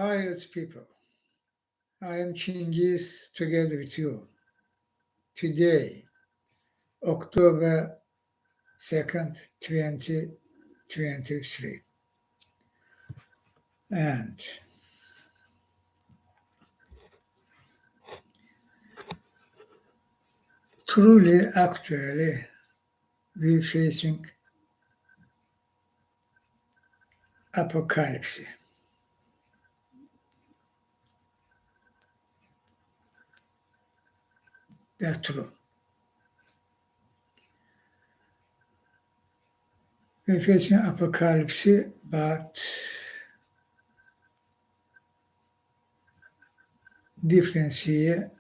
Hi, it's people. I am Chinghiz together with you. Today, October 2nd, 2023. And truly, actually, we're facing apocalypse. That's true. We're facing apocalypse, but difference here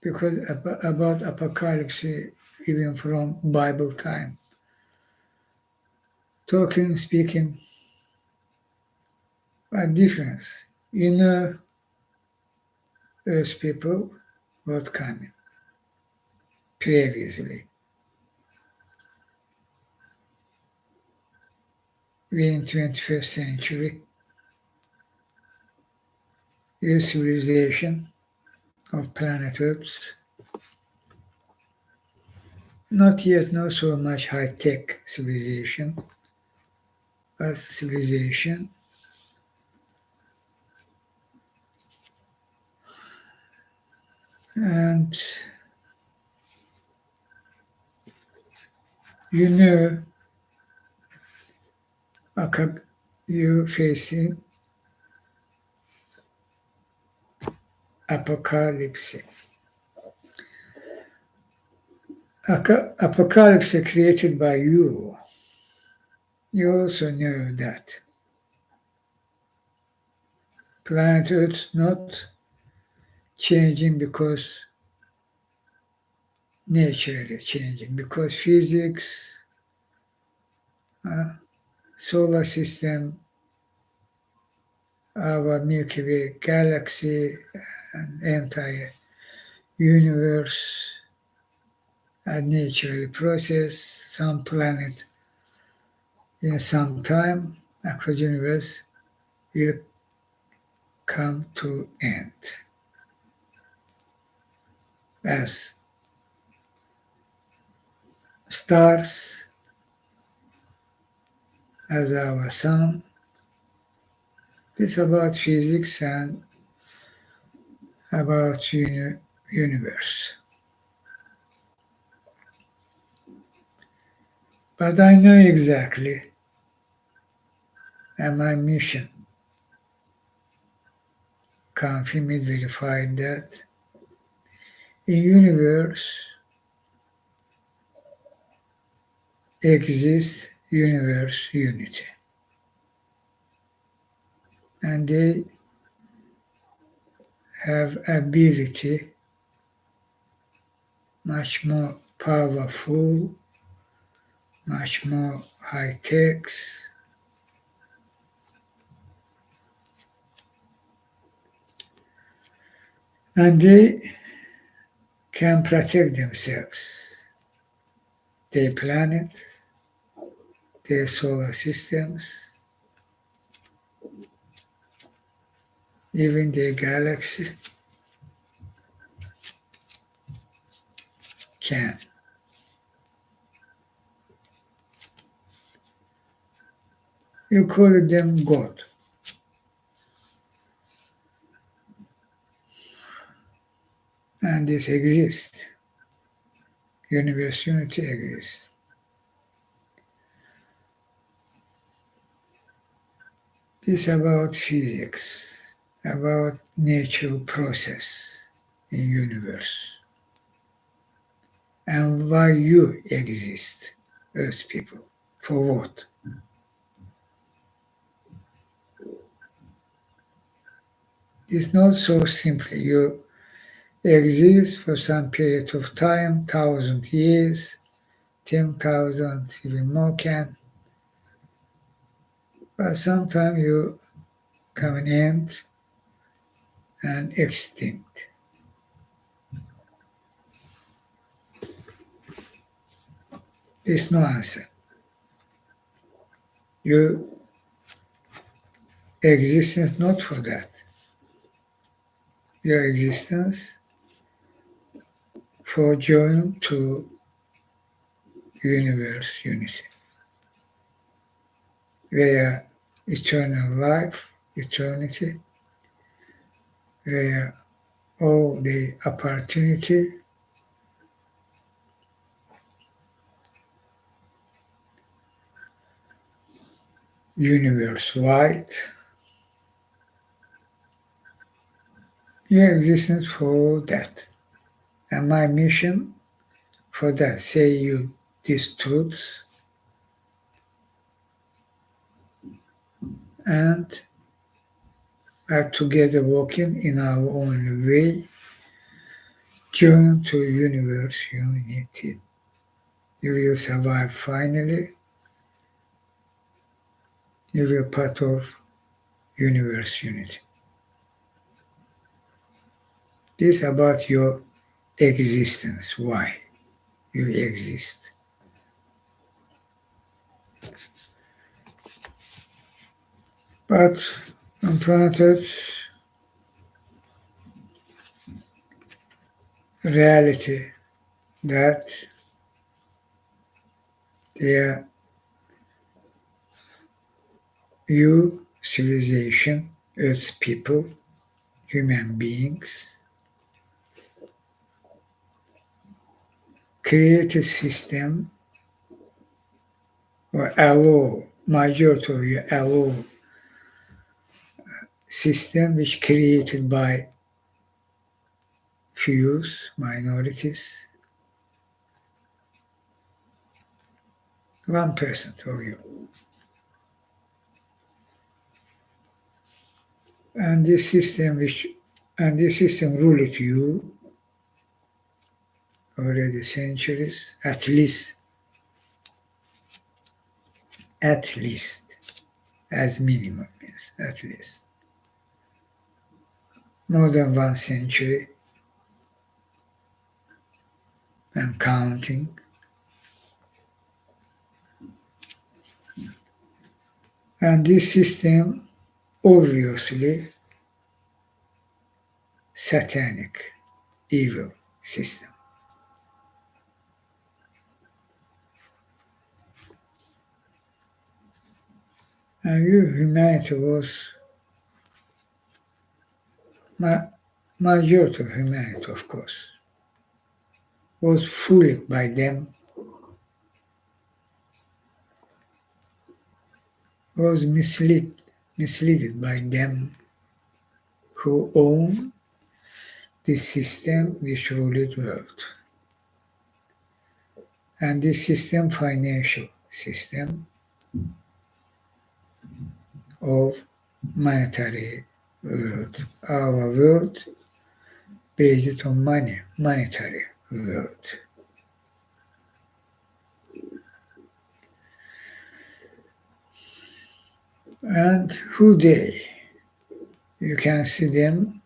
because about apocalypse, even from Bible time, talking, speaking, but difference. You know, Earth people, what coming previously. We in 21st century use civilization of planet Earth. Not yet not so much high-tech civilization, but civilization. And you know, you facing apocalypse. Apocalypse created by you. You also know that planet Earth not changing because naturally changing, because physics, uh, solar system, our Milky Way galaxy, and entire universe are naturally process. Some planet in some time across the universe will come to end as stars, as our sun. It's about physics and about universe. But I know exactly, and my mission confirmed, verified that in universe exists universe unity, and they have ability much more powerful, much more high techs, and they can protect themselves, their planet, their solar systems, even their galaxy can. You call them God, and this exists. Universe unity exists. This is about physics, about natural process in universe, and why you exist, Earth people. For what? It's not so simple. You exist for some period of time, 1,000 years, 10,000, even more can. But sometimes you come an end and extinct. There's no answer. Your existence not for that. your existence for join to universe unity, where eternal life, eternity, where all the opportunity universe wide, your existence for that. And my mission for that, say you these truths and are together walking in our own way, joined to universe unity. You will survive finally. You will part of universe unity. This is about your existence, why you exist. But confronted reality that there you, civilization, Earth's people, human beings, create a system or allow, majority of you allow system which created by few minorities, 1% of you. And this system ruled you already centuries, at least, as minimum means at least. More than 1 century and counting. And this system obviously satanic, evil system. And humanity was majority of humanity, of course, was fooled by them, was misled by them who own this system which ruled world. And this system, financial system of monetary world. Our world based on money, monetary world. And who they? You can see them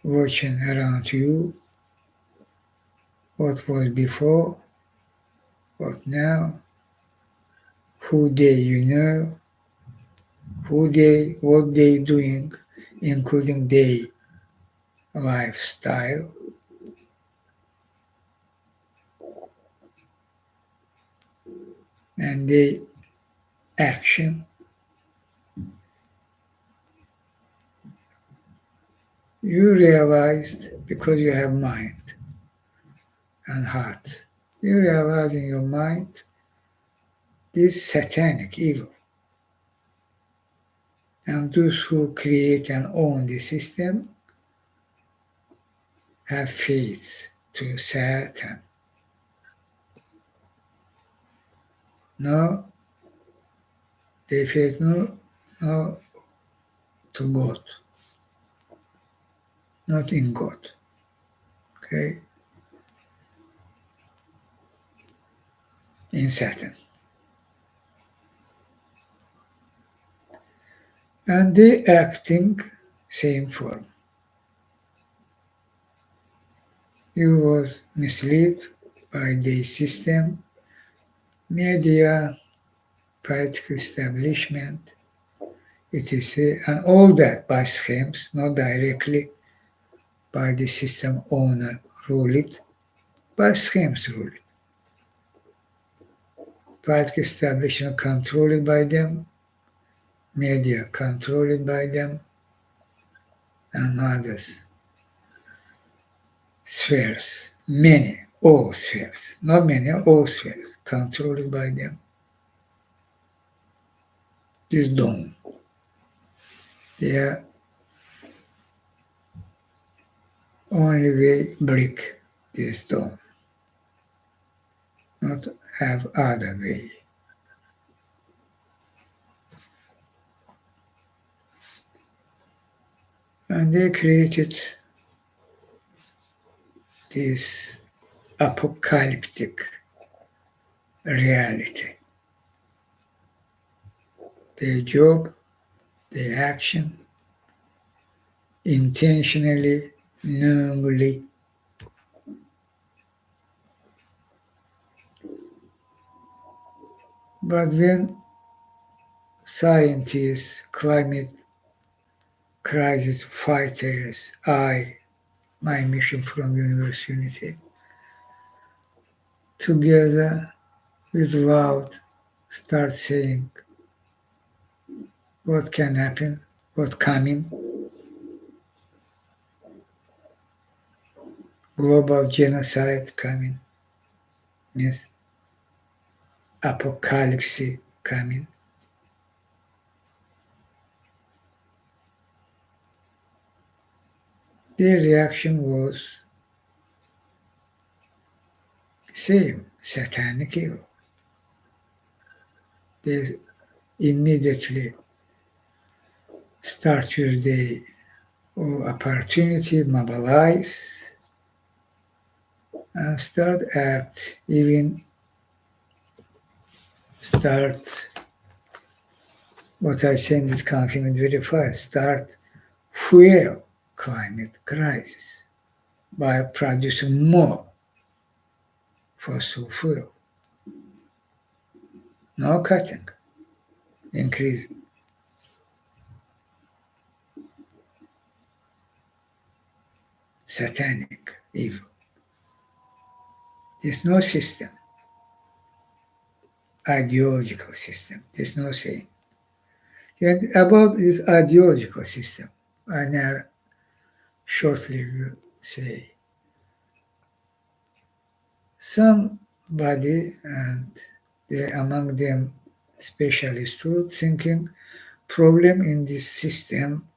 watching around you, what was before, what now, who they you know, who they, what they doing, including their lifestyle, and their action. You realized because you have mind and heart. You realize in your mind this satanic evil. And those who create and own the system have faith to Satan. No, they faith no to God, not in God. Okay? In Satan. And they acting same form. You was misled by the system, media, political establishment, etc. And all that by schemes, not directly by the system owner rule it, by schemes rule it. Public establishment controlled by them, media controlled by them, and others. Spheres, many, all spheres, not many, all spheres, controlled by them. This dome, they are only way break this dome, not have other way. And they created this apocalyptic reality. Their job, their action, intentionally, knowingly. But when scientists, climate crisis fighters, my mission from Universe Unity, together with loud, start saying what can happen, what coming, global genocide coming, means apocalypse coming. Their reaction was same, satanic evil. They immediately start with the opportunity, mobilize, and start act, even start what I say in this confident verified, start fuel climate crisis by producing more fossil fuel. No cutting, increase. Satanic evil. There's no system, ideological system. There's no saying. And about this ideological system, I now shortly will say somebody, and they among them specialists too, thinking problem in this system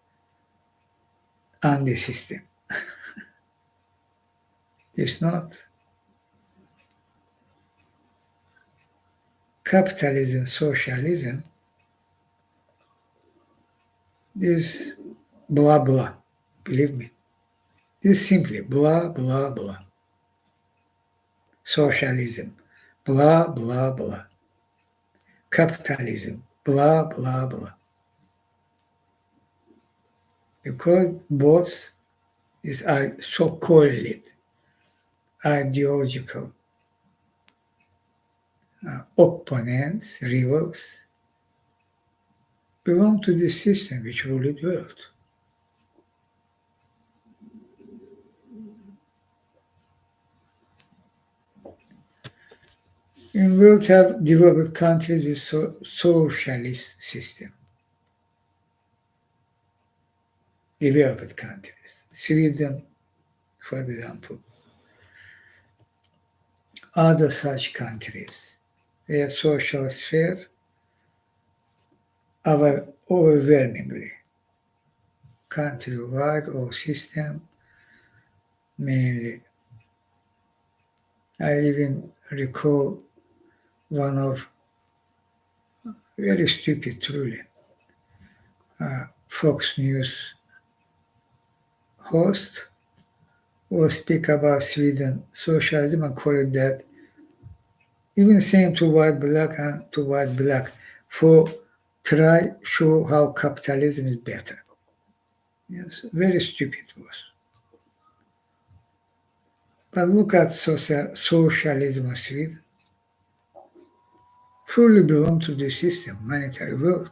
and the system. It's not capitalism, socialism, this blah blah. Believe me. This simply blah blah blah. Socialism, blah blah blah. Capitalism, blah blah blah. Because both these are so-called ideological opponents, rivals, belong to the system which ruled the world. In world have developed countries with socialist system. Developed countries. Sweden, for example. Other such countries where social sphere are overwhelmingly countrywide or system mainly. I even recall one of very stupid truly Fox News host will speak about Sweden socialism and call it that, even saying to white black and to white black, for try show how capitalism is better. Yes, very stupid was. But look at socialism of Sweden. Fully belong to the system, monetary world.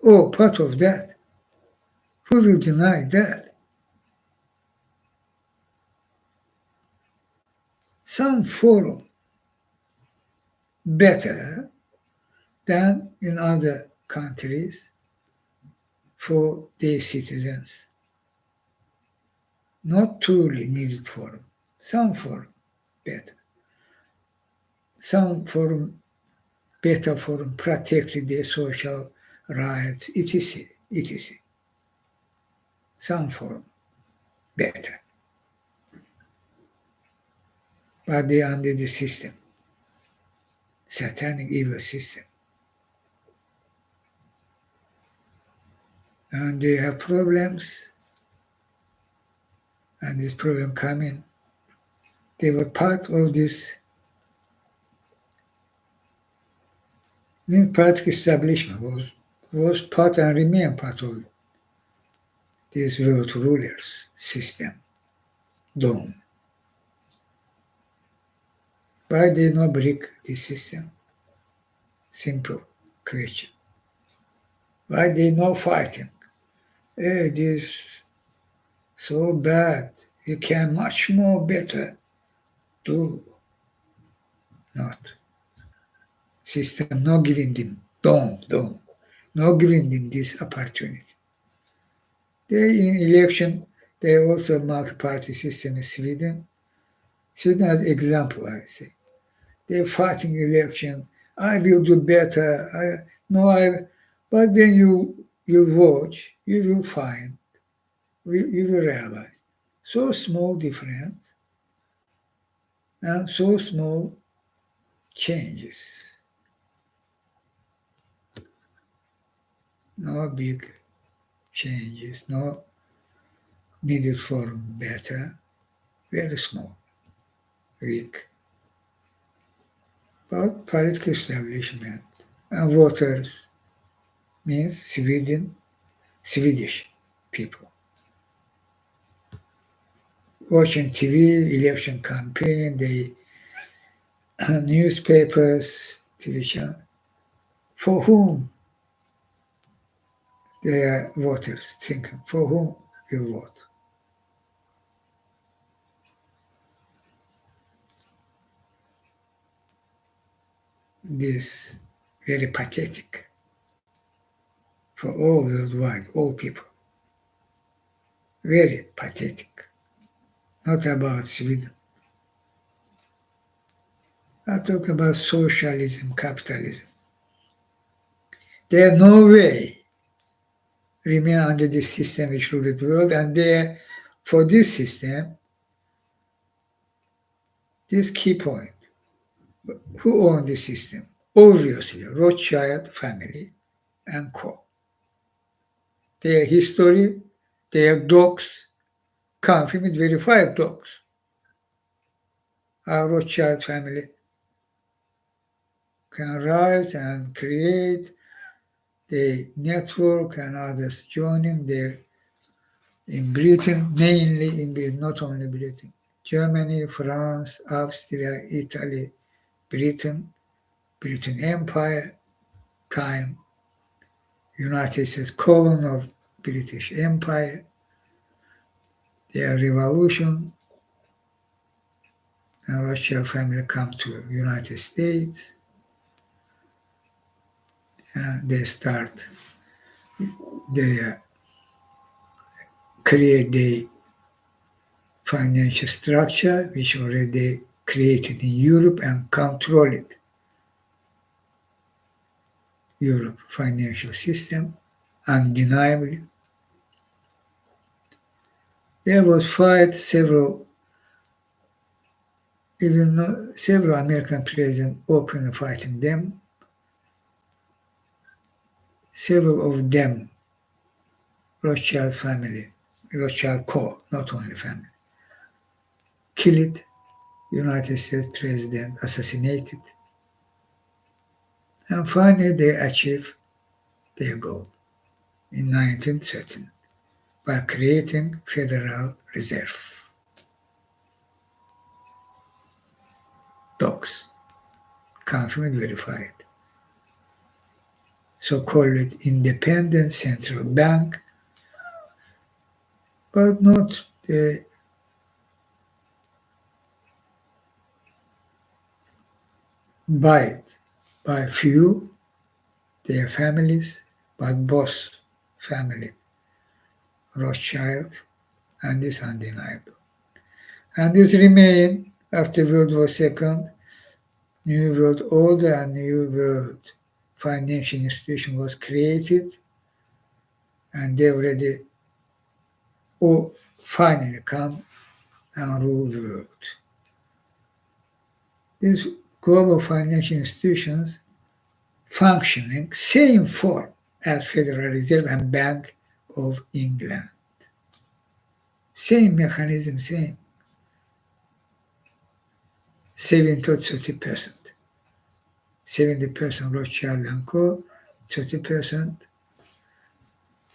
Oh, part of that. Who will deny that? Some forum better than in other countries for their citizens. Not truly needed forum. Some forum better. Some forum better forum protected their social rights, etc. etc. Some forum better. But they are under the system, satanic evil system. And they have problems, and this problem coming. They were part of this political establishment, was part and remain part of this world rulers system, dome. Why they not break this system? Simple question. Why they not fighting? Hey, this so bad. You can much more better do not. System not giving them don't not giving them this opportunity. They in election they also multi-party system in Sweden. Sweden as example I say. They're fighting election. I will do better. No I but when you watch, you will find you will realize so small difference and so small changes. No big changes, no needed for better, very small, weak. But political establishment and voters means Swedish people. Watching TV, election campaign, the newspapers, TV channel. For whom their voters thinking? For whom will vote? This very pathetic for all worldwide, all people. Very pathetic. Not about Sweden. I'm talking about socialism, capitalism. There no way remain under this system which ruled the world, and there, for this system, this key point, who own the system? Obviously, Rothschild family and co. Their history, their docs, confirmed verified docs. How Rothschild family can rise and create the network and others joining there in Britain, mainly in Britain, not only Britain, Germany, France, Austria, Italy, Britain, Britain Empire, came United States colony of British Empire, their revolution, and Rothschild family come to United States, and they start, they create the financial structure which already created in Europe and control it. Europe financial system, undeniably. There was fight several, even several American presidents openly fighting them. Several of them, Rothschild family, Rothschild co, not only family, killed United States president, assassinated, and finally they achieved their goal in 1913 by creating Federal Reserve. Docs, confirmed, verified. so-called independent central bank, but not the by by few their families, but both family, Rothschild, and is undeniable. And this remained after World War II, New World Order and New World financial institution was created, and they already all finally come and rule the world. These global financial institutions functioning same form as Federal Reserve and Bank of England. Same mechanism, same 70 to 30%. 70% Rothschild and Co., 30%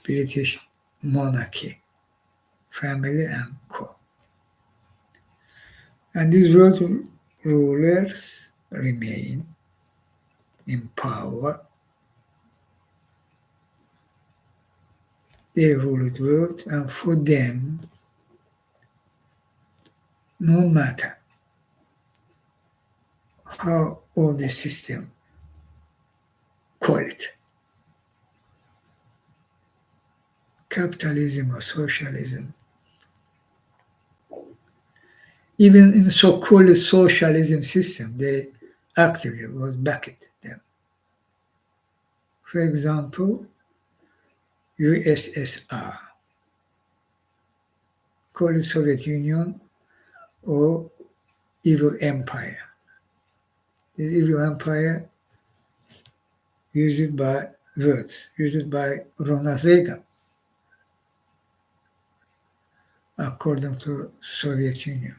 British monarchy, family and co. And these world rulers remain in power. They rule the world, and for them, no matter how all the system call it, capitalism or socialism, even in so-called socialism system, they actively was backed them. For example, USSR, called Soviet Union or evil empire. This evil empire used by words, used by Ronald Reagan, according to Soviet Union.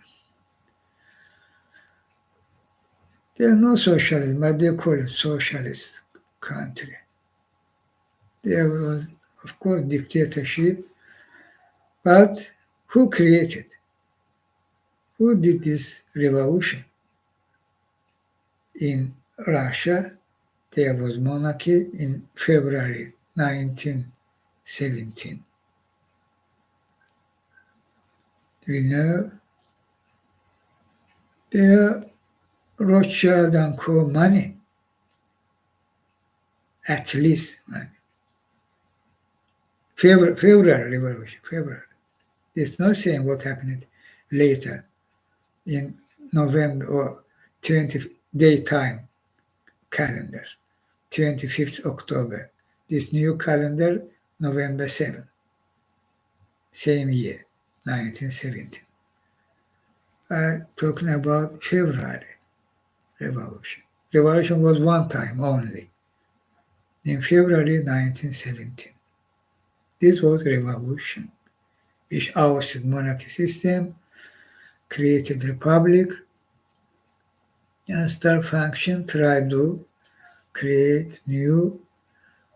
They are not socialist, but they call it socialist country. There was, of course, dictatorship, but who created? Who did this revolution? In Russia, there was monarchy in February 1917. We know there Rothschild and Co. money, at least money. February Revolution, February. There's no saying what happened later in November or 20 daytime calendar, 25th October. This new calendar, November 7th, same year, 1917. I'm talking about February Revolution. Revolution was one time only, in February 1917. This was revolution, which ousted monarchy system, created republic, and star function tried to create new,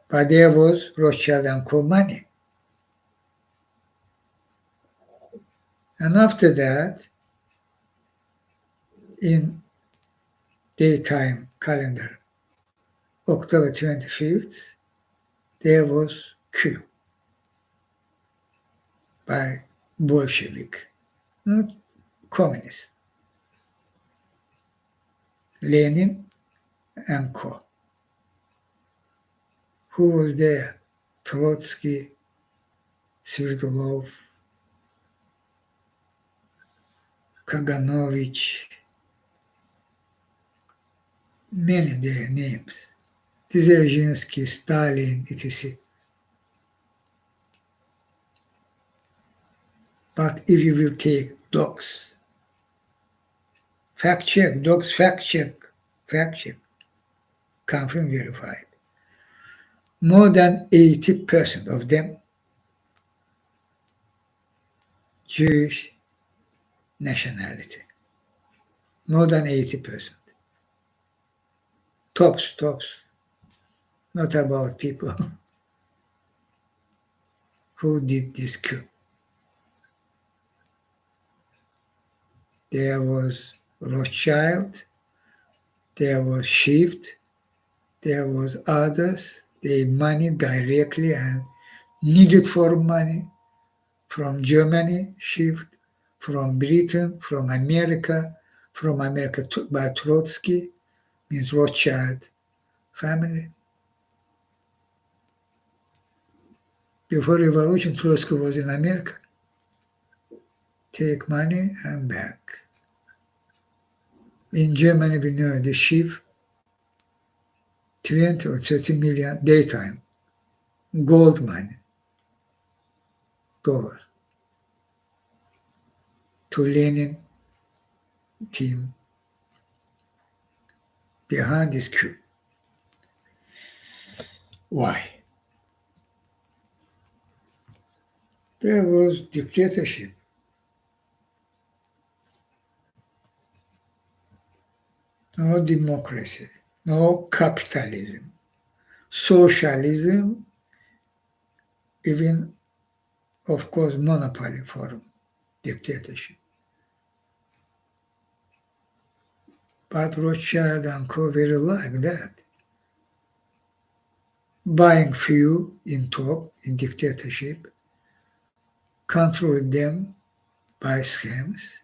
but there was Rothschild and Co. money. And after that, in daytime calendar, October 25th, there was coup by Bolshevik, not communist, Lenin and Co. Who was there? Trotsky, Sverdlov, Kaganovich, many their names. Dzержинский, Stalin, etc. But if you will take docs, fact check, docs fact check, confirm verified. More than 80% of them Jewish nationality. More than 80%. Tops, not about people who did this coup. There was Rothschild, there was Shift, there was others, the money directly and needed for money from Germany, shipped from Britain, from America by Trotsky, means Rothschild family. Before revolution, Trotsky was in America. Take money and back. In Germany, we know the ship 20 or 30 million daytime. Gold money. Gold. To Lenin team behind this coup. Why? There was dictatorship. No democracy. No capitalism. Socialism, even, of course, monopoly form, dictatorship. But Rothschild and Co. very like that. Buying few in top, in dictatorship, control them by schemes,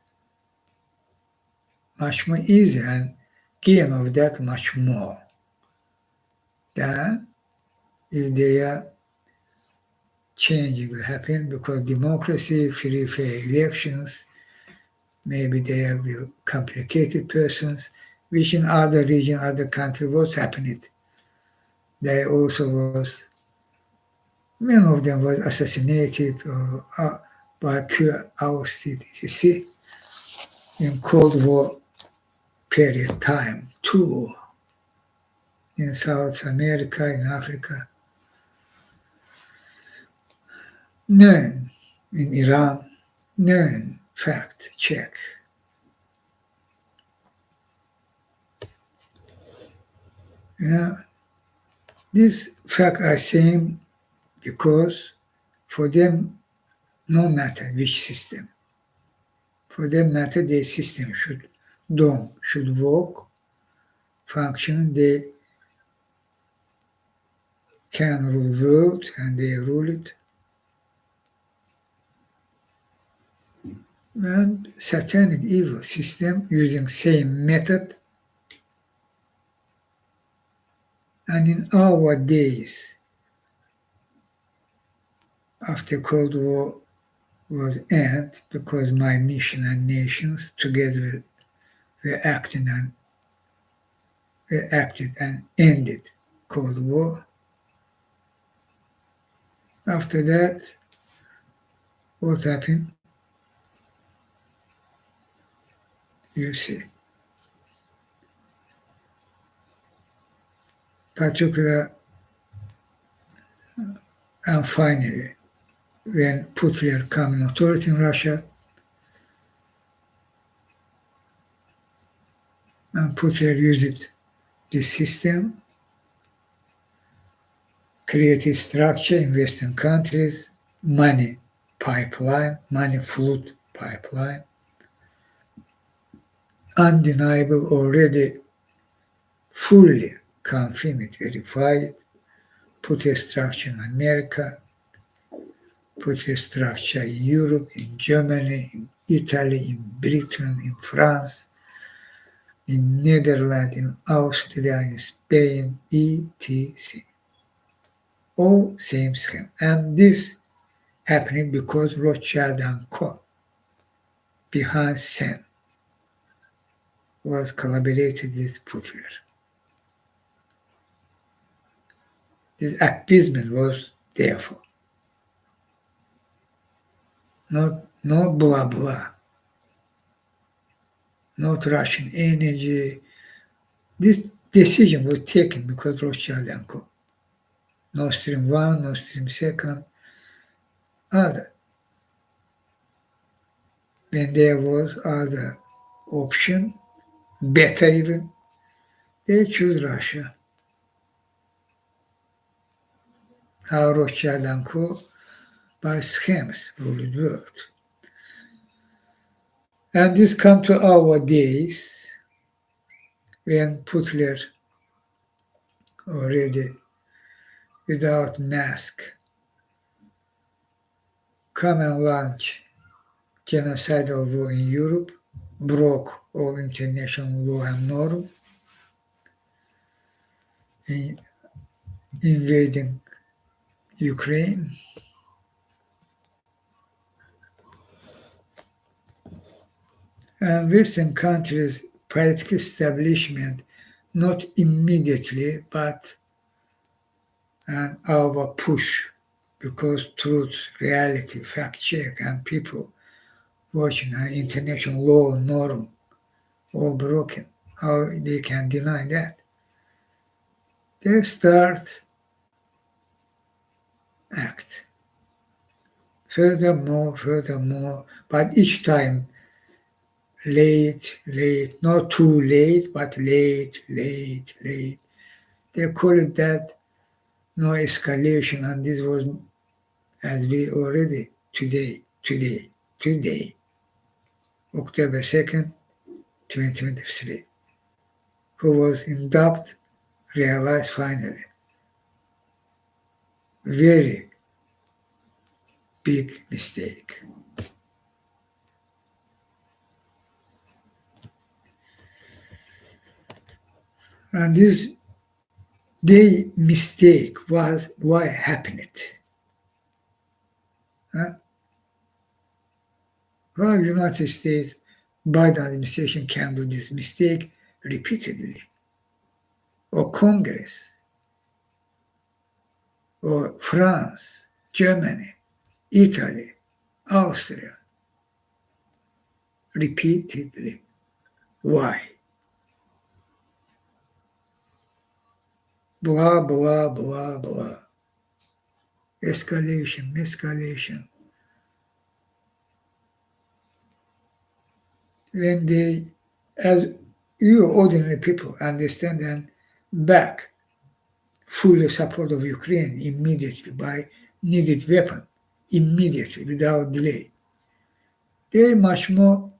much more easy and gain of that much more than if their change will happen because democracy, free, fair elections, maybe there will complicated persons, which in other region, other country was happening. There also was, many of them was assassinated or by coup ousted, etc. In Cold War period time too, in South America, in Africa. None in Iran, none, fact, check. You know, this fact I saying because for them, no matter which system, for them matter their system should work, function, they can rule the world and they rule it. And satanic evil system using same method. And in our days, after Cold War was end, because my mission and nations together were acted and ended Cold War. After that, what happened? You see. Particular and finally, when Putin come in authority in Russia, and Putin used this system, created structure in Western countries, money pipeline, money flood pipeline, undeniable, already fully confirmed, verified, put a structure in America, put a structure in Europe, in Germany, in Italy, in Britain, in France, in Netherlands, in Austria, in Spain, etc. All same scheme. And this happening because Rothschild and Co. behind scene was collaborated with Putler. This appeasement was therefore no blah blah, not Russian energy. This decision was taken because Rothschild and Co. Nord Stream 1, Nord Stream 2, other. When there was other option, better even, they choose Russia. How Rothschild and Co. by schemes ruled the world. And this come to our days when Putler already without mask, come and launch genocidal war in Europe, broke all international law and norm, in invading Ukraine. And Western countries' political establishment, not immediately, but our push, because truth, reality, fact check, and people watching international law and norm all broken. How they can deny that? They start act. Furthermore, but each time late, not too late, but late. They call it that no escalation, and this was as we already today, October 2nd, 2023, who was in doubt, realized finally, very big mistake. And this day mistake was why happened. Huh? Why United States Biden administration can do this mistake repeatedly, or Congress, or France, Germany, Italy, Austria, repeatedly. Why? Blah. Escalation. When they, as you ordinary people understand and back full support of Ukraine immediately by needed weapon, immediately without delay. They much more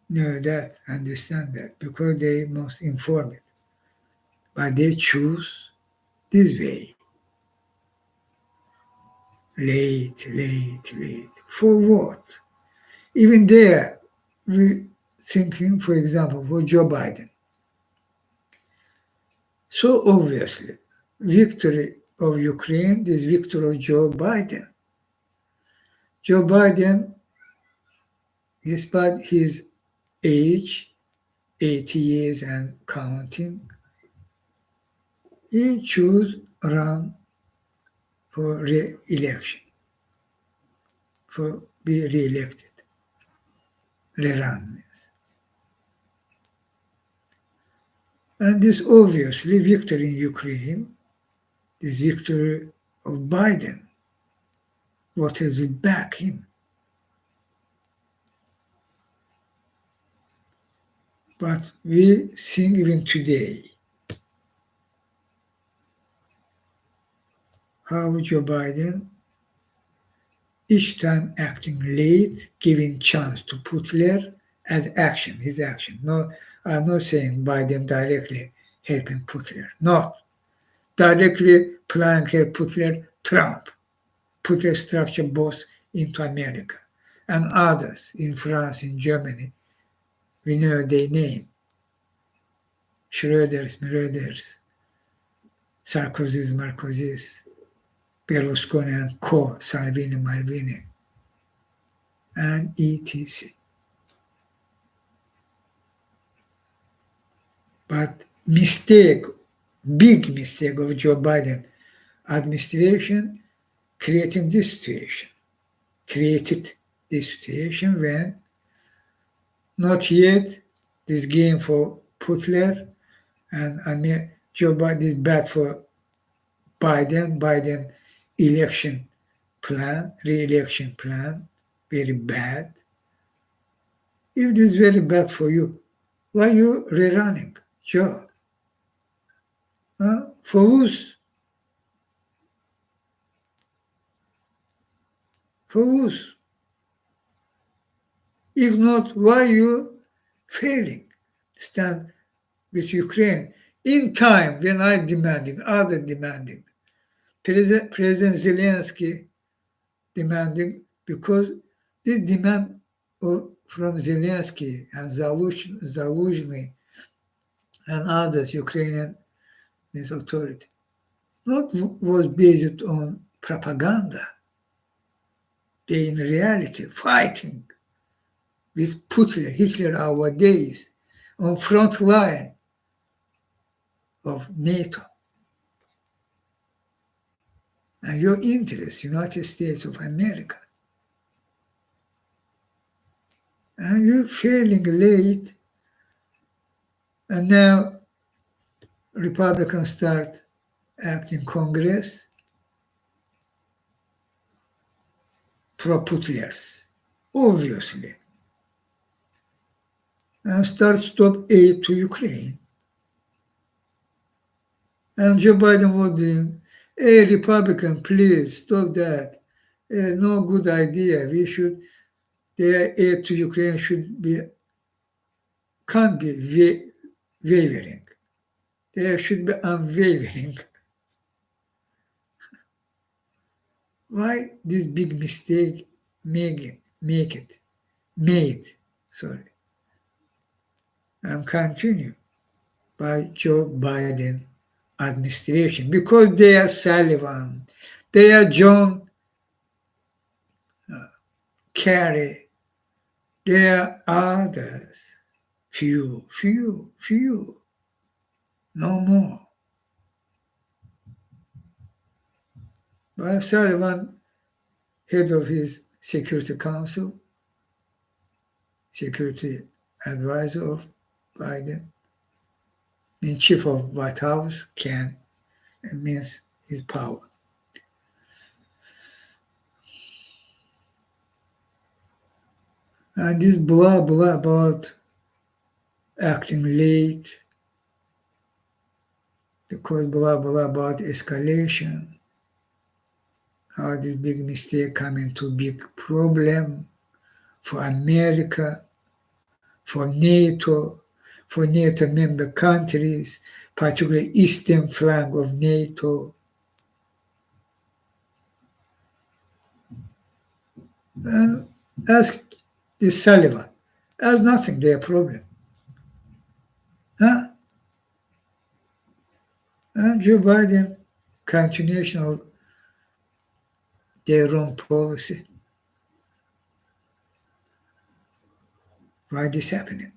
know that, understand that, because they most informed. But they choose this way. Late. For what? Even there, we thinking, for example, for Joe Biden. So obviously, victory of Ukraine is victory of Joe Biden. Joe Biden, despite his age, 80 years and counting, he chose run for re-election, for be re-elected, re-run means. And this obviously victory in Ukraine, this victory of Biden, voters will back him. But we think even today how Joe Biden each time acting late, giving chance to Putler as action, his action. No, I'm not saying Biden directly helping Putler. No, directly planning help Putler, Trump. Putler structure both into America and others in France, in Germany. We know their name. Schröders, Marcosis, Berlusconi and co, Salvini, Malvini, and etc. But big mistake of Joe Biden administration created this situation when not yet this game for Putler and Joe Biden is bad for Biden election plan, re-election plan, very bad. If this is very bad for you, why you rerunning, Joe? For whose? For whose? If not, why you failing? Stand with Ukraine in time when other demanding, President Zelensky demanding, because this demand from Zelensky and Zaluzhny and others, Ukrainian authority, not was based on propaganda. They in reality fighting with Putin, Hitler our days, on front line of NATO. And your interest, United States of America. And you're failing late, and now Republicans start acting Congress pro-Putlers, obviously, and stop aid to Ukraine. And Joe Biden was doing, hey, Republican, please stop that. No good idea. Their aid to Ukraine can't be wavering. There should be unwavering. Why this big mistake made? And continue by Joe Biden administration, because they are Sullivan, they are John Kerry, there are others, few, no more. But Sullivan, head of his Security Council, security advisor of Biden, means chief of White House, means his power. And this blah blah about acting late, because blah blah about escalation, how this big mistake come into big problem for America, for NATO member countries, particularly eastern flank of NATO. And ask this Sullivan, has nothing their problem. Huh? And Joe Biden, continuation of their own policy. Why this happening?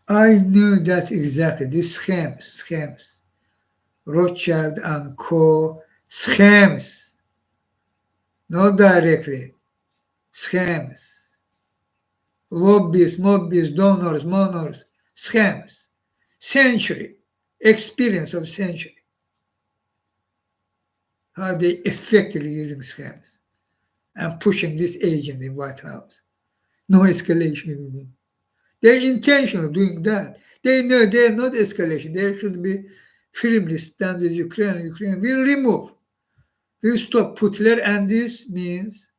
I knew that exactly. These scams, Rothschild and Co. scams, not directly, scams, lobbyists, donors, scams, experience of century. How they effectively using scams and pushing this agent in White House. No escalation. They're intentional doing that. They know they're not escalation. They should be firmly stand with Ukraine. Ukraine will remove, will stop Putler, and this means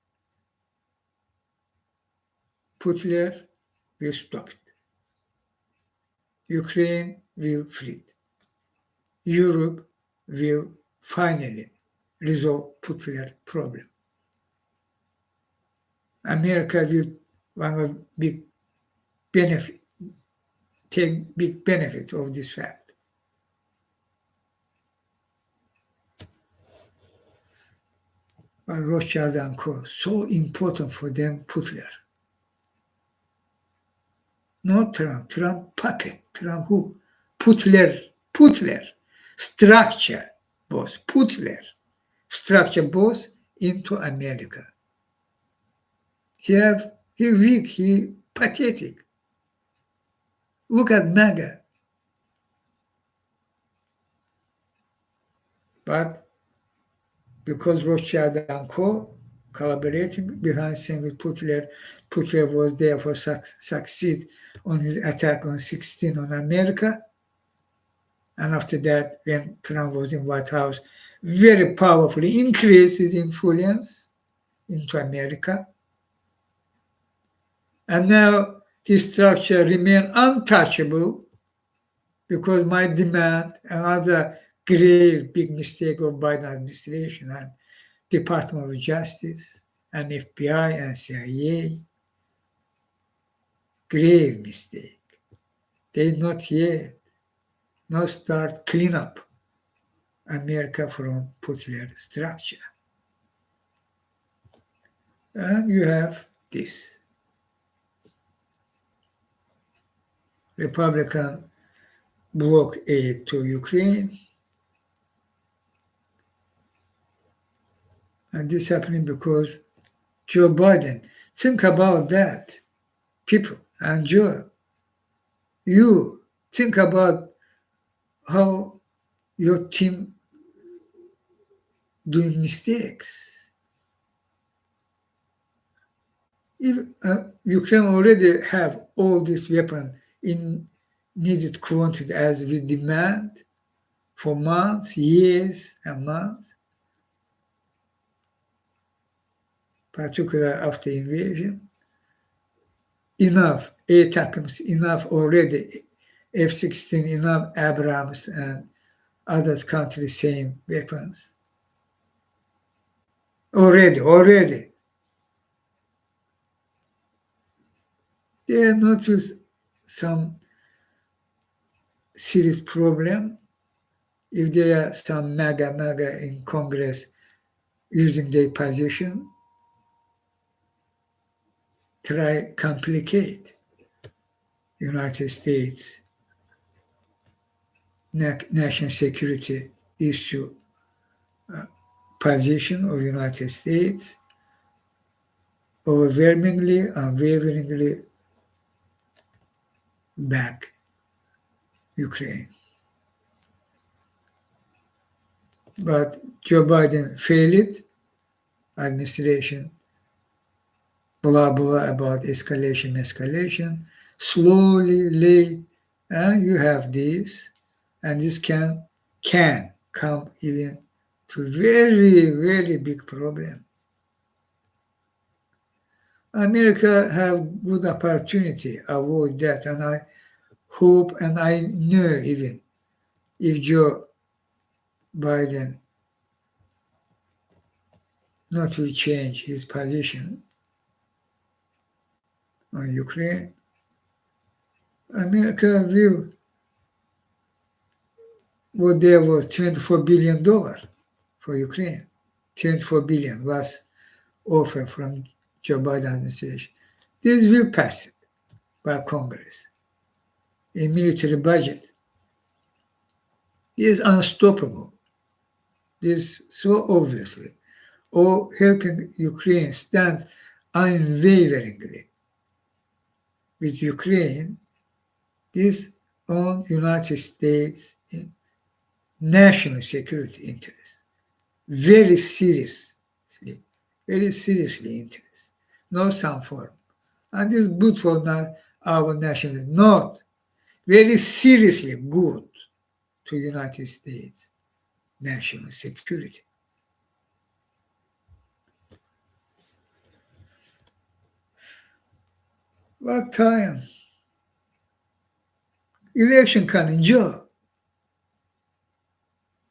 Putler will stop it. Ukraine will free. Europe will finally resolve Putler problem. America will take big benefit of this fact. But Rothschild and Co. so important for them, Putler. Not Trump. Trump puppet. Trump who? Putler. Structure boss. Putler. Structure boss into America. He weak. He pathetic. Look at MAGA. But because Rothschild and Co. collaborating behind scenes with Putler was there for succeed on his attack on 16 on America. And after that, when Trump was in White House, very powerfully increased his influence into America. And now his structure remains untouchable, because my demand and other grave big mistake of Biden administration and Department of Justice and FBI and CIA. Grave mistake. They not yet not start clean up America from Putler structure. And you have this. Republican block aid to Ukraine. And this happening because Joe Biden, think about that, people. And Joe, you think about how your team doing mistakes. If Ukraine already have all this weapon in needed quantity as we demand for months, years and months, particularly after invasion, enough ATACMS, enough already F-16, enough Abrams and other countries same weapons. Already. They are not with some serious problem. If there are some MAGA in Congress using their position, try complicate United States national security issue position of United States overwhelmingly, unwaveringly back Ukraine. But Joe Biden failed administration, blah blah about escalation. Slowly lay, and you have this, and this can come even to very big problem. America have good opportunity avoid that, and I hope and I know even if Joe Biden not will change his position on Ukraine, America will what there was $24 billion for Ukraine. 24 billion was offered from Joe Biden administration. This will pass by Congress in military budget. This is unstoppable. This so obviously, or helping Ukraine stand unwaveringly with Ukraine, this on United States national security interests. Very seriously interest. No some form. And this is good for our national, not very seriously good to United States national security. What time? Election coming, Joe.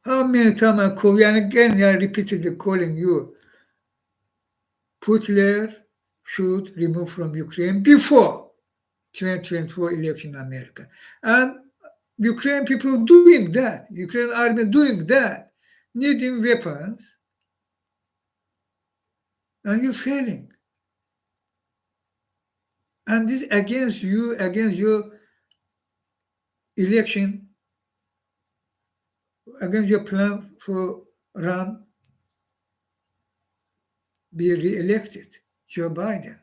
How many times I call you? And again, I repeatedly calling you. Putler should remove from Ukraine before 2024 election in America. And Ukraine people doing that. Ukraine army doing that. Needing weapons. And you failing. And this against you, against your election, against your plan for run, be re-elected, Joe Biden.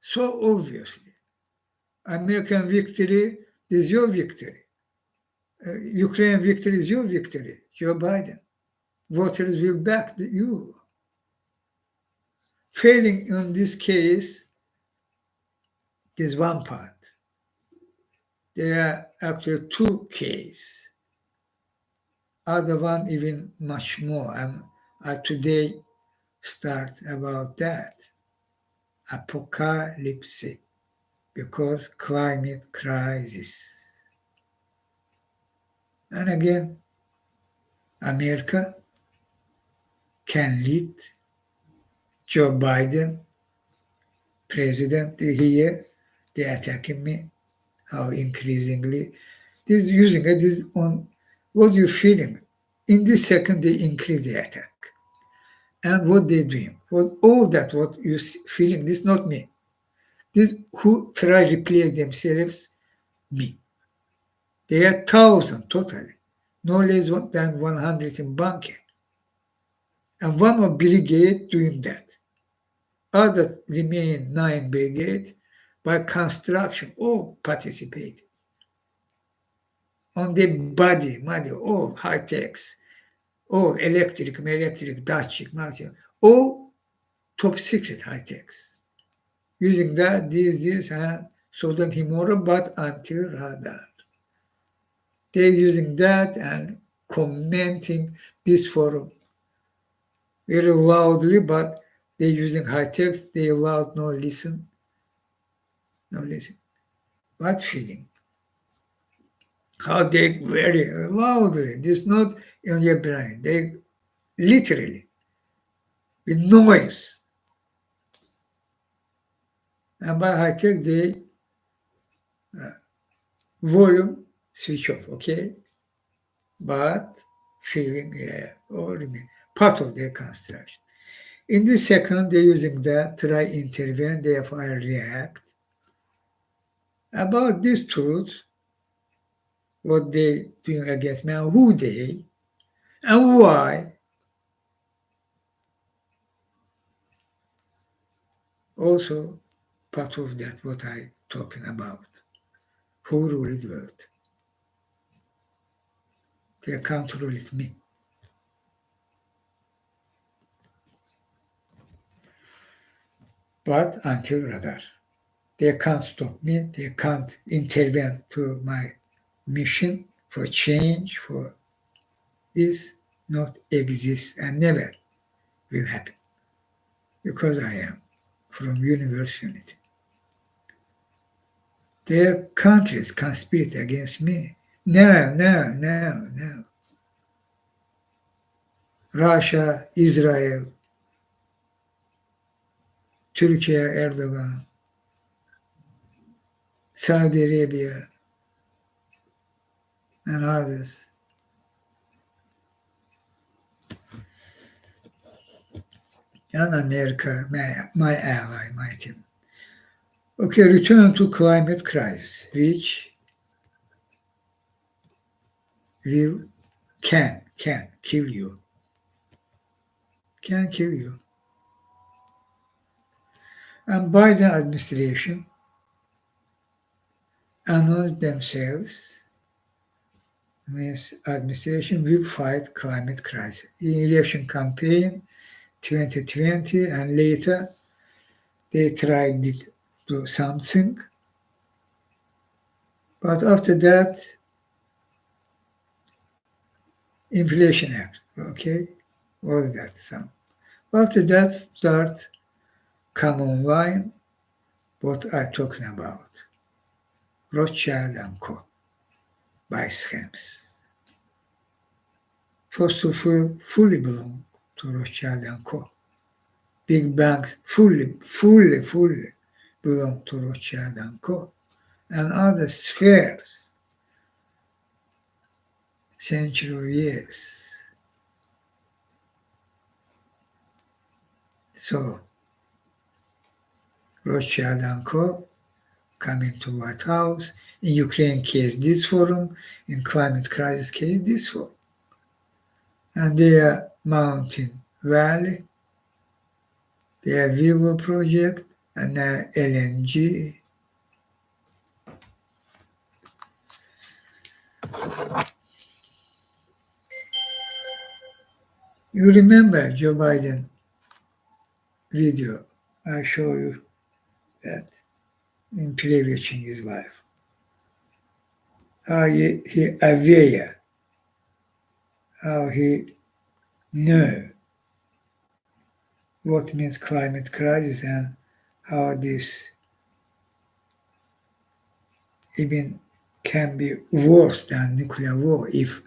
So obviously, American victory is your victory. Ukraine victory is your victory, Joe Biden. Voters will back you. Failing in this case is one part. There are actually two cases. Other one even much more. And I today start about that. Apocalypse, because climate crisis. And again, America can lead Joe Biden, president here, they attacking me, how increasingly. This using it is on what you're feeling. In this second, they increase the attack. And what they doing, what all that what you feeling, this not me. This who try replace themselves, me. They are thousand totally, no less than 100 in Banki. And one of brigade doing that. Other remain 9 brigade by construction, all participate. On the body, all high techs, all electric, Dutch, all top secret high techs. Using that, this, and Sodom Gomorrah, but until radar. They're using that and commenting this forum very loudly, but they're using high text, they loud, no listen. What feeling? How they very loudly, this not in your brain, they literally, with noise. And by high tech, they volume switch off, okay? But feeling, or part of their construction. In the second, they're using that, try intervene, therefore I react. About this truth, what they doing against me, and who they, and why, also part of that what I talking about. Who rule the world? They can't rule it me. But until radar. They can't stop me, they can't intervene to my mission for change, for this not exist and never will happen. Because I am from universe unity. Their countries conspire against me. No. Russia, Israel, Turkey, Erdogan, Saudi Arabia, and others. And America, my ally, my team. Okay, return to climate crisis, which will, can kill you. Can kill you. And Biden administration announced themselves, means administration will fight climate crisis. In election campaign 2020 and later, they tried to do something. But after that, Inflation Act, okay, was that some. After that start come online what I'm talking about. Rothschild and Co. by scams. Fossil fuel fully belong to Rothschild and Co. Big banks fully belong to Rothschild and Co. And other spheres, century of years. So, Rothschild and Co. coming to White House. In Ukraine case, this forum. In climate crisis case, this forum. And their mountain valley, their Vivo project, and their LNG. You remember Joe Biden video? I show you that in previous Chinghiz life. How he aware, how he knew what means climate crisis and how this even can be worse than nuclear war if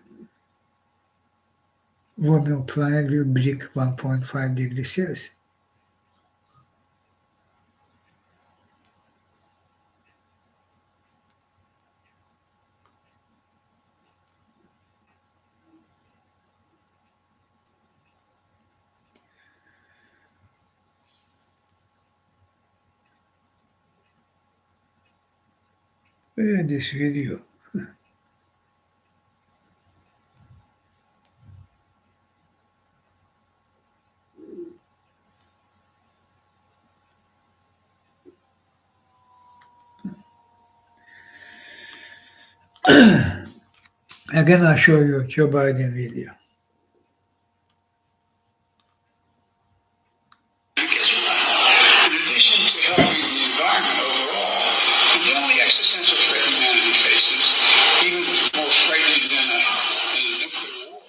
warming planet will break 1.5 degrees Celsius. Where is this video? Again, I'll show you Joe Biden video. In addition to helping the environment overall, the only existential threat humanity faces, even more frightening than a nuclear war,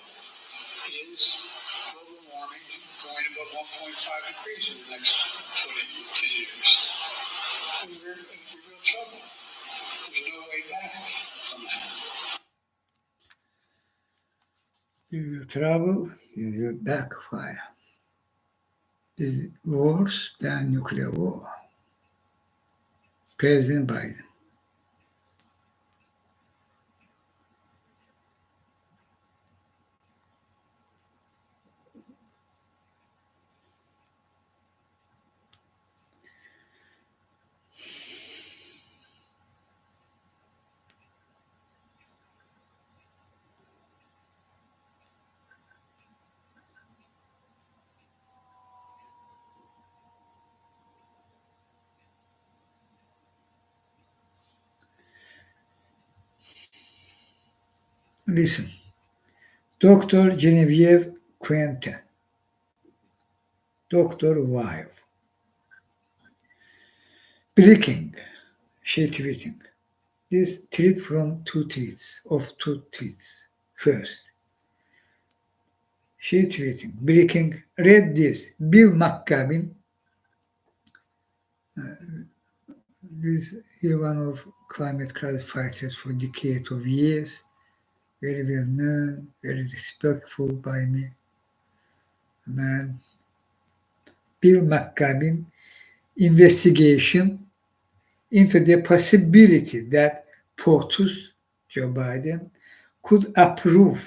is global warming going above 1.5 degrees in the next 10 years. We're in real trouble. There's no way back from that. You will travel, you will backfire. This is worse than nuclear war. President Biden. Listen, Dr. Genevieve Quentin, Dr. Wild. Breaking, she tweeting. This tweet from two tweets. First, she tweeting, breaking, read this. Bill McCabe, he one of climate crisis fighters for decades of years, very well known, very respectful by me. Man, Bill McCabe investigation into the possibility that POTUS, Joe Biden, could approve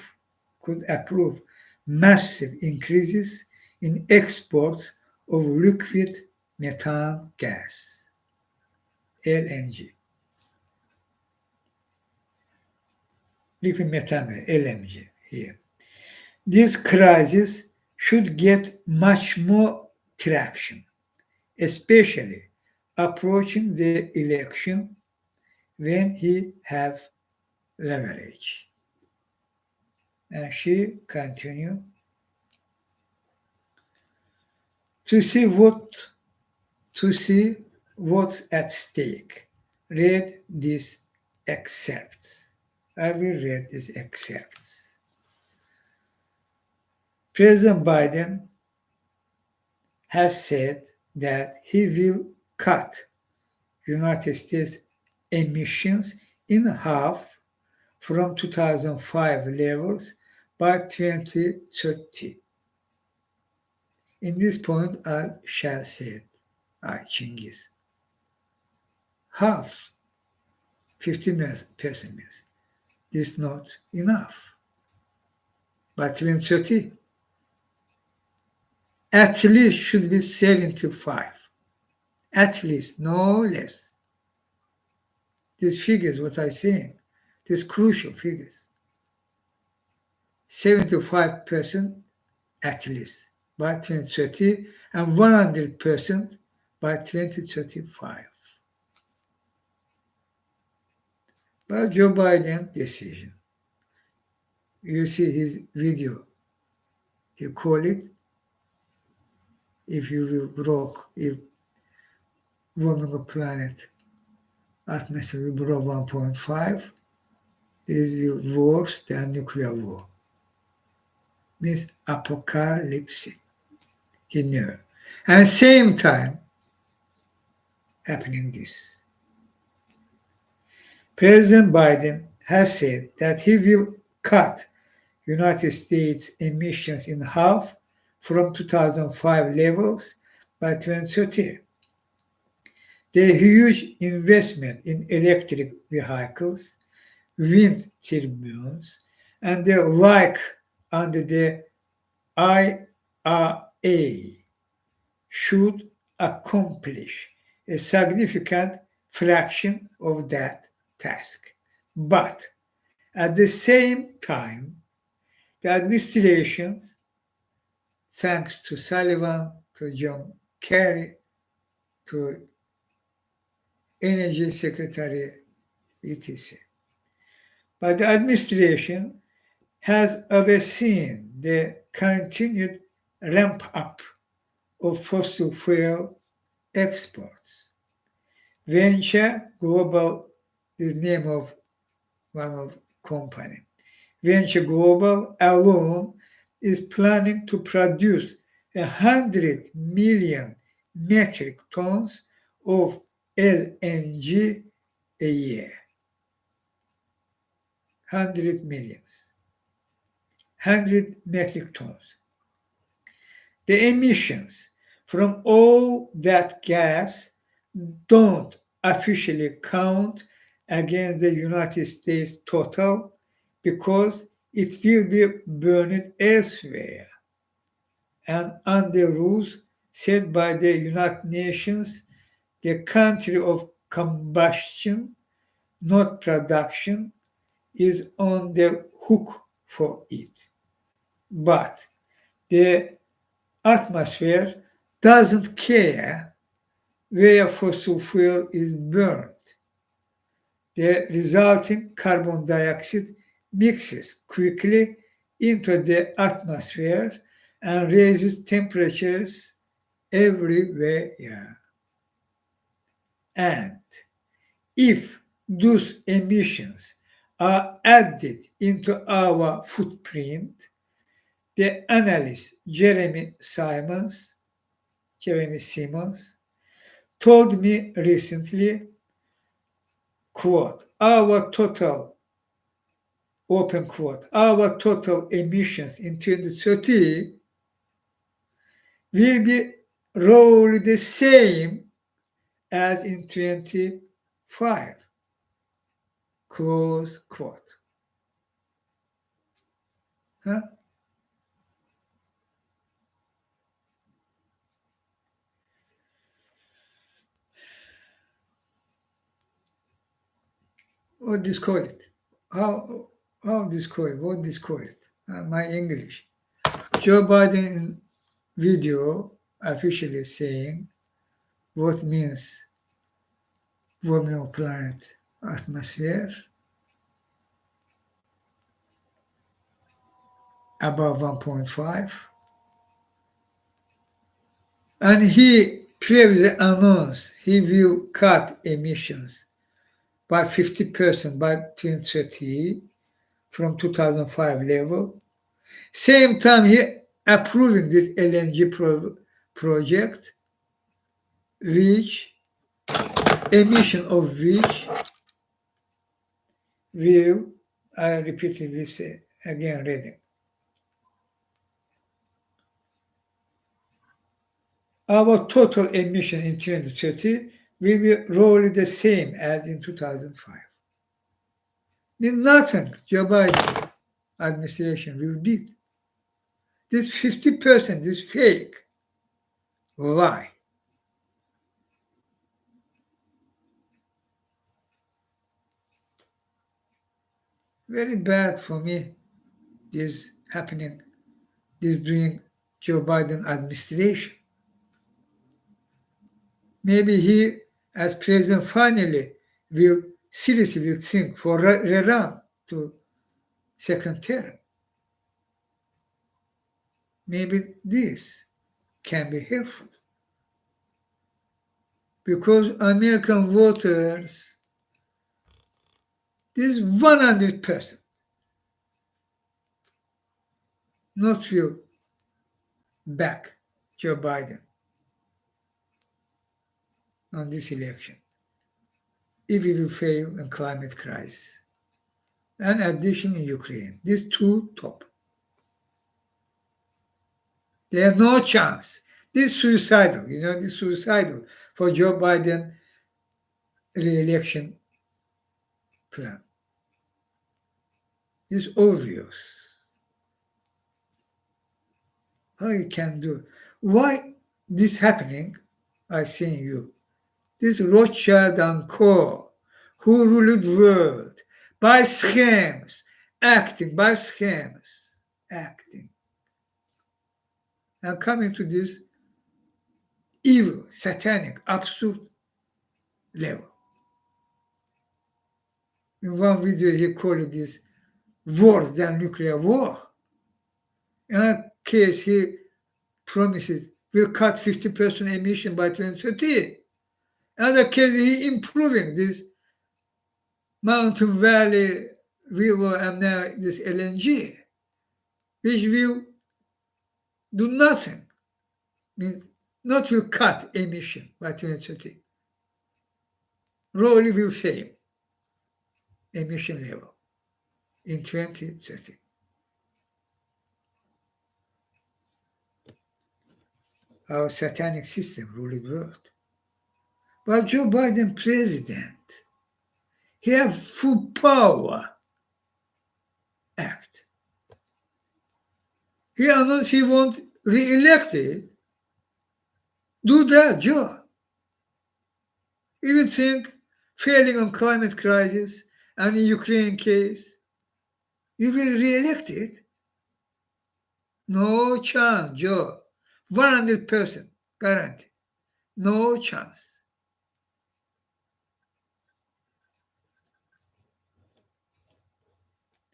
massive increases in exports of liquid methane gas, LNG. Liquid methane, LNG here. This crisis should get much more traction, especially approaching the election when he have leverage. And she continued to see what's at stake. Read this excerpt. I will read this excerpt. President Biden has said that he will cut United States emissions in half from 2005 levels by 2030. In this point, I shall say, Chinghiz, half, 50% means is not enough. By 2030, at least should be 75. At least, no less. These figures, what I'm saying, these crucial figures. 75% at least by 2030 and 100% by 2035. But Joe Biden's decision. You see his video. He called it, if you will if warming a planet, atmosphere will grow 1.5, this will be worse than nuclear war. Means apocalypse. He knew. And same time, happening this. President Biden has said that he will cut United States emissions in half from 2005 levels by 2030. The huge investment in electric vehicles, wind turbines, and the like under the IRA should accomplish a significant fraction of that task. But at the same time, the administration, thanks to Sullivan, to John Kerry, to Energy Secretary, etc. But the administration has overseen the continued ramp up of fossil fuel exports. Venture Global is the name of one of company. Venture Global alone is planning to produce 100 million metric tons of LNG a year. 100 millions. 100 metric tons. The emissions from all that gas don't officially count against the United States total because it will be burned elsewhere and under rules set by the United Nations, the country of combustion, not production, is on the hook for it. But the atmosphere doesn't care where fossil fuel is burned. The resulting carbon dioxide mixes quickly into the atmosphere and raises temperatures everywhere. And if those emissions are added into our footprint, the analyst Jeremy Simons, told me recently, quote, open quote, our total emissions in 2030 will be roughly the same as in 25, close quote. Huh? What this call it? How this call it? What this call it? My English. Joe Biden video officially saying what means warming of planet atmosphere above 1.5, and he previously announced he will cut emissions by 50% by 2030 from 2005 level. Same time he approving this LNG project, which emission of which will, I repeatedly say again reading, our total emission in 2030 will be roughly the same as in 2005. Means nothing Joe Biden administration will do. This 50% is fake. Why? Very bad for me, this happening, this doing Joe Biden administration. Maybe he, as president, finally will seriously will think for a run to second term. Maybe this can be helpful. Because American voters, this is 100% not will back Joe Biden on this election if he will fail in climate crisis and addition in Ukraine. These two top. They have no chance. This is suicidal, this is suicidal for Joe Biden re-election plan. It's obvious how you can do. Why this happening? I see you. This Rothschild and Co. who ruled the world by schemes, acting by schemes, acting. And coming to this evil, satanic, absurd level. In one video, he called this worse than nuclear war. In a case, he promises we'll cut 50% emission by 2030. Another case, he improving this mountain valley river and now this LNG, which will do nothing. Means not will cut emission by 2030. Really will save emission level in 2030. Our satanic system ruled the world. But Joe Biden president, he have full power act. He announced he won't re-elected. Do that, Joe. You would think failing on climate crisis and in Ukraine case, you will re-elect it. No chance, Joe. 100% guarantee. No chance.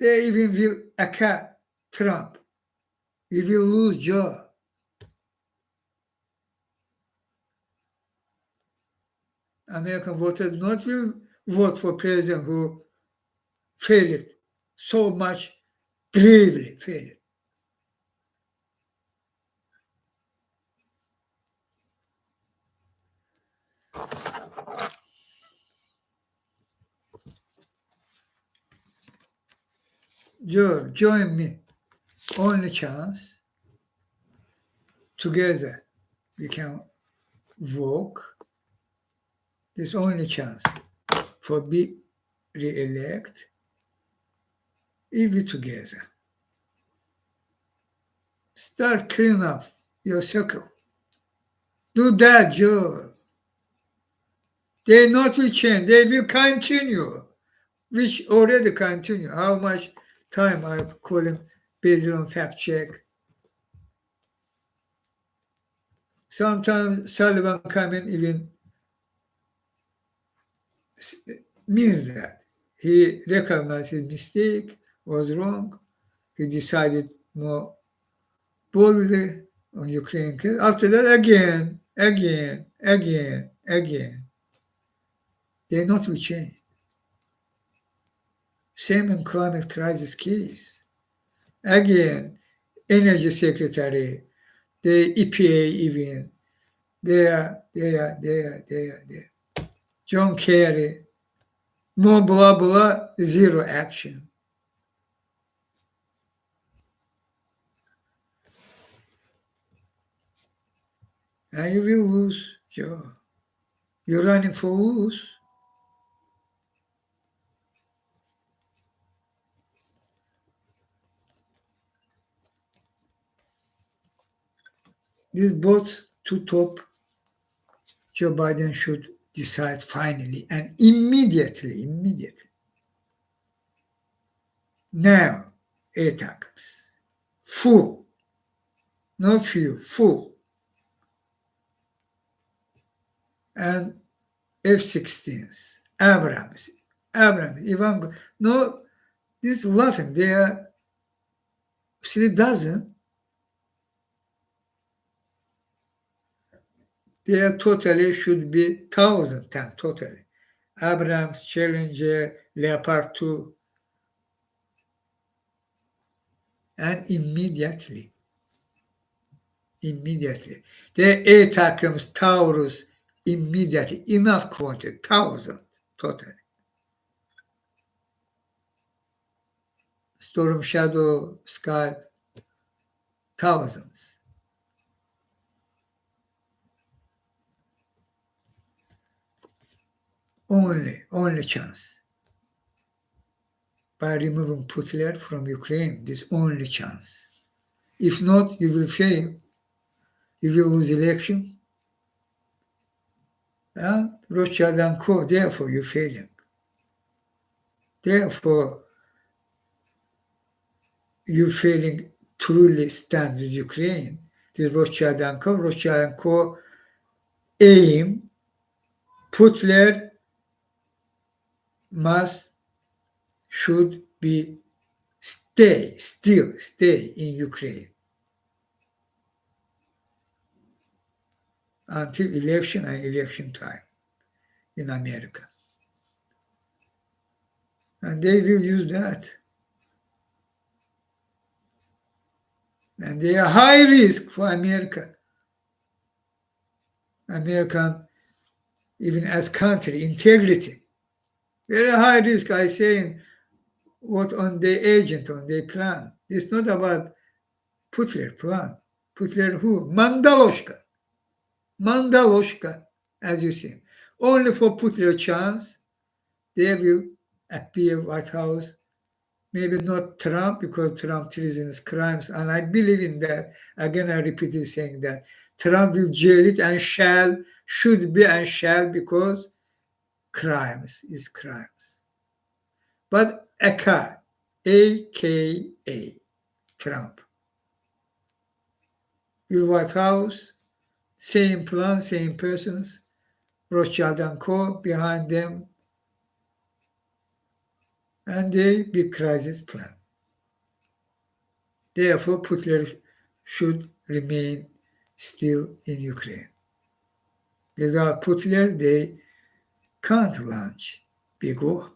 They even will attack Trump. You will lose, Joe. American voters not will vote for president who failed so much, gravely failed. Joe, join me. Only chance. Together we can walk. This only chance for be re-elect if we together. Start clean up your circle. Do that, Joe. They not will change. They will continue, which already continue. How much time I'm calling based on fact check. Sometimes Sullivan coming even means that he recognized his mistake was wrong. He decided more boldly on Ukraine case. After that, again, they not will change. Same in climate crisis case. Again, energy secretary, the EPA even, there. John Kerry, more blah blah, zero action. And you will lose, Joe. You're running for lose. These both two top, Joe Biden should decide finally and immediately. Now, ATACMS, full, no few, full. And F-16s, Abrams, Ivan, no, this is laughing. They are 3 dozen. There totally should be 1,000 tanks totally. Abrams, Challenger, Leopard 2. And immediately. The ATACMS, Taurus, immediately. Enough quantity, 1,000 totally. Storm Shadow, Sky, thousands. only chance. By removing Putler from Ukraine, this only chance. If not, you will fail. You will lose election. And Rothschild and Co. Therefore, you're failing. Therefore, you failing truly stand with Ukraine. The Rothschild and Co. aim, Putler should be stay in Ukraine until election and election time in America. And they will use that. And they are high risk for America. American, even as country, integrity. Very high risk, I say, what on their agent, on their plan. It's not about Putler plan. Putler who? Mandaloshka, as you see. Only for Putler chance, they will appear White House. Maybe not Trump, because Trump treasons crimes, and I believe in that. Again, I repeat saying that Trump will jail it and should be and shall, because crimes is crimes. But AKA, Trump, will White House, same plan, same persons, Rothschild and Co. behind them, and the big crisis plan. Therefore, Putler should remain still in Ukraine. Without Putler, they can't launch big war.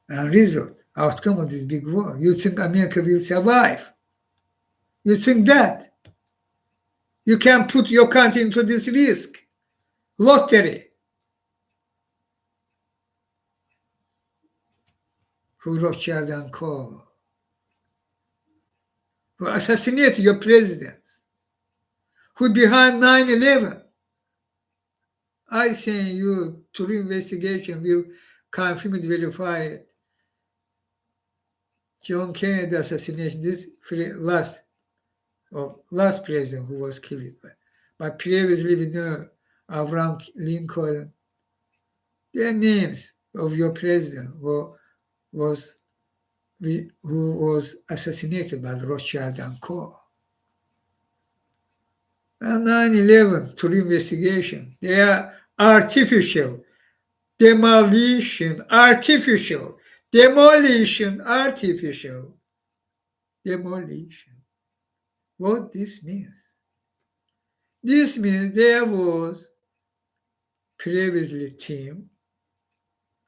And result, outcome of this big war, you think America will survive? You think that? You can put your country into this risk. Lottery. Who Rothschild and Co. Who assassinated your president. Who behind 9/11. I say you, through investigation, will confirm it, verify it. John Kennedy assassination, this last president who was killed. But previously we know Abraham Lincoln. Their names of your president who was assassinated by Rothschild and Co. And 9/11, through investigation, they are artificial. Demolition. What this means? This means there was previously team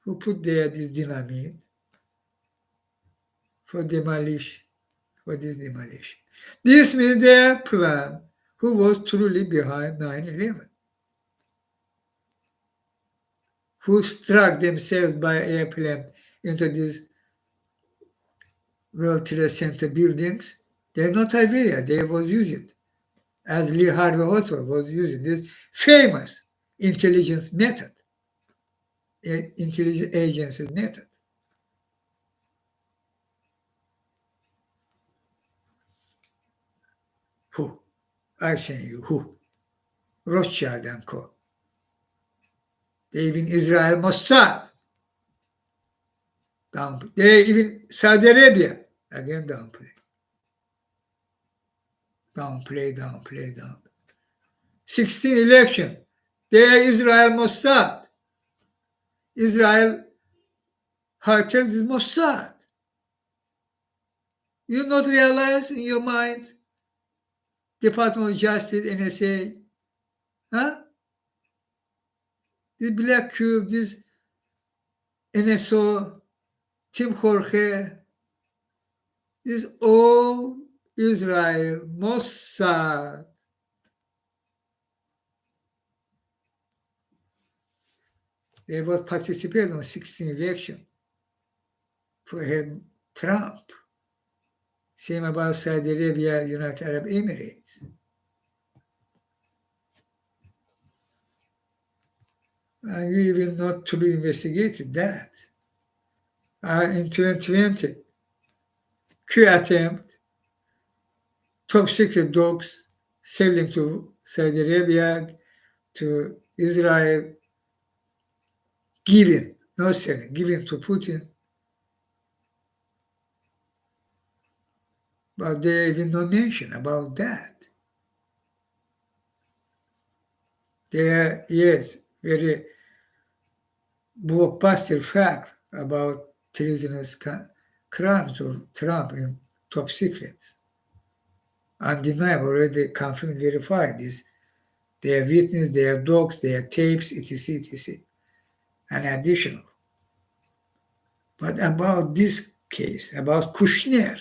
who put there this dynamite for demolition, This means their plan who was truly behind 9/11, who struck themselves by airplane into these World Trade Center buildings. They're not aware they was using, as Lee Harvey Oswald was using this famous intelligence method, intelligence agency method. Who? I say you, who? Rothschild and Co. They even Israel Mossad. They even Saudi Arabia. Again, downplay. 16 election. They are Israel Mossad. Israel hijacked is Mossad. You not realize in your mind, Department of Justice, NSA, huh? This Black Cube, this NSO, Tim Jorge, this all Israel, Mossad. They was participating on 16 election for Trump. Same about Saudi Arabia, United Arab Emirates. And we will not truly investigate that. In 2020, coup attempt, top secret dogs selling to Saudi Arabia, to Israel, given, not selling, given to Putin. But there is no mention about that. There is very blockbuster fact about treasonous crimes of Trump in top secrets. Undeniable, already confirmed, verified. Is their witness, their dogs, their tapes, etc., etc., and additional. But about this case, about Kushner,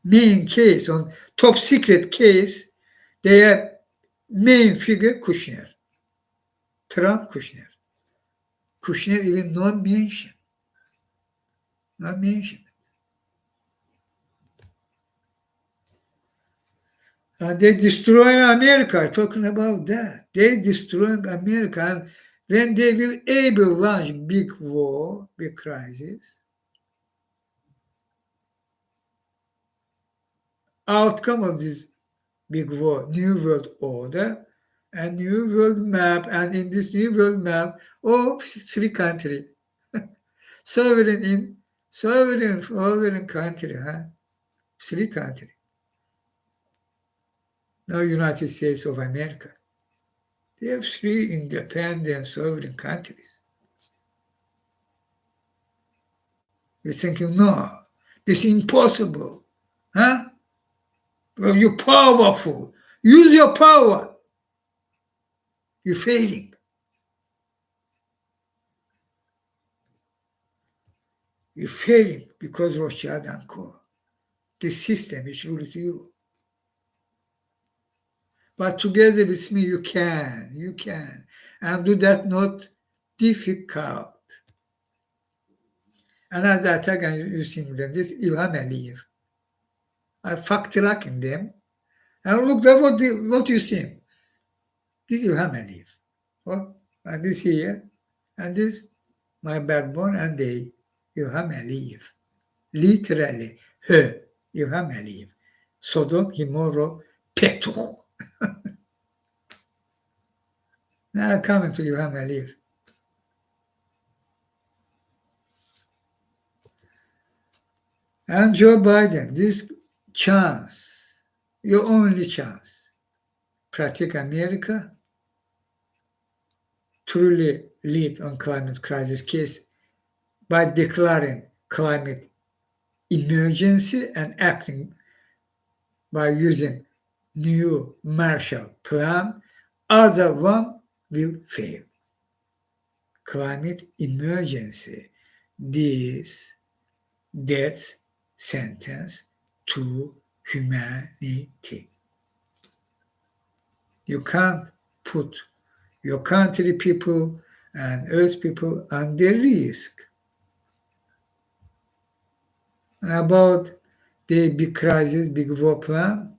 main case, on top secret case, their main figure, Kushner. Trump, Kushner. Kushner even not mentioned. Not mentioned. And they destroy America, talking about that. They destroying America. And when they will able launch big war, big crisis, outcome of this big war, new world order, and new world map. And in this new world map, three country, sovereign country, huh? Three country. No United States of America. They have three independent sovereign countries. You're thinking, no, this is impossible. Huh? Well, you're powerful. Use your power. You're failing. You're failing because Rothschild and Co. The system is rules you. But together with me, you can. And do that not difficult. Another attack on using them, this Ilham Aliyev. I fact-tracking them. And look at what you see. This Ilham Aliyev. Oh, and this here, and this my backbone, and they Ilham Aliyev. Literally, her Ilham Aliyev. Sodom, Gomorrah, Petrol. Now coming to Ilham Aliyev. And Joe Biden, this chance, your only chance, protect America, truly lead on climate crisis case by declaring climate emergency and acting by using new Marshall Plan. Other one will fail. Climate emergency, this death sentence to humanity. You can't put your country people and earth people under risk. And about the big crisis, big war plan,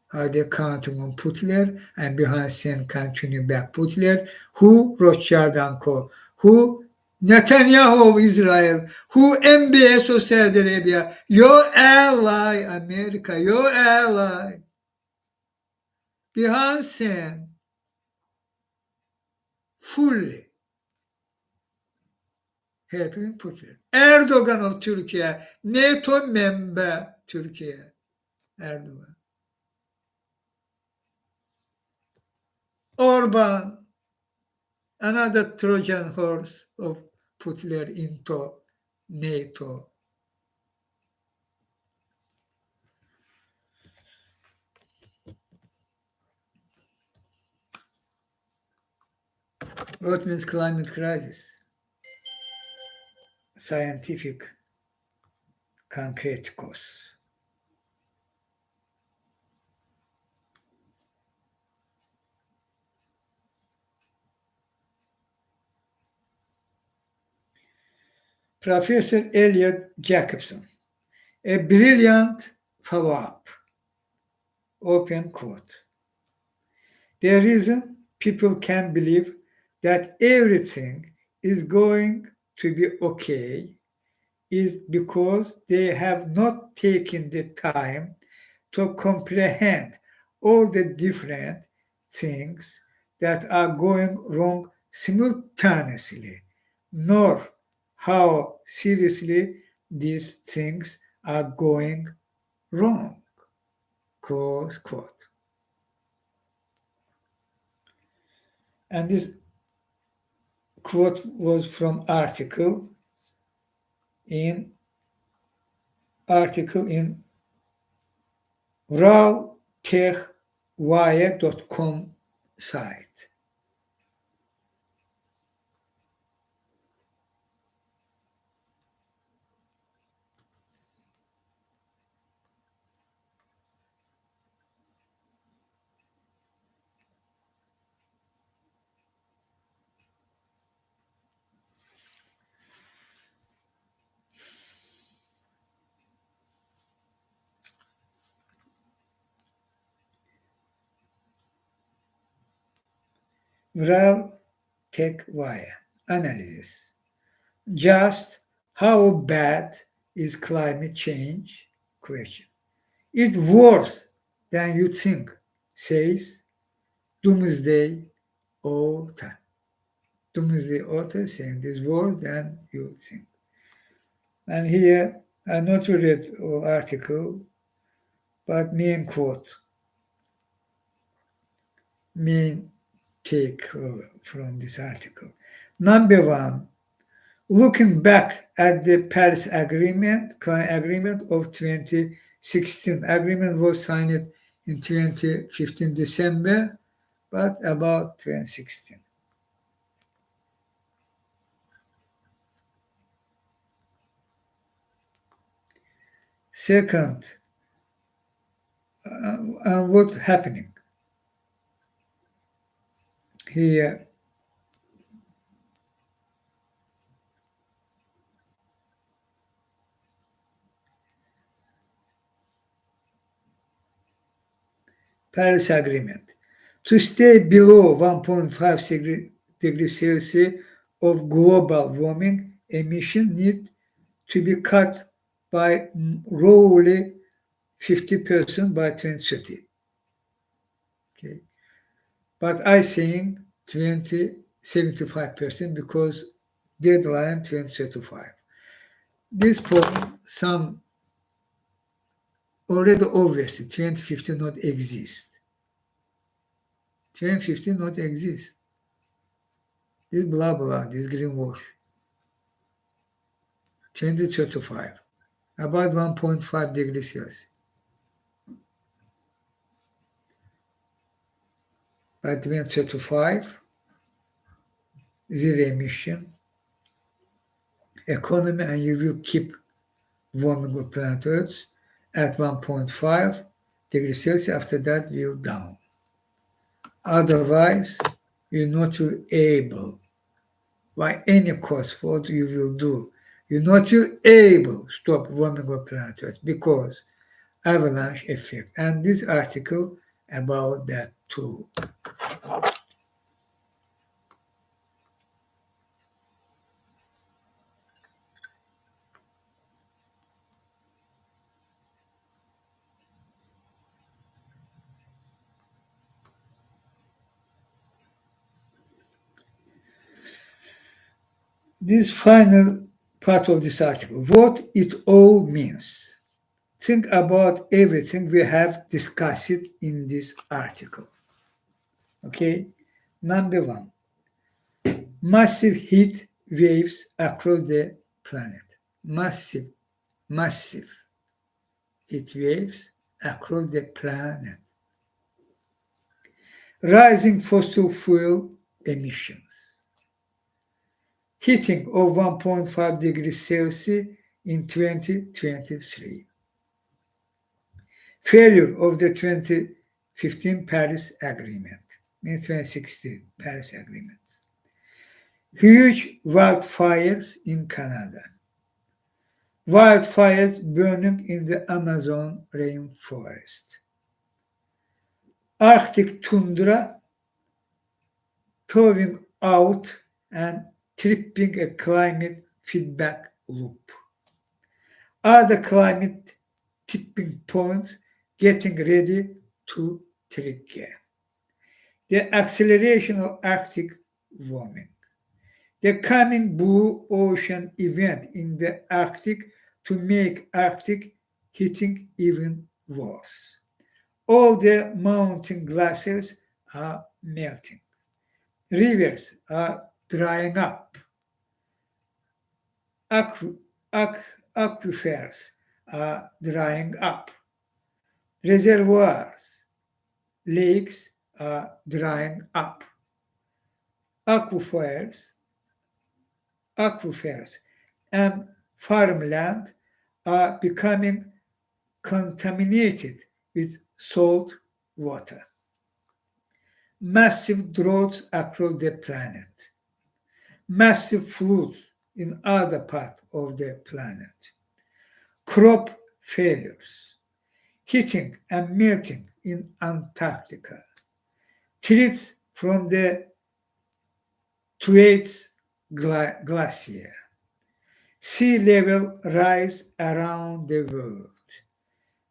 how they're counting on Putler and behind scene continue back Putler, who Rothschild and Co., who Netanyahu of Israel, who MBS of Saudi Arabia, your ally, America, your ally, behind scene, fully helping Putin. Erdogan of Turkey, NATO member Turkey, Erdogan. Orban, another Trojan horse of Putler into NATO. What means climate crisis? Scientific concrete cause. Professor Elliot Jacobson, a brilliant follow-up, open quote. The reason people can believe that everything is going to be okay is because they have not taken the time to comprehend all the different things that are going wrong simultaneously, nor how seriously these things are going wrong. Close quote. And this quote was from article in rawtechwire.com site. Rawtechwire analysis. Just how bad is climate change? Question. It's worse than you think, says Doomsday Author. Doomsday Author saying this worse than you think. And here, I not read all article, but main quote, main take from this article. Number one, looking back at the Paris Agreement, climate agreement of 2016, agreement was signed in 2015 December, but about 2016. Second, what's happening here? Paris Agreement. To stay below 1.5 degrees Celsius of global warming emission need to be cut by roughly 50% by 2030. Okay. But I think 75% because deadline 2035. This point, some already obviously 2050 not exist. 2050 not exist. This blah blah, this greenwash. 2035, about 1.5 degrees Celsius. By 2035, zero emission economy, and you will keep warming of planet Earth at 1.5 degrees Celsius. After that, will down. Otherwise, you're not able, by any cost, what you will do. You're not able to stop warming of planet Earth because avalanche effect. And this article about that too. This final part of this article, what it all means. Think about everything we have discussed in this article. Okay, number one, massive heat waves across the planet. Massive heat waves across the planet. Rising fossil fuel emissions. Heating of 1.5 degrees Celsius in 2023. Failure of the 2015 Paris Agreement, in 2016 Paris Agreement. Huge wildfires in Canada. Wildfires burning in the Amazon rainforest. Arctic tundra thawing out and tripping a climate feedback loop. Are the climate tipping points getting ready to trigger? The acceleration of Arctic warming. The coming blue ocean event in the Arctic to make Arctic heating even worse. All the mountain glaciers are melting. Rivers are drying up. Aqu- aquifers are drying up. Reservoirs, lakes are drying up. Aquifers, aquifers and farmland are becoming contaminated with salt water. Massive droughts across the planet. Massive floods in other parts of the planet. Crop failures. Heating and melting in Antarctica. Threats from the Thwaites Glacier. Sea level rise around the world.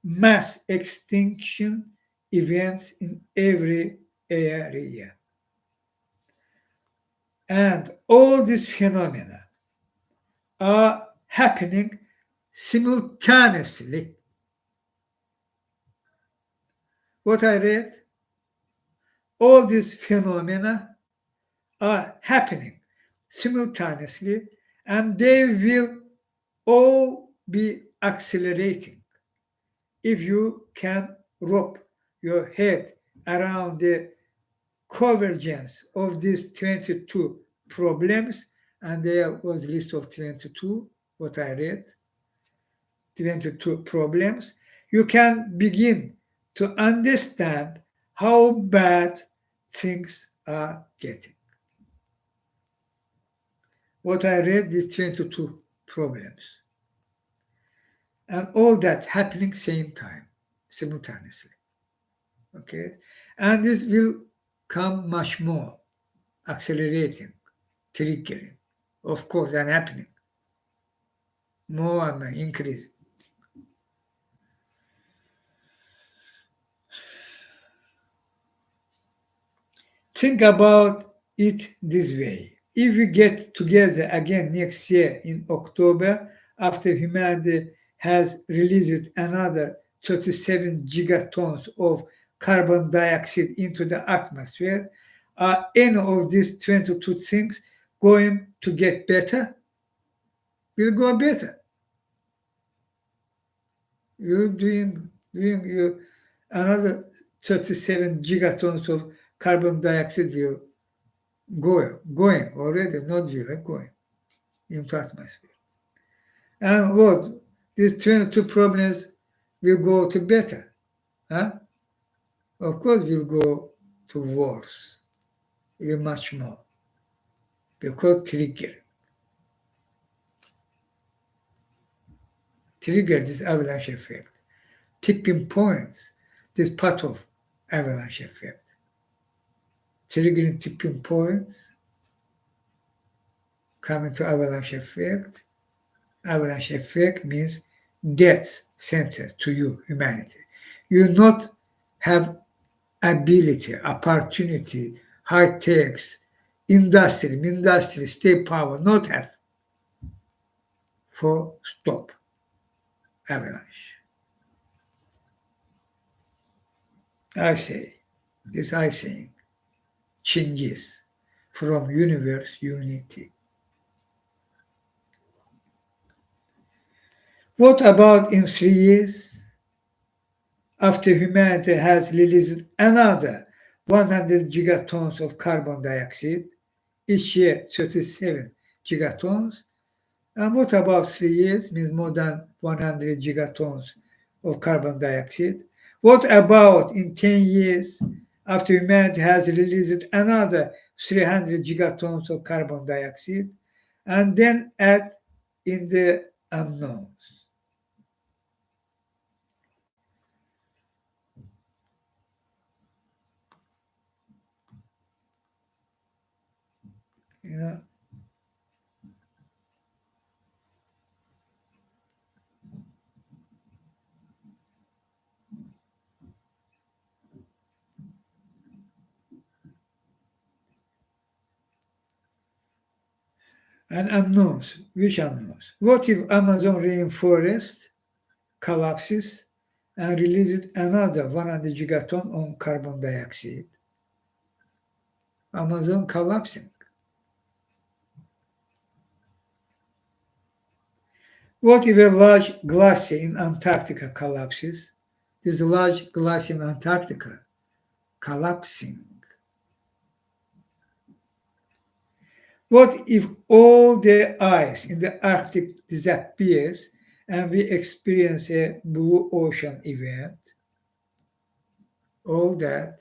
Mass extinction events in every area. And all these phenomena are happening simultaneously. What I read, all these phenomena are happening simultaneously and they will all be accelerating if you can wrap your head around the convergence of these 22 problems, and there was a list of 22, what I read, 22 problems, you can begin to understand how bad things are getting. What I read, these 22 problems, and all that happening same time, simultaneously. Okay, and this will come much more accelerating, triggering, of course, and happening more and increase. Think about it this way. If we get together again next year in October, after humanity has released another 37 gigatons of carbon dioxide into the atmosphere, are any of these 22 things going to get better? Will go better. You're doing you another 37 gigatons of carbon dioxide will going already, not will going into atmosphere. And what these 22 problems will go to better. Huh? Of course will go to worse, even much more. Because trigger this avalanche effect. Tipping points, this part of avalanche effect. Triggering tipping points, coming to avalanche effect. Avalanche effect means death sentence to you, humanity. You not have ability, opportunity, high techs, industry, state power, not have for stop avalanche. I say, this I saying, Chinghiz from universe unity. What about in 3 years after humanity has released another 100 gigatons of carbon dioxide, each year 37 gigatons? And what about 3 years means more than 100 gigatons of carbon dioxide? What about in 10 years after humanity has released another 300 gigatons of carbon dioxide? And then add in the unknowns. And unknowns. Which unknowns? What if Amazon rainforest collapses and releases another 100 gigaton on carbon dioxide? Amazon collapsing. What if a large glacier in Antarctica collapses? This large glacier in Antarctica collapsing. What if all the ice in the Arctic disappears and we experience a blue ocean event? All that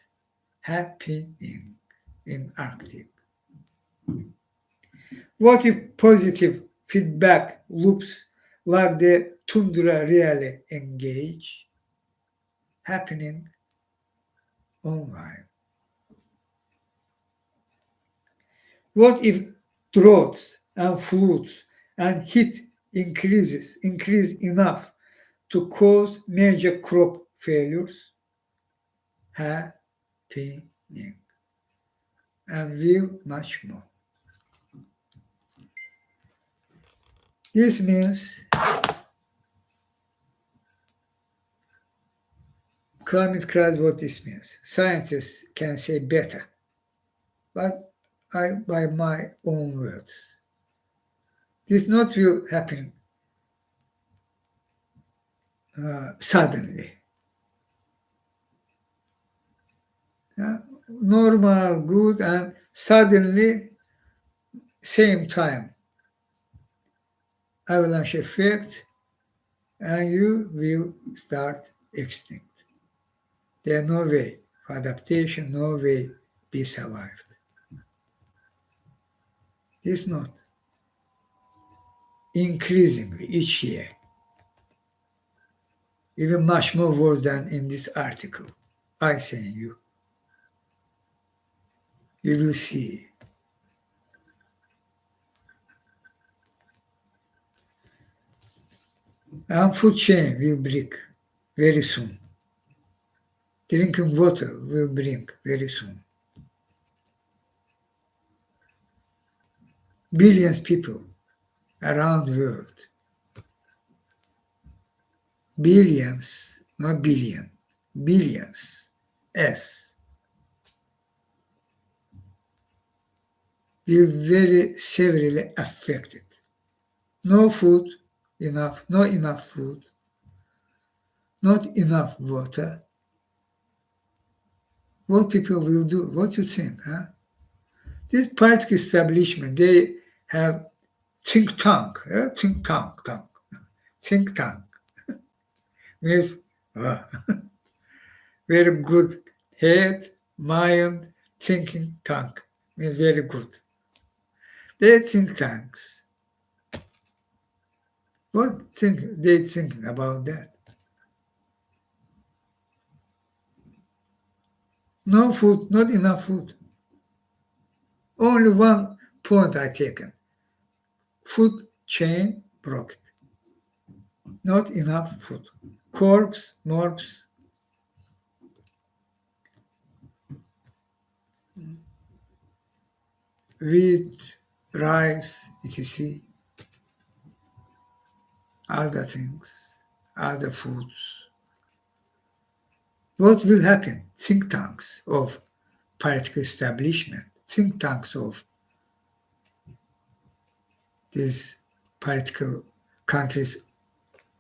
happening in Arctic. What if positive feedback loops like the tundra really engage? Happening online. What if droughts and floods and heat increase enough to cause major crop failures? Happening. And will much more. This means climate crisis, what this means. Scientists can say better, but by my own words. This not will happen suddenly. Normal, good, and suddenly, same time, avalanche effect, and you will start extinct. There's no way for adaptation, no way be survived. This not increasingly each year, even much more worse than in this article. I say you will see. And food chain will break very soon. Drinking water will break very soon. Billions people around the world. Billions, not billion. Billions. S. Will very severely affected. No food enough, not enough food, not enough water. What people will do? What you think, huh? This political establishment, they have think tank, think tank means very good head, mind, thinking tank means very good. They think tanks. What think they thinking about that? No food, not enough food. Only one point I taken. Food chain broken. Not enough food. Corpse, morbs. Wheat, rice, etc. Other things, other foods. What will happen? Think tanks of political establishment, think tanks of these political countries'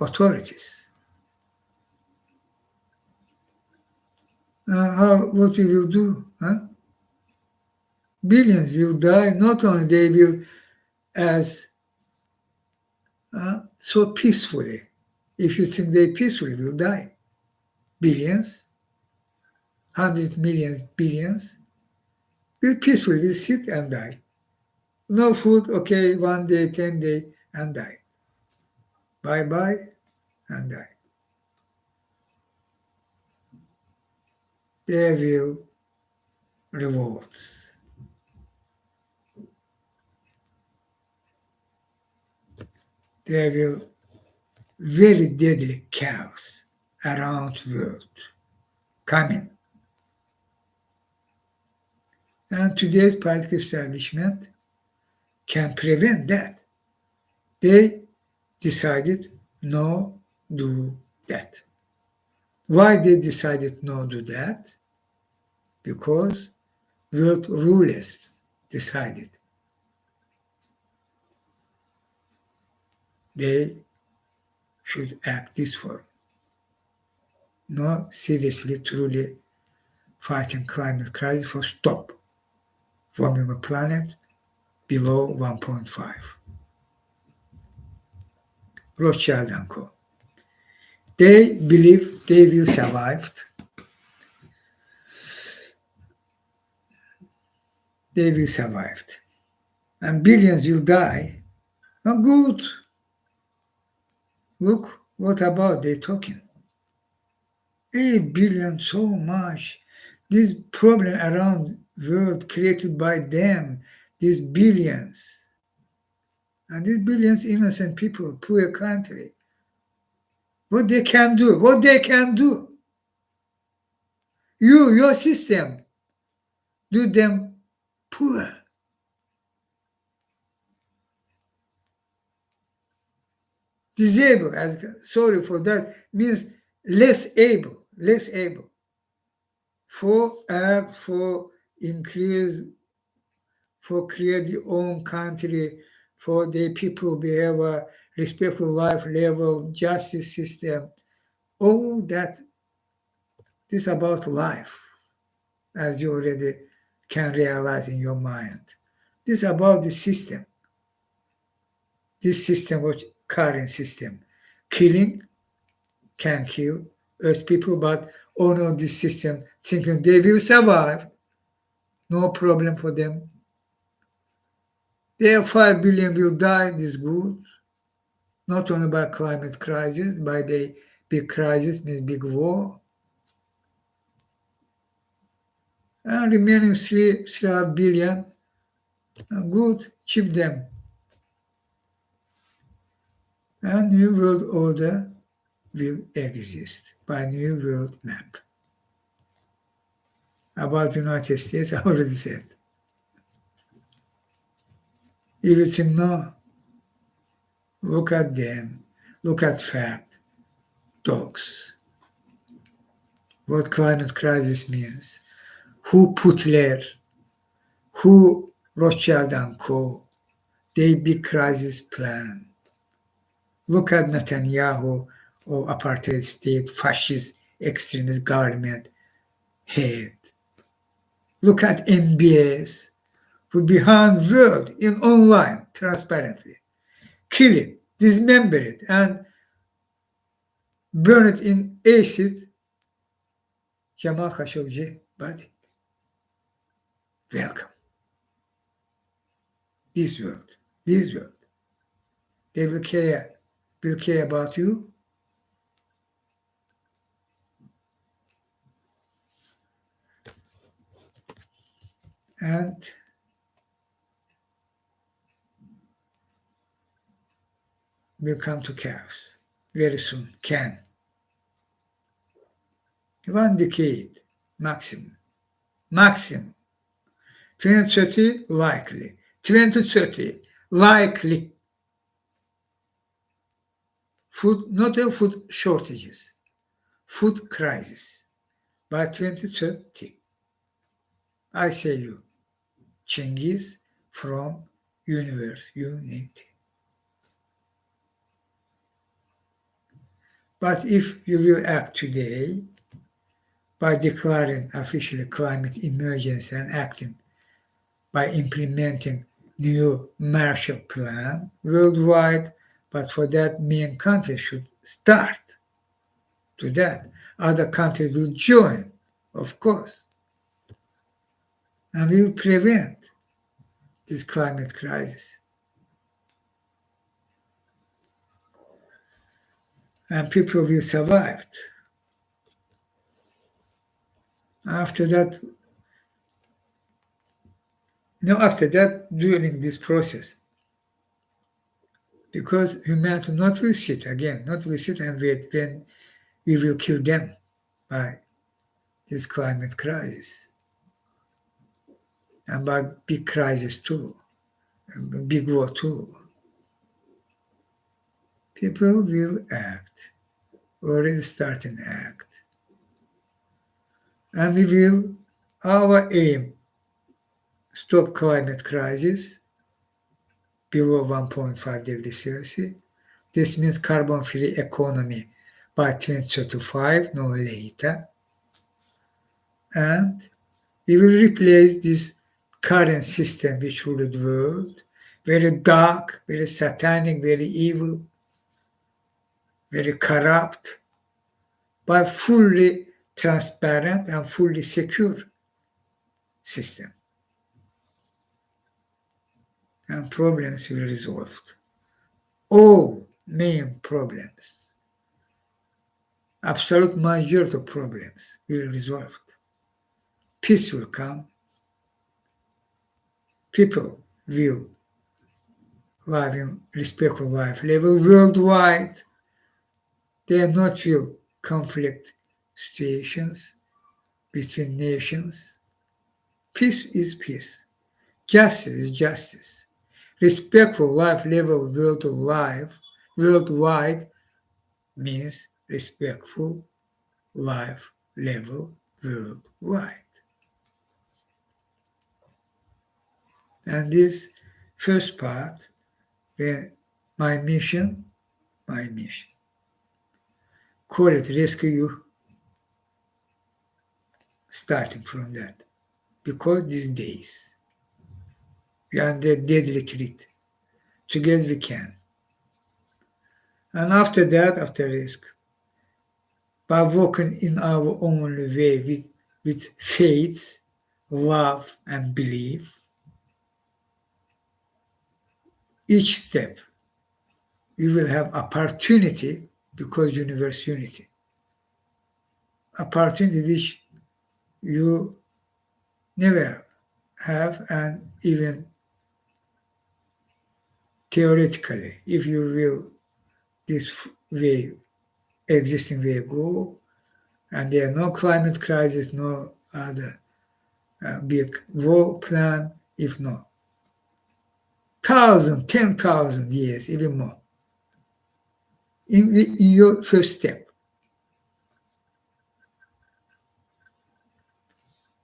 authorities. What we will do? Huh? Billions will die. Not only they will as so peacefully. If you think they peacefully will die, billions, 100 millions, billions will peacefully sit and die. No food, okay, 1 day, 10 day, and die. Bye bye, and die. They will revolts. There will very deadly chaos around the world coming. And today's political establishment, can prevent that. They decided no do that. Why they decided no do that? Because world rulers decided they should act this form. No seriously, truly fighting climate crisis for stop warming the planet below 1.5. Rothschild and Co. They believe they will survive. They will survive. And billions will die. Oh, good. Look, what about they talking? 8 billion, so much. This problem around world created by them, these billions. And these billions innocent people, poor country. What they can do, what they can do. Your system, do them poor. Disabled, sorry for that, means less able for act, for increase, for create their own country, for the people behavior, respectful life level, justice system, all that is about life, as you already can realize in your mind. This is about the system. This system was current system. Killing can kill Earth people, but all of this system thinking they will survive. No problem for them. Their 5 billion will die, this good. Not only by climate crisis, by the big crisis means big war. And remaining 3 billion, good, keep them. And new world order will exist by new world map. About United States, I already said. Everything no. Look at them. Look at fact. Dogs. What climate crisis means. Who put there? Who Rothschild and Co. They big crisis plan. Look at Netanyahu or apartheid state, fascist, extremist government head. Look at MBS who behind world in online transparently. Kill it, dismember it, and burn it in acid. Jamal Khashoggi body. Welcome. This world. This world. They will care about you. And will come to chaos very soon. Can. 1 decade maximum. Maximum. 2030 likely. 2030 likely. Food, not a food shortages, food crisis by 2030. I say you, Chinghiz from Universe Unity. But if you will act today by declaring officially climate emergency and acting by implementing new Marshall Plan worldwide, but for that main countries should start to that. Other countries will join, of course, and we will prevent this climate crisis. And people will survive. After that, during this process, because humanity not will sit again, not will sit and wait when we will kill them by this climate crisis and by big crisis too. big war too. People will act, already starting to act. And we will, our aim, stop climate crisis below 1.5 degrees Celsius. This means carbon-free economy by 2035, no later. And we will replace this current system which ruled the world, very dark, very satanic, very evil, very corrupt, by fully transparent and fully secure system. And problems will be resolved. All main problems, absolute majority of problems will be resolved. Peace will come. People will live in respectful life level worldwide. They are not will conflict situations between nations. Peace is peace. Justice is justice. Respectful life level worldwide means respectful life level worldwide. And this first part, where my mission, call it rescue you, starting from that. Because these days, we are under deadly threat. Together we can. And after that, after risk, by walking in our own way with faith, love, and belief, each step you will have opportunity because universe unity. Opportunity which you never have, and even theoretically, if you will this way, existing way go, and there are no climate crisis, no other big war plan, if not 1,000, 10,000 years, even more. In your first step,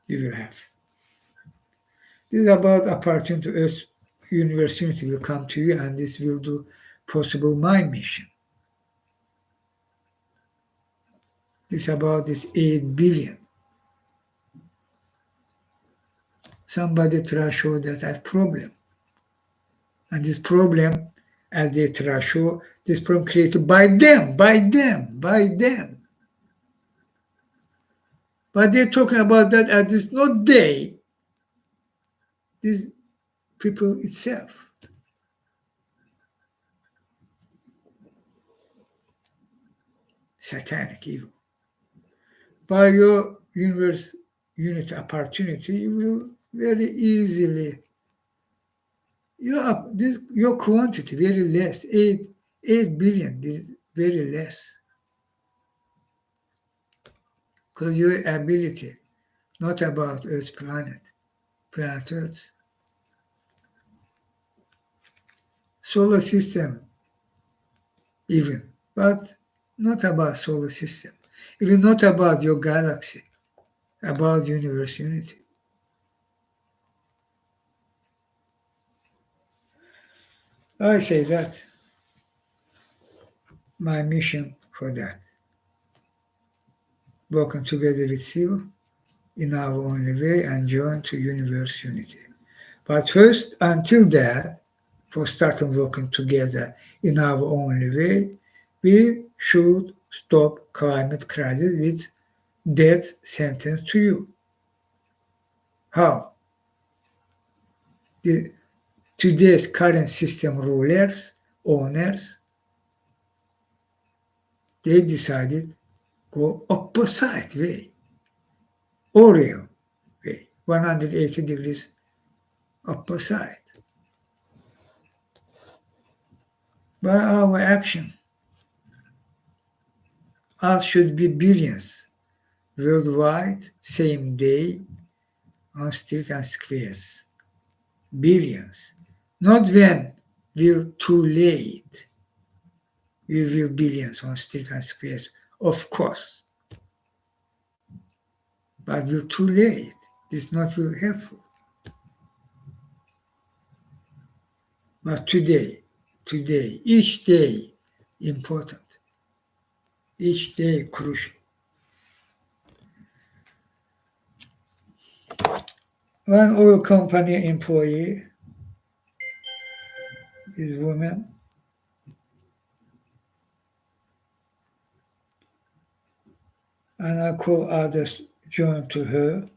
you will have. This is about opportunity. Earth universe unity will come to you, and this will do possible my mission. This is about this 8 billion. Somebody try to show that as problem. And this problem, as they try to show, this problem created by them. But they're talking about that as it's not they, these people itself. Satanic evil. By your universe unity opportunity, you will very easily your quantity very less, 8 billion is very less. Because your ability, not about Earth's planet Earth. Solar system even, but not about solar system. Even not about your galaxy, about universe unity. I say that my mission for that. Working together with you in our only way and join to universe unity. But first, until that, for starting working together in our only way, we should stop climate crisis with death sentence to you. How? Today's current system rulers, owners, they decided go opposite way, Oreo way, 180 degrees opposite. By our action, us should be billions worldwide, same day, on streets and squares. Billions. Not when will too late we will billions on streets and squares, of course. But will too late. This not will helpful. But today, each day important. Each day crucial. One oil company employee is woman, and I call others join to her.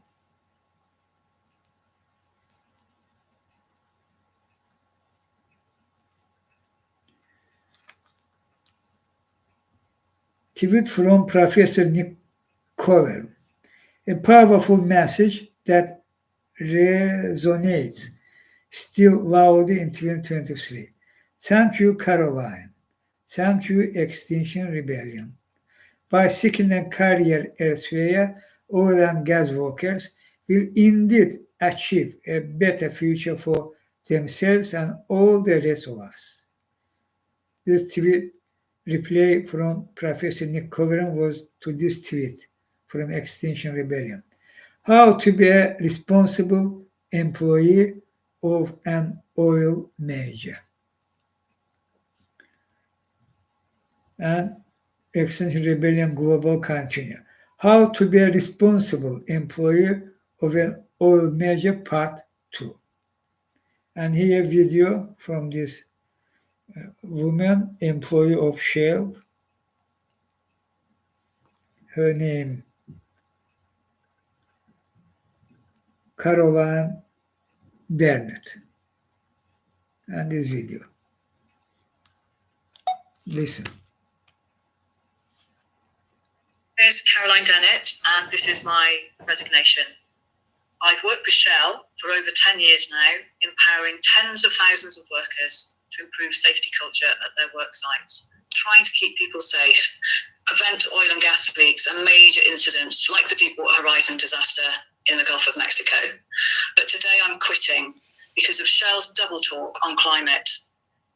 Tweet from Professor Nick Cover, a powerful message that resonates still loudly in 2023. Thank you, Caroline. Thank you, Extinction Rebellion. By seeking a career elsewhere, oil and gas workers will indeed achieve a better future for themselves and all the rest of us. This tweet reply from Professor Nick Coveran was to this tweet from Extinction Rebellion. How to be a responsible employee of an oil major. And Extinction Rebellion Global continue. How to be a responsible employee of an oil major part 2. And here video from this woman, employee of Shell. Her name Caroline Burnett. And this video. Listen. Here's Caroline Dennett, and this is my resignation. I've worked with Shell for over 10 years now, empowering tens of thousands of workers to improve safety culture at their work sites, trying to keep people safe, prevent oil and gas leaks and major incidents like the Deepwater Horizon disaster in the Gulf of Mexico. But today I'm quitting because of Shell's double talk on climate.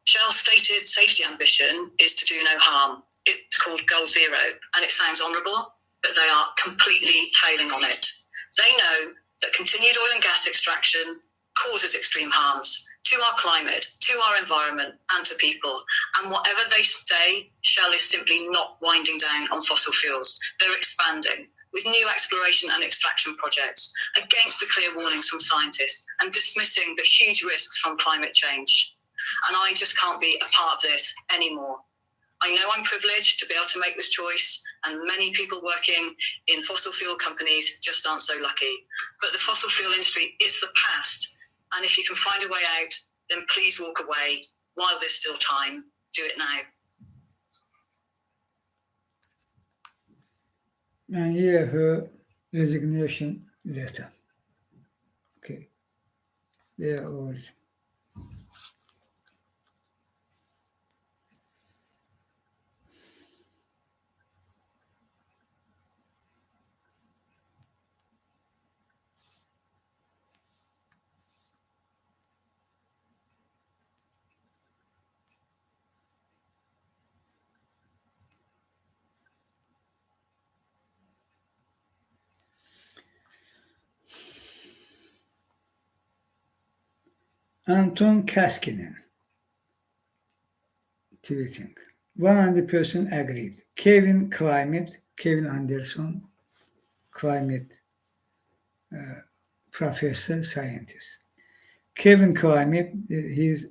Shell's stated safety ambition is to do no harm. It's called Goal Zero, and it sounds honourable, but they are completely failing on it. They know that continued oil and gas extraction causes extreme harms to our climate, to our environment, and to people. And whatever they say, Shell is simply not winding down on fossil fuels. They're expanding with new exploration and extraction projects against the clear warnings from scientists and dismissing the huge risks from climate change. And I just can't be a part of this anymore. I know I'm privileged to be able to make this choice, and many people working in fossil fuel companies just aren't so lucky. But the fossil fuel industry, it's the past. And if you can find a way out, then please walk away while there's still time. Do it now. And here her resignation letter. Okay. There all. Anton Kaskinen tweeting. 100% agreed. Kevin Anderson, climate professor, scientist. Kevin Climate, his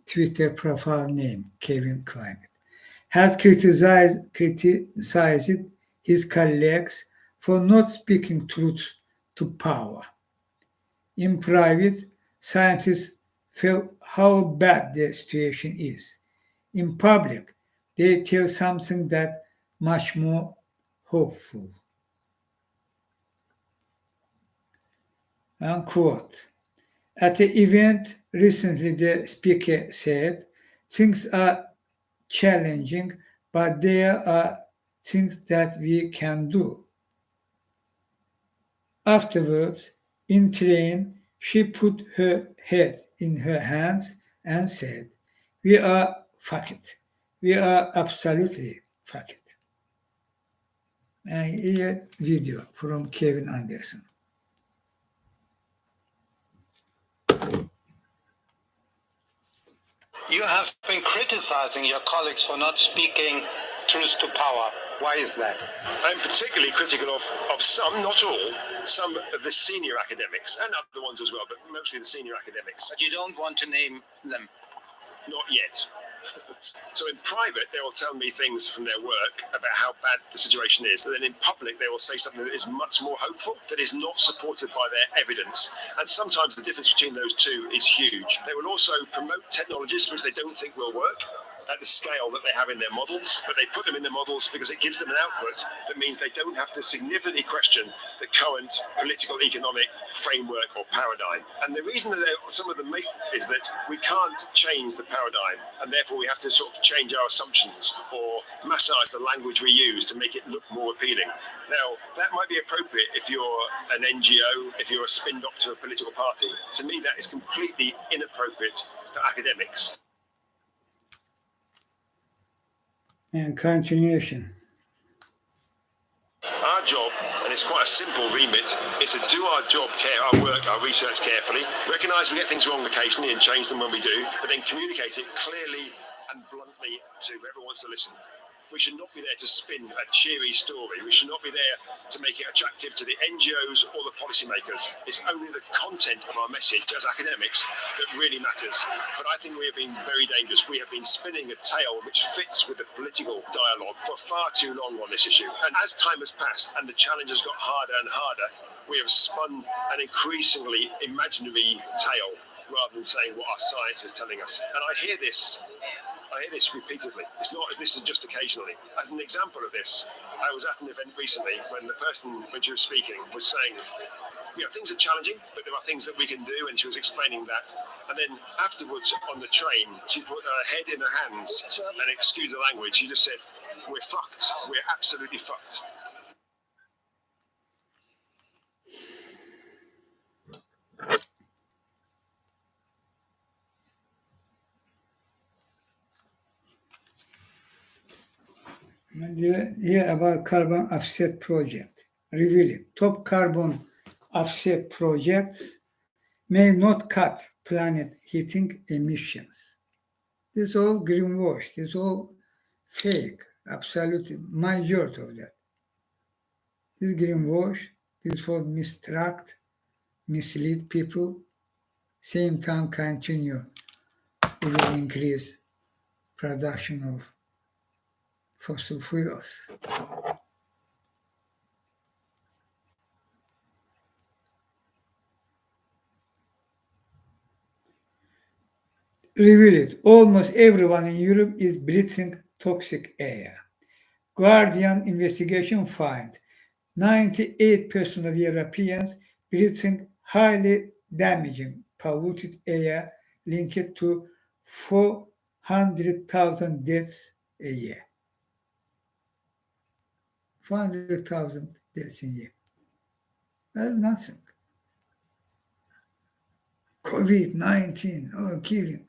Twitter profile name, Kevin Climate, has criticized his colleagues for not speaking truth to power. In private, scientists feel how bad the situation is. In public, they tell something that much more hopeful. Unquote. At the event recently, the speaker said, things are challenging, but there are things that we can do. Afterwards, in train, She put her head in her hands and said, "We are fuck it. We are absolutely fuck it." And here video from Kevin Anderson. You have been criticizing your colleagues for not speaking truth to power. Why is that? I'm particularly critical of some, not all, some of the senior academics, and other ones as well, but mostly the senior academics. But you don't want to name them. Not yet. So in private, they will tell me things from their work about how bad the situation is. And then in public, they will say something that is much more hopeful, that is not supported by their evidence. And sometimes the difference between those two is huge. They will also promote technologies which they don't think will work at the scale that they have in their models, but they put them in the models because it gives them an output that means they don't have to significantly question the current political economic framework or paradigm. And the reason that some of them make is that we can't change the paradigm, and therefore we have to sort of change our assumptions or massage the language we use to make it look more appealing. Now, that might be appropriate if you're an NGO, if you're a spin doctor of a political party. To me, that is completely inappropriate for academics. And continuation. Our job, and it's quite a simple remit, is to do our job, our work, our research carefully, recognise we get things wrong occasionally and change them when we do, but then communicate it clearly and bluntly to whoever wants to listen. We should not be there to spin a cheery story. We should not be there to make it attractive to the NGOs or the policymakers. It's only the content of our message as academics that really matters. But I think we have been very dangerous. We have been spinning a tale which fits with the political dialogue for far too long on this issue. And as time has passed and the challenge has got harder and harder, we have spun an increasingly imaginary tale rather than saying what our science is telling us. And I hear this repeatedly. It's not as this is just occasionally. As an example of this, I was at an event recently when the person, when she was speaking, was saying, things are challenging, but there are things that we can do, and she was explaining that. And then afterwards on the train, she put her head in her hands, and excuse the language, she just said, "We're fucked. We're absolutely fucked." Here about carbon offset project. Revealing top carbon offset projects may not cut planet heating emissions. This is all greenwash. This is all fake. Absolutely, majority of that. This is greenwash. This is for mistruct, mislead people. Same time continue. We will increase production of fossil fuels. Revealed, almost everyone in Europe is breathing toxic air. Guardian investigation find 98% of Europeans breathing highly damaging polluted air linked to 400,000 deaths a year. 400,000 deaths a year. That's nothing. COVID-19, killing.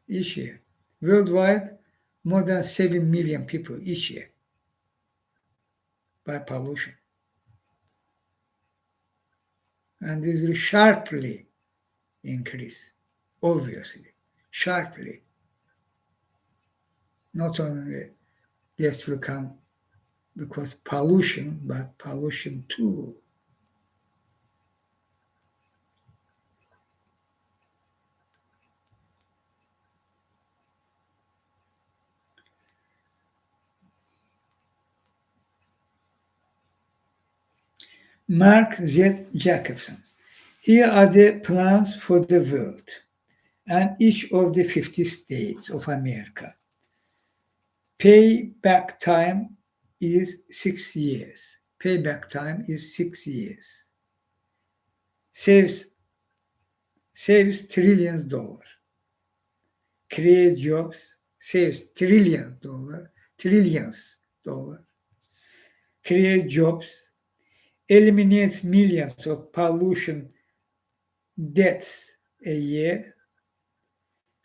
Each year. Worldwide, more than 7 million people each year by pollution. And this will sharply increase, obviously, sharply. Not only deaths will come because pollution, but pollution too. Mark Z. Jacobson. Here are the plans for the world and each of the 50 states of America. Payback time is 6 years. Payback time is 6 years. Saves trillions dollars. Create jobs, saves trillions dollars. Create jobs, eliminates millions of pollution deaths a year,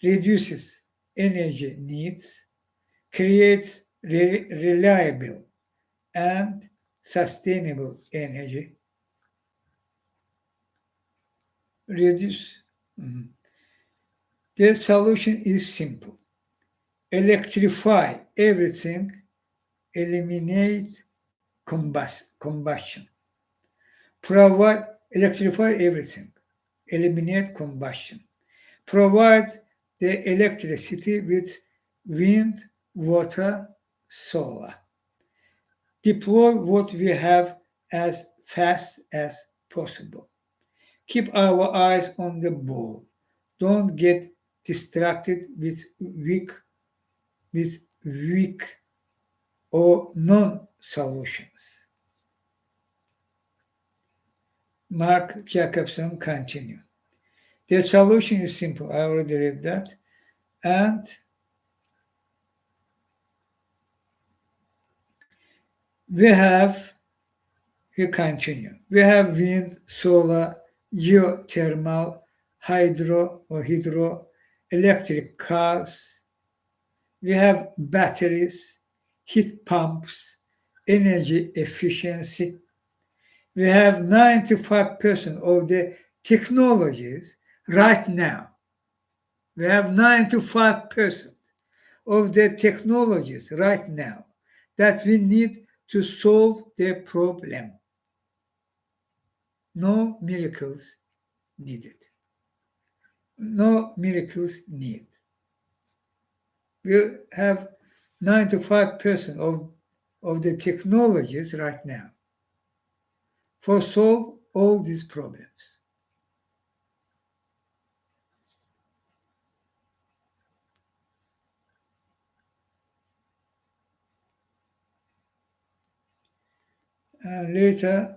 reduces energy needs, creates reliable and sustainable energy, reduce. Mhm. The solution is simple. Electrify everything, eliminate combustion. Provide electrify everything, eliminate combustion. Provide the electricity with wind, water, solar. Deploy what we have as fast as possible. Keep our eyes on the ball. Don't get distracted with weak or non-solutions. Mark Jacobson continued. The solution is simple. I already read that. And we have, we continue. We have wind, solar, geothermal, hydro, electric cars. We have batteries, heat pumps, energy efficiency. We have 95% of the technologies right now. We have 95% of the technologies right now that we need to solve the problem. No miracles needed. No miracles need. We have 95% of the technologies right now for solve all these problems. And later,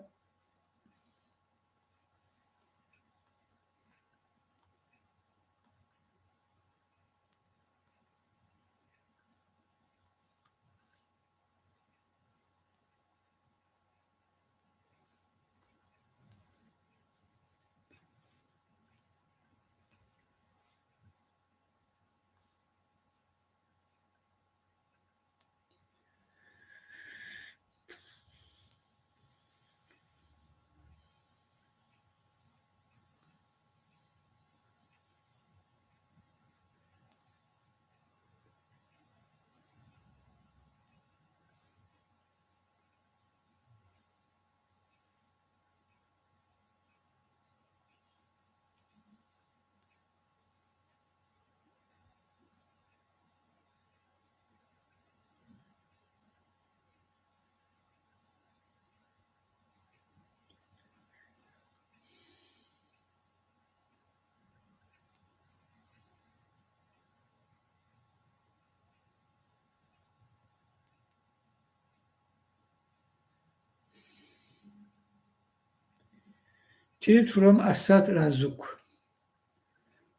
tweet from Assad Razuk.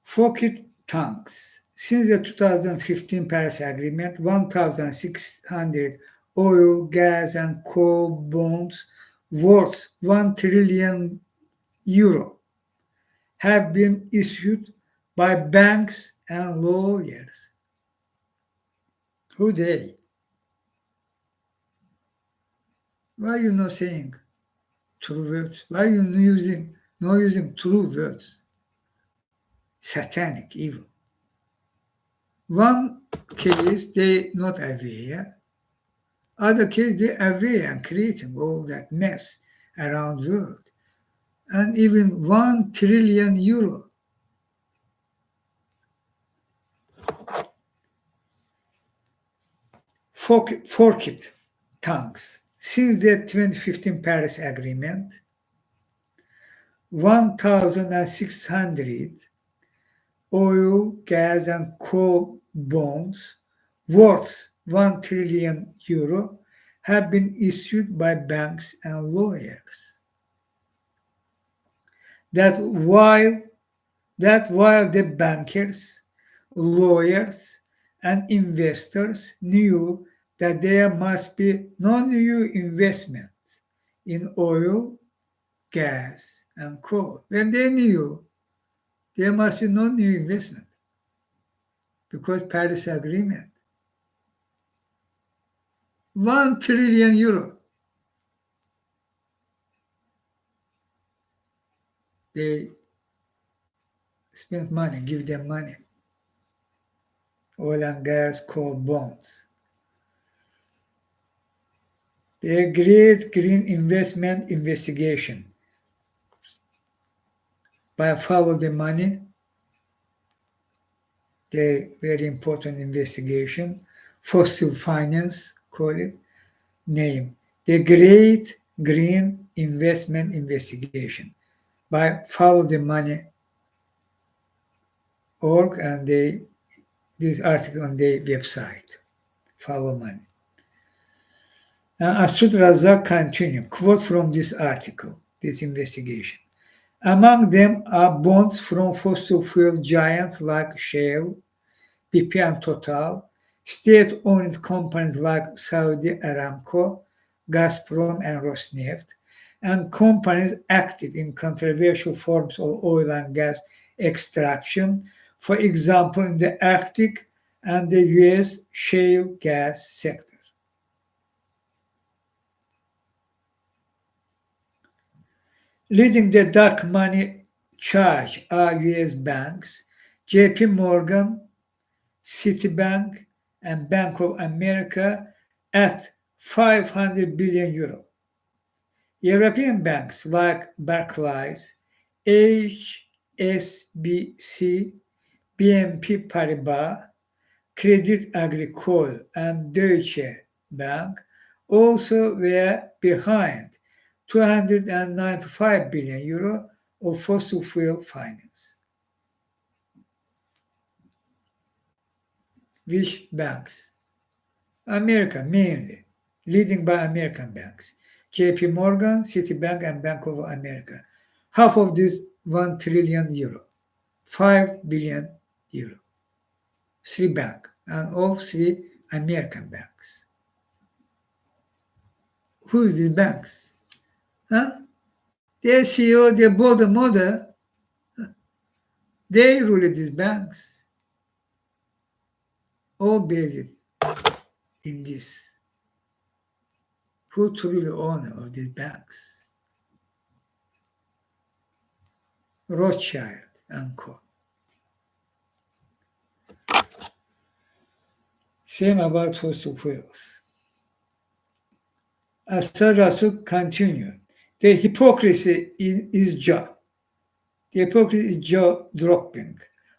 Focus tanks. Since the 2015 Paris Agreement, 1,600 oil, gas, and coal bonds worth €1 trillion have been issued by banks and lawyers. Who they? Why are you not saying true words? Why are you not using true words? Satanic, evil. One case they not aware, other case they aware and creating all that mess around the world. And even €1 trillion. Forked tongues. Since the 2015 Paris Agreement, 1,600 oil, gas, and coal bonds worth €1 trillion have been issued by banks and lawyers. That while the bankers, lawyers, and investors knew that there must be no new investments in oil, gas, and coal. When they knew there must be no new investment because Paris Agreement, 1 trillion euro. They spent money, give them money. Oil and gas, coal, bonds. They agreed green investment investigation by follow the money. The very important investigation, fossil finance, call it, name. The Great Green Investment Investigation by follow the money org, and this article on their website. Follow money. And Asud Razak continue, quote from this article, this investigation. Among them are bonds from fossil fuel giants like Shell, BP and Total, state-owned companies like Saudi Aramco, Gazprom and Rosneft, and companies active in controversial forms of oil and gas extraction, for example in the Arctic and the US shale gas sector. Leading the dark money charge are US banks, JP Morgan, Citibank, and Bank of America at 500 billion euro. European banks like Barclays, HSBC, BNP Paribas, Crédit Agricole, and Deutsche Bank also were behind 295 billion euro of fossil fuel finance. Which banks? America mainly, leading by American banks. JP Morgan, Citibank, and Bank of America. Half of this 1 trillion euro, 5 billion euro. Three banks, and all three American banks. Who is these banks? Huh? Their CEO, their board mother, they rule these banks. All based in this. Who truly owner of these banks? Rothschild and Co. Same about fossil fuels. Asad Rasuk continued. The hypocrisy is jaw. The hypocrisy is jaw dropping.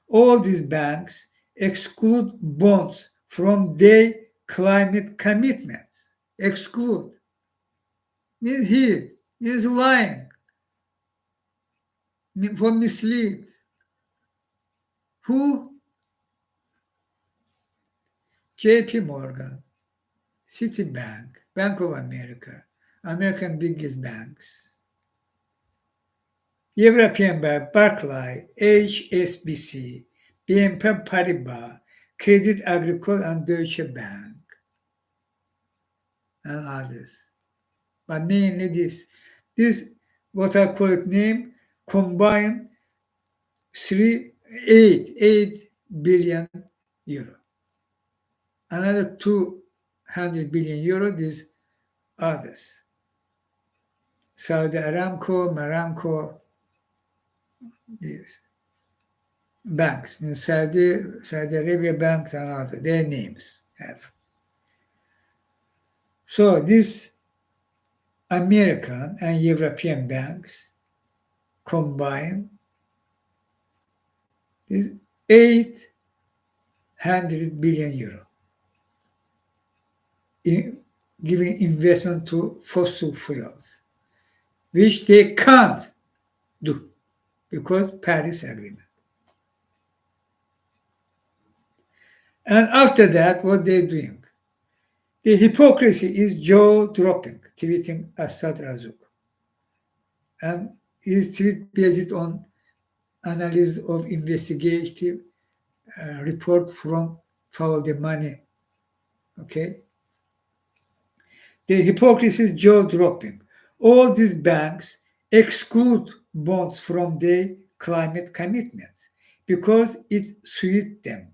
All these banks exclude bonds from their climate commitments. Exclude. Means hid. Means lying. For mislead. Who? JP Morgan, Citibank, Bank of America, American biggest banks, European Bank, Barclays, HSBC, BNP Paribas, Crédit Agricole, and Deutsche Bank, and others. But mainly this what I call it name, combined 8 billion euro. Another 200 billion euro, these others. Saudi Aramco, these banks, in Saudi Arabia banks and other, their names have. So these American and European banks combine is 800 billion euro in giving investment to fossil fuels, which they can't do because Paris Agreement. And after that, what they're doing? The hypocrisy is jaw-dropping, tweeting Asad Razuk. And his tweet based on analysis of investigative report from Follow the Money. Okay? The hypocrisy is jaw-dropping. all these banks exclude bonds from their climate commitments because it suits them,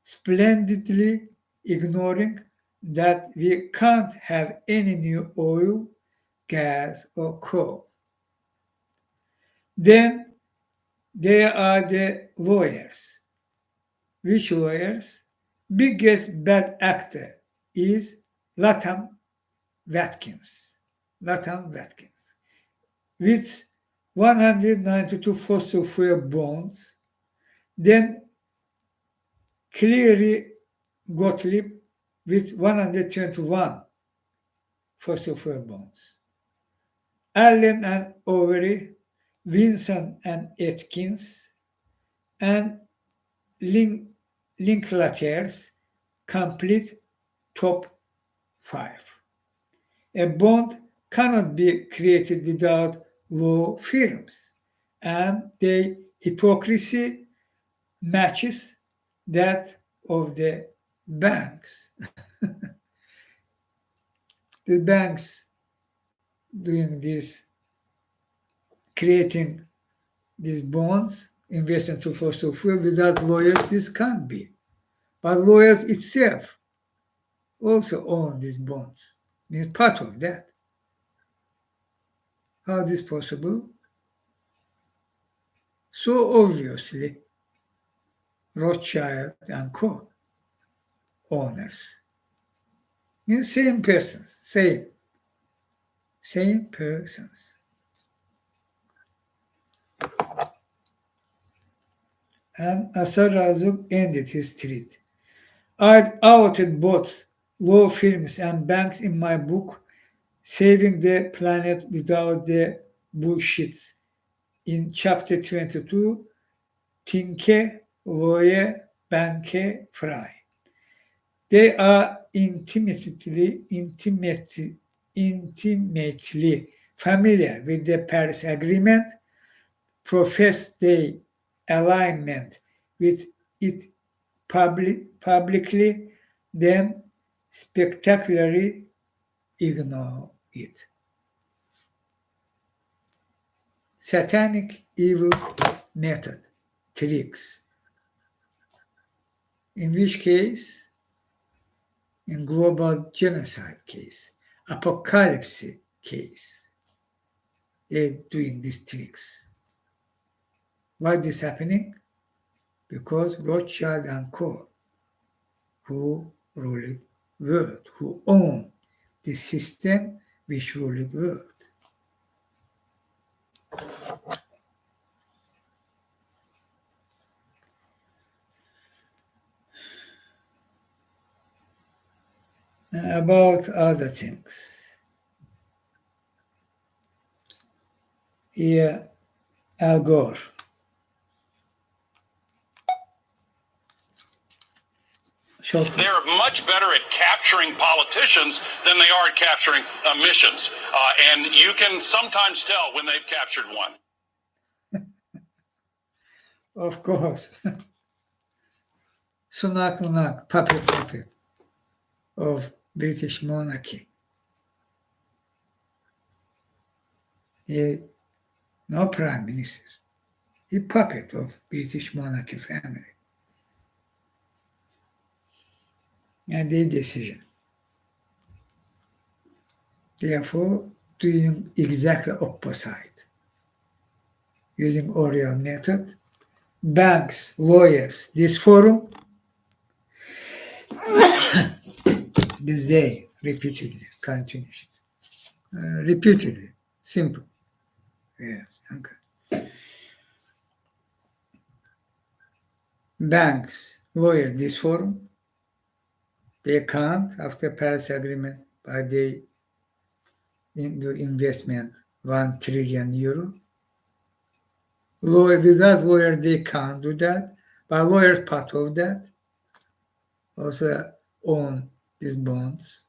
splendidly ignoring that we can't have any new oil, gas, or coal. Then there are the lawyers. Which lawyers? Biggest bad actor is Latham Watkins. Latham Watkins. With 192 fossil fuel bonds, then Cleary Gottlieb with 121 fossil fuel bonds. Allen and Overy, Vinson and Atkins, and Linklaters complete top 5. A bond cannot be created without law firms, and their hypocrisy matches that of the banks. The banks doing this, creating these bonds, investing to fossil fuel without lawyers, this can't be. But lawyers itself also own these bonds, means part of that. How is this possible? So obviously, Rothschild and Co. owners. Means same persons, same persons. And Asar Razuk ended his tweet. I'd outed both law firms and banks in my book, Saving the Planet Without the Bullshits, in chapter 22, Tinke, Loye, Banke, Fry. They are intimately familiar with the Paris Agreement, profess their alignment with it publicly, then spectacularly ignore it. Satanic evil method, tricks. In which case, in global genocide case, apocalypse case, they're doing these tricks. Why is this happening? Because Rothschild and Co., who rule the world, who own the system which rule the world. About other things. Here, Al Gore. They're much better at capturing politicians than they are at capturing missions. And you can sometimes tell when they've captured one. Of course. Sunak, puppet of British monarchy. He, no prime minister. He puppet of British monarchy family. And their decision. Therefore, doing exactly opposite. Using Oriel method. Banks, lawyers, this forum, this day, repeatedly, continuous. Repeatedly, simple. Yes, okay. Banks, lawyers, this forum, they can't, after Paris Agreement, by the investment 1 trillion euro. Without lawyers, they can't do that. But lawyers part of that also own these bonds.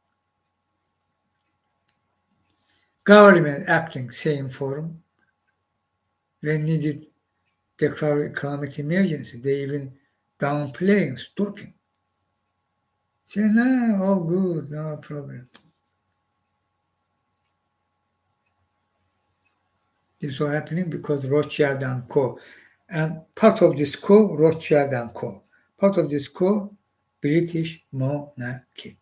Government acting same forum. When needed declare climate emergency, they even downplaying, stopping. Say, no, all good, no problem. This was happening because Rothschild and Co. And part of this Co, Rothschild and Co. Part of this Co, British monarchy.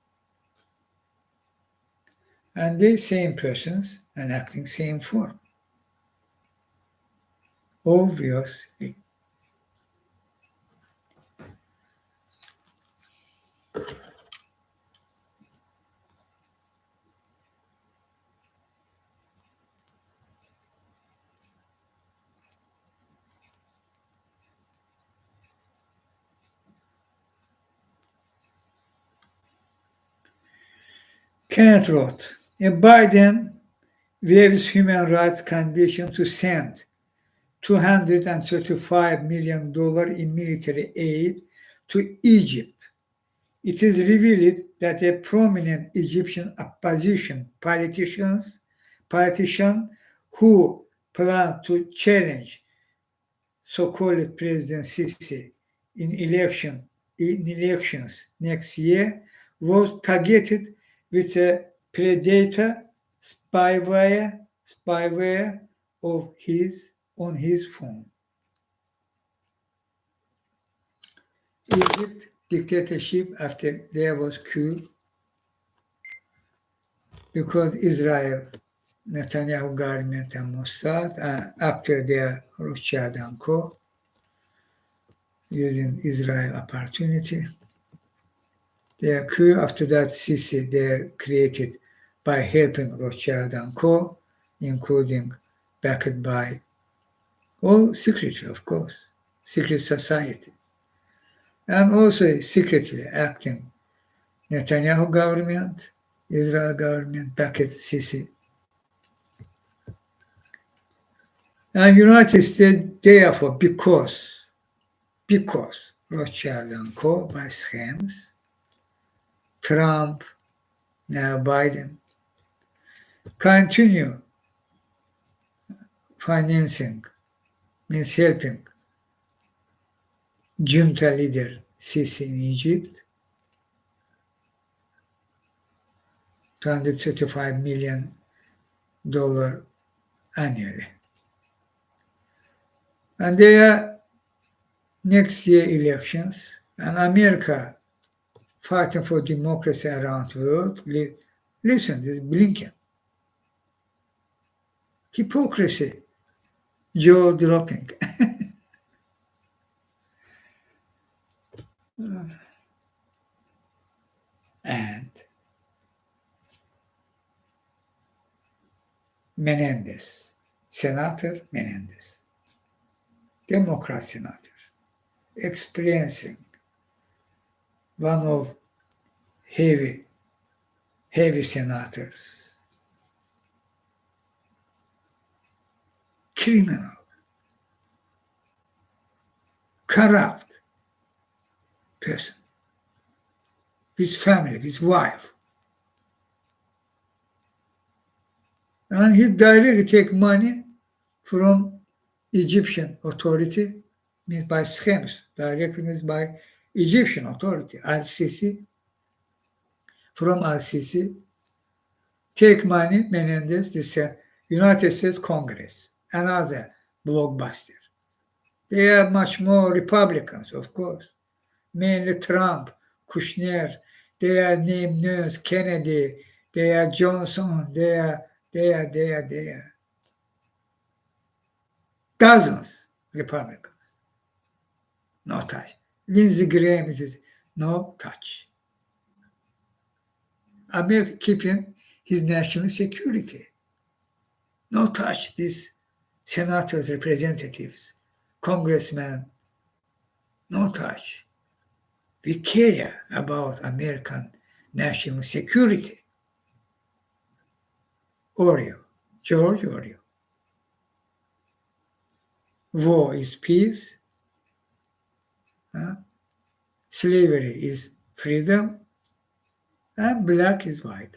And they same persons and acting same form. Obviously. Kenneth wrote, Biden waives human rights condition to send $235 million in military aid to Egypt. It is revealed that a prominent Egyptian opposition politician who planned to challenge so-called President Sisi in elections next year was targeted with a predator spyware on his phone. Egypt dictatorship after there was coup because Israel, Netanyahu government and Mossad, after their Rothschild and Co. using Israel opportunity. Their coup after that Sisi they created by helping Rothschild and Co., including backed by all secretly, of course, secret society, and also secretly acting Netanyahu government, Israel government backed Sisi. And United States, therefore, because Rothschild and Co. by schemes, Trump, now Biden, continue financing, means helping junta leader Sisi in Egypt, $235 million annually. And there are next year elections, and America fighting for democracy around the world. Listen, this is Blinken. Hypocrisy, jaw dropping. And Menendez, Senator Menendez, Democrat senator, experiencing one of heavy senators, criminal, corrupt person, his family, his wife. And he directly take money from Egyptian authority, means by schemes, directly means by Egyptian authority, Al-Sisi, from Al-Sisi, take money, Menendez, this United States Congress, another blockbuster. They are much more Republicans, of course, mainly Trump, Kushner, they are named Nance, Kennedy, they are Johnson, they are dozens Republicans. No touch. Lindsey Graham, it is no touch. America keeping his national security. No touch these senators, representatives, congressmen. No touch. We care about American national security. George Orwell. War is peace. Slavery is freedom. And black is white.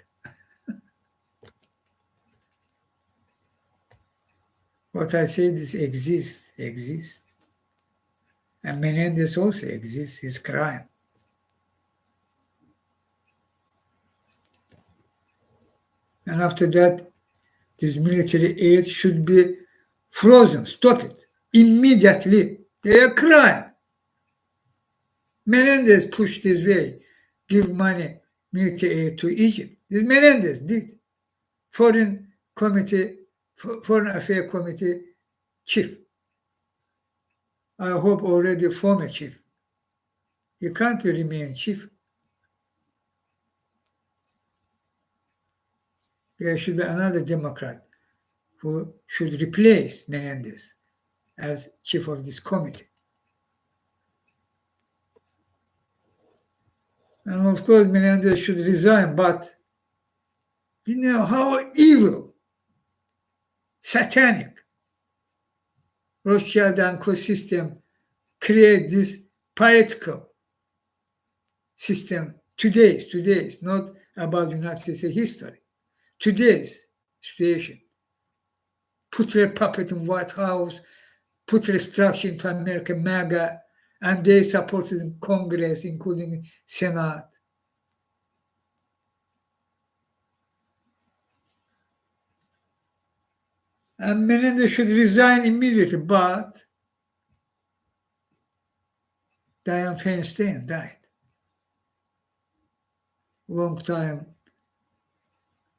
What I say, this exists. And Menendez also exists, his crime. And after that, this military aid should be frozen. Stop it. Immediately. They are crime. Menendez pushed this way, give money, military aid to Egypt. This Menendez did. Foreign Committee, Foreign Affairs Committee chief. I hope already former chief. He can't remain chief. There should be another Democrat who should replace Menendez as chief of this committee. And of course, Menendez should resign, but you know how evil, satanic Rothschild and co-system create this political system today's, not about United States history. Today's situation. Put their puppet in White House, put restructuring into America, MAGA, and they supported in Congress, including Senate. And Menendez should resign immediately, but Dianne Feinstein died. Long time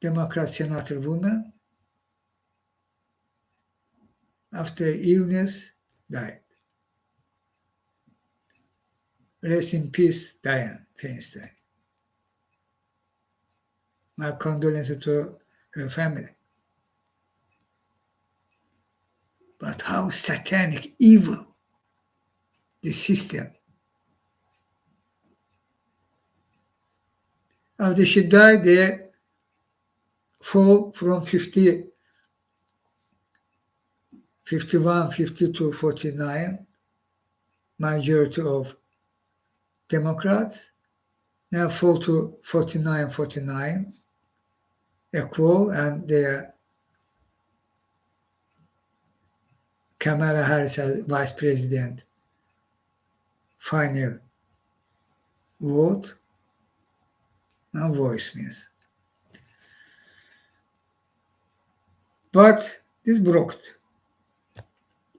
Democrat senator woman, after illness, died. Rest in peace, Dianne Feinstein. My condolences to her family. But how satanic, evil the system. After she died, they fall from 50, 51, 52, 49, majority of Democrats, now fall to 49, 49, equal, and their Kamala Harris as vice president, final vote, no voice means. But this broke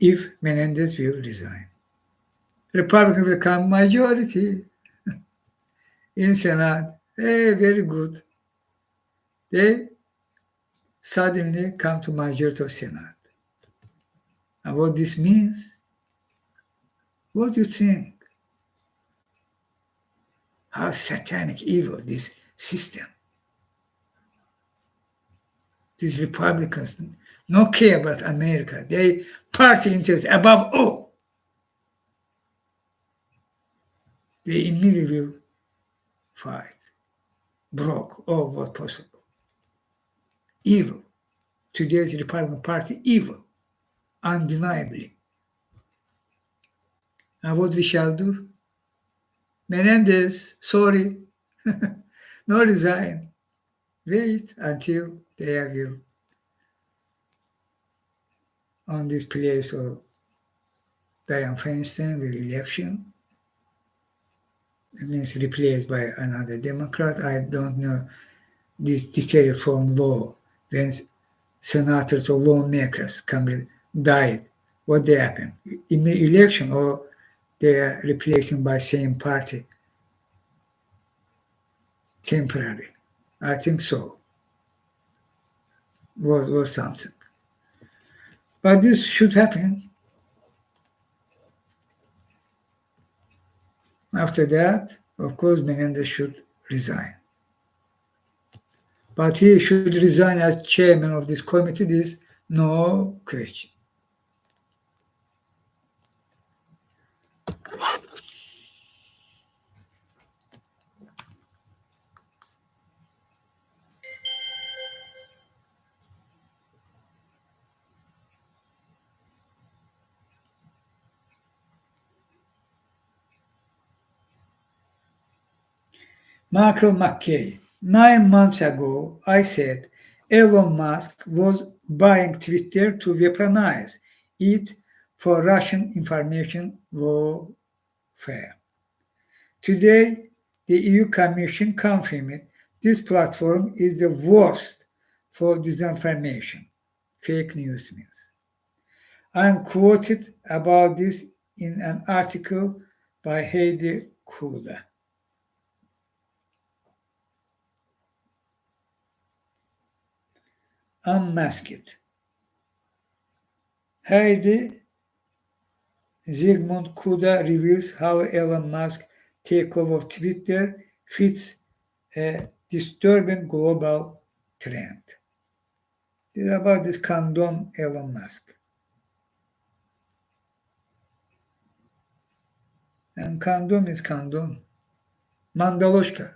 if Menendez will resign. Republicans will become majority in Senate. Hey, very good. They suddenly come to majority of Senate. And what this means? What do you think? How satanic evil this system. These Republicans don't care about America. They party interest above all. They immediately will fight, broke all what possible. Evil. Today's Republican Party, evil, undeniably. And what we shall do? Menendez, sorry, no resign. Wait until they will on this place of Dianne Feinstein with election. It means replaced by another Democrat. I don't know this detailed from law. When senators or lawmakers died, what they happen? In the election, or they are replacing by same party temporary? I think so. Was something. But this should happen. After that, of course, Menendez should resign. But he should resign as chairman of this committee. This no question. Michael McKay. 9 months ago, I said Elon Musk was buying Twitter to weaponize it for Russian information warfare. Today, the EU Commission confirmed this platform is the worst for disinformation, fake news means. I'm quoted about this in an article by Heidi Kuda. Unmasked. Heidi Zygmunt Kuda reveals how Elon Musk takeover of Twitter fits a disturbing global trend. This is about this condom Elon Musk. And condom is condom. Mandaloshka.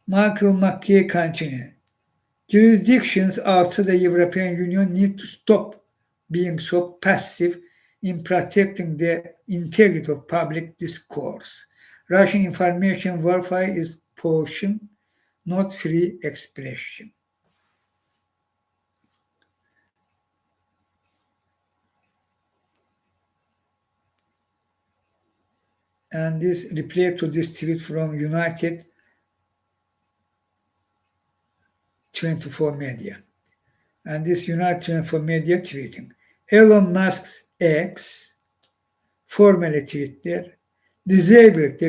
Michael McKay continues. Jurisdictions outside the European Union need to stop being so passive in protecting the integrity of public discourse. Russian information warfare is portion, not free expression. And this reply to this tweet from United 24 Media. And this United 24 Media tweeting. Elon Musk's X, formerly Twitter, disabled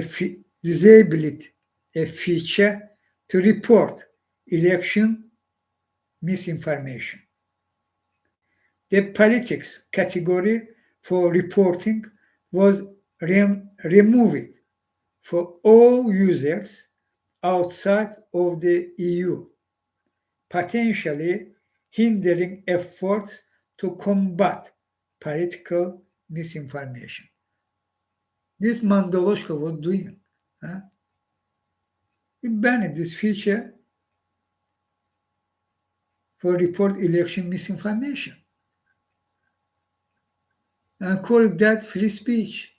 a feature to report election misinformation. The politics category for reporting was removed for all users outside of the EU, potentially hindering efforts to combat political misinformation. This Mandaloshka was doing. He banned this feature for report election misinformation and called that free speech.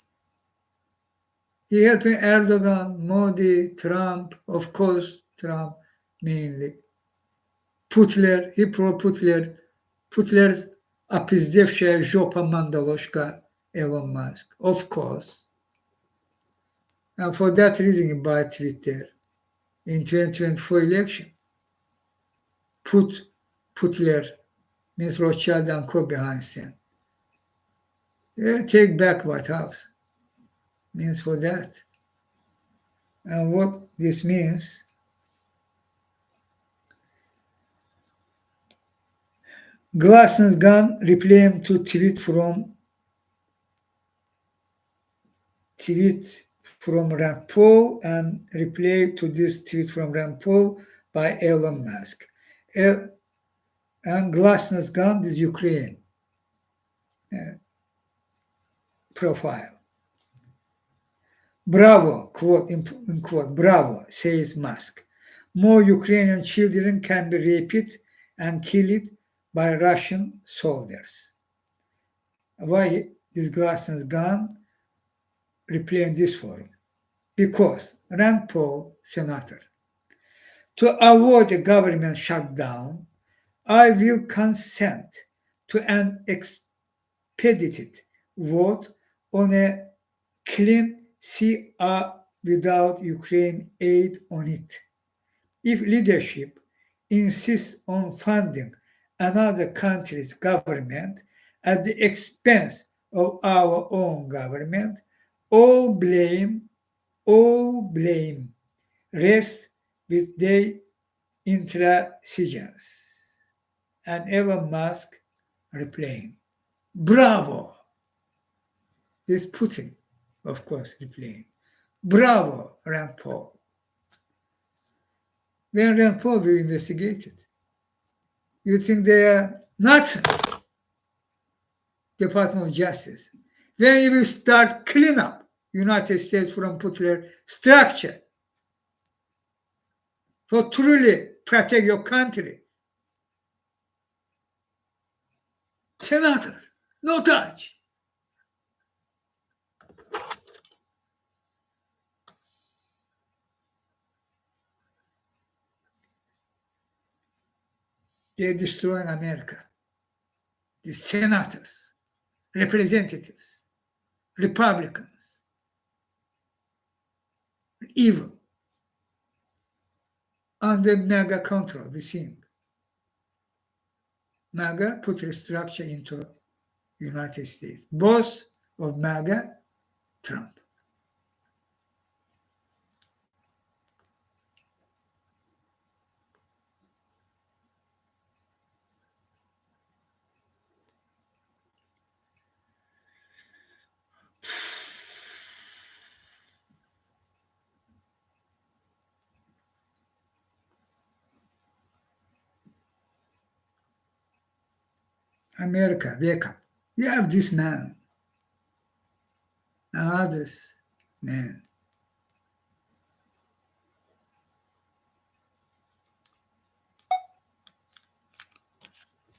He helping Erdogan, Modi, Trump, of course, Trump mainly. Putler, he pro-Putler. Putler's apizdevshaya Jopa Mandaloshka, Elon Musk, of course. And for that reason, he bought Twitter in 2024 election. Putler means Rothschild and Co. behind scene. Take back White House means for that. And what this means, Glaston's gun replaying to tweet from Rand Paul and reply to this tweet from Rand Paul by Elon Musk. And Glaston's gun is Ukraine profile. Bravo, quote, in quote, bravo, says Musk. More Ukrainian children can be raped and killed by Russian soldiers. Why this Glaston's gun replaying this forum? Because Rand Paul, senator, to avoid a government shutdown, I will consent to an expedited vote on a clean CR without Ukraine aid on it. If leadership insists on funding another country's government at the expense of our own government, all blame rests with their intransigence. And Elon Musk replying, bravo! This Putin, of course, replying, bravo, Rand Paul. When Rand Paul will investigate it, you think they are nuts? Department of Justice. When you will start clean up United States from Putler structure for truly protect your country. Senator, no touch. They're destroying America. The senators, representatives, Republicans, evil, under mega control, we think. MAGA put restructure into United States. Both of MAGA, Trump. America, wake up. You have this man and others, man.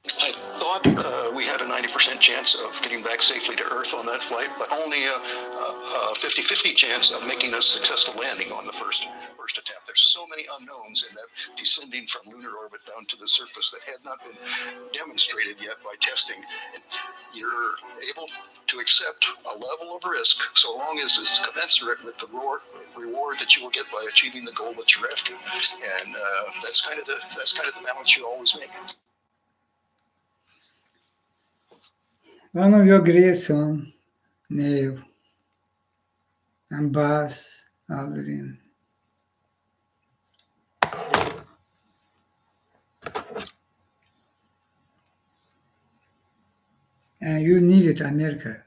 I thought we had a 90% chance of getting back safely to Earth on that flight, but only a 50-50 chance of making a successful landing on the first attempt. There's so many unknowns in that descending from lunar orbit down to the surface that had not been demonstrated yet by testing. You're able to accept a level of risk so long as it's commensurate with the reward that you will get by achieving the goal that you're after, and that's kind of the balance you always make. One of your great songs, Neil and Buzz Aldrin. And you needed America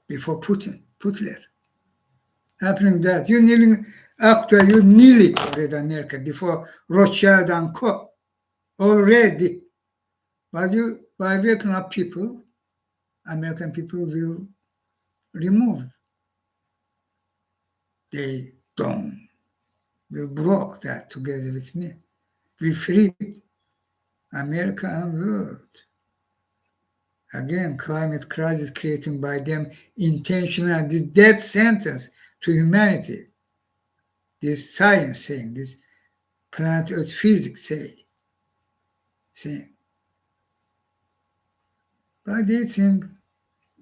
before Putin, Putler. Happening that you needing actually you needed already America before Rothschild and Co. Already. But you by waking up people, American people will remove. They don't. We broke that together with me. We freed America and world. Again, climate crisis created by them intentional, this death sentence to humanity. This science saying, this planet Earth physics saying. But they think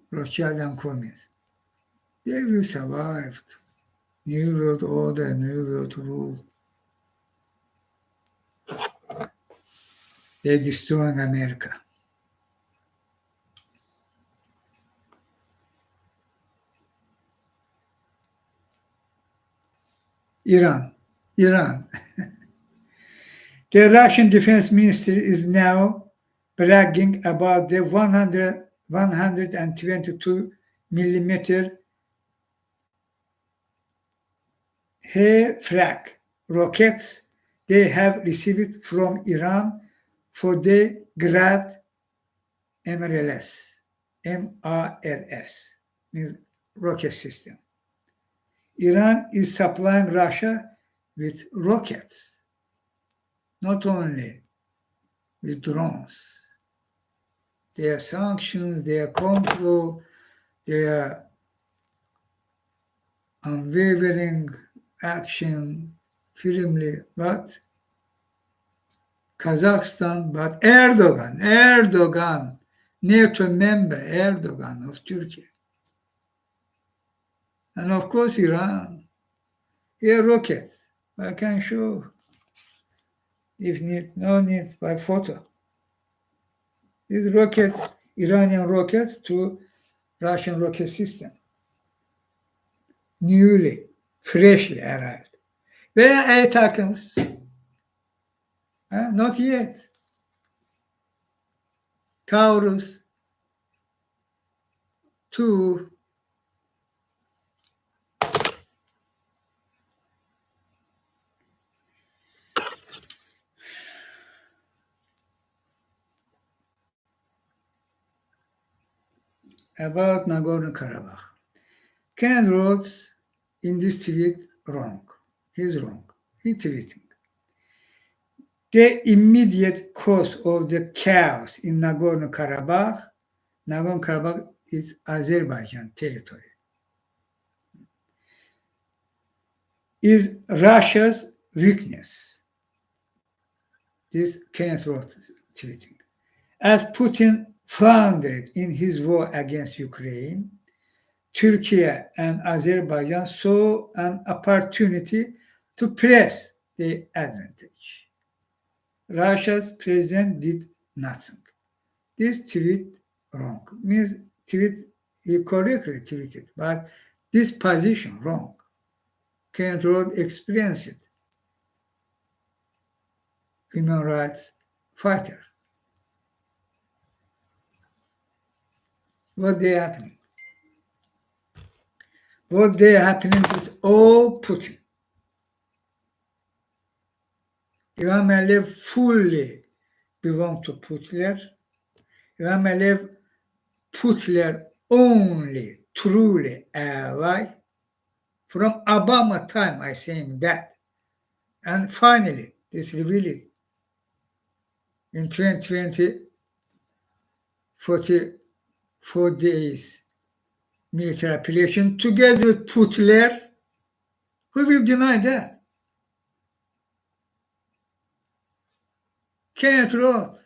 Rothschild and Commies, they will survive. New world order, new world rule. They're destroying America. Iran. The Russian defense minister is now bragging about the 122 millimeter He-Frak rockets they have received from Iran for the Grad MRLS, means rocket system. Iran is supplying Russia with rockets, not only with drones. Their sanctions, their control, their unwavering action firmly, but Kazakhstan, but Erdogan, NATO member Erdogan of Turkey. And of course Iran. Here rockets. I can show if need, no need by photo. These rockets, Iranian rockets to Russian rocket system. Newly, freshly arrived. Where are ATACMS? Not yet. Taurus, 2, about Nagorno-Karabakh. Ken wrote in this tweet wrong. He's wrong. He tweeting. The immediate cause of the chaos in Nagorno-Karabakh is Azerbaijan territory, is Russia's weakness. This Kenneth wrote tweeting. As Putin floundered in his war against Ukraine, Turkey and Azerbaijan saw an opportunity to press their advantage. Russia's president did nothing. This tweet wrong. Means tweet he correctly tweeted, but this position wrong. Kenneth Roth experienced it. Human rights fighter. What they happening? What they happening is all Putin. Ilham Aliyev fully belong to Putler. Ilham Aliyev Putler only truly ally. From Obama time, I saying that. And finally, this revealed in 2020, 44 days military operation together with Putler. Who will deny that? Kenneth Roth.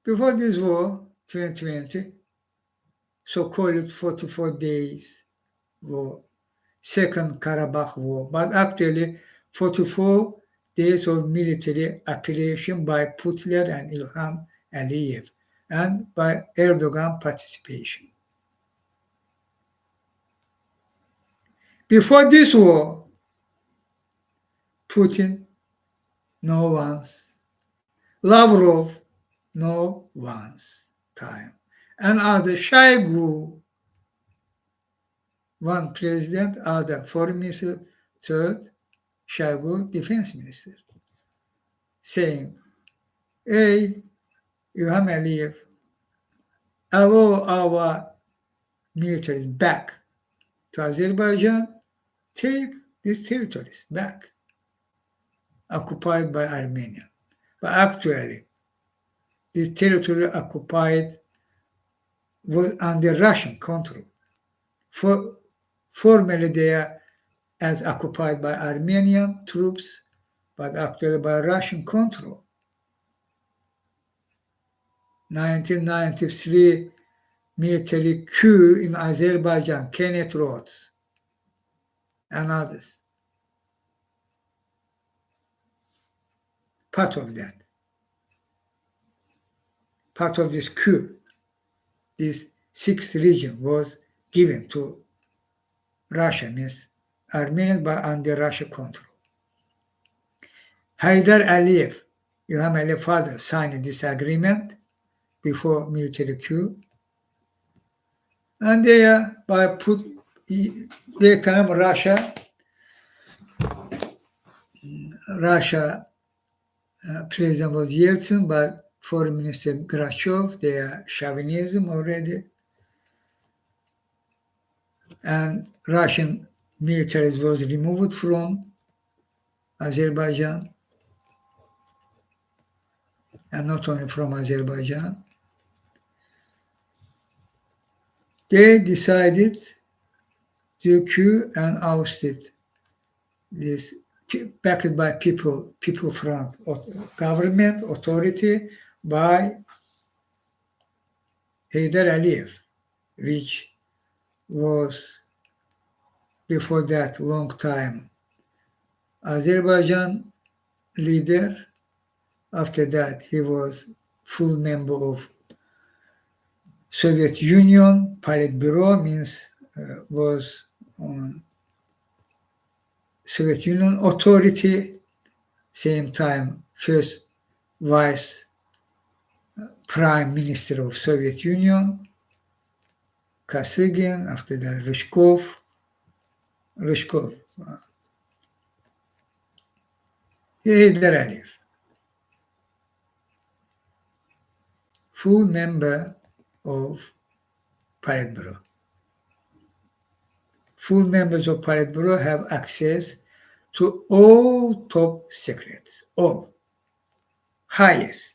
Before this war, 2020, so-called 44 days war, Second Karabakh War, but actually 44 days of military operation by Putler and Ilham Aliyev and by Erdogan participation. Before this war, Putin, no once. Lavrov, no once time. And other Shoigu, one president, other foreign minister, third, Shoigu, defense minister, saying, hey, Ilham Aliyev, allow our militaries back to Azerbaijan, take these territories back, occupied by Armenia. But actually, this territory occupied was under Russian control. Formally, they are as occupied by Armenian troops, but actually by Russian control. 1993 military coup in Azerbaijan, Kenneth Roth and others. Part of that. Part of this coup, this sixth region was given to Russia, means Armenia, but under Russian control. Haydar Aliyev, Ilham Aliyev's father, signed this agreement before military coup. And they come Russia president was Yeltsin, but foreign minister Gorbachev, they are chauvinism already. And Russian militaries was removed from Azerbaijan, and not only from Azerbaijan. They decided to coup and ousted this, backed by people front, government authority by Haydar Aliyev, which was before that long time Azerbaijan leader. After that, he was full member of Soviet Union, Politburo means was on Soviet Union authority, same time first vice prime minister of Soviet Union, Kosygin, after that Ryzhkov, Haydar Aliyev, full member of Politburo. Full members of Politburo have access to all top secrets, all highest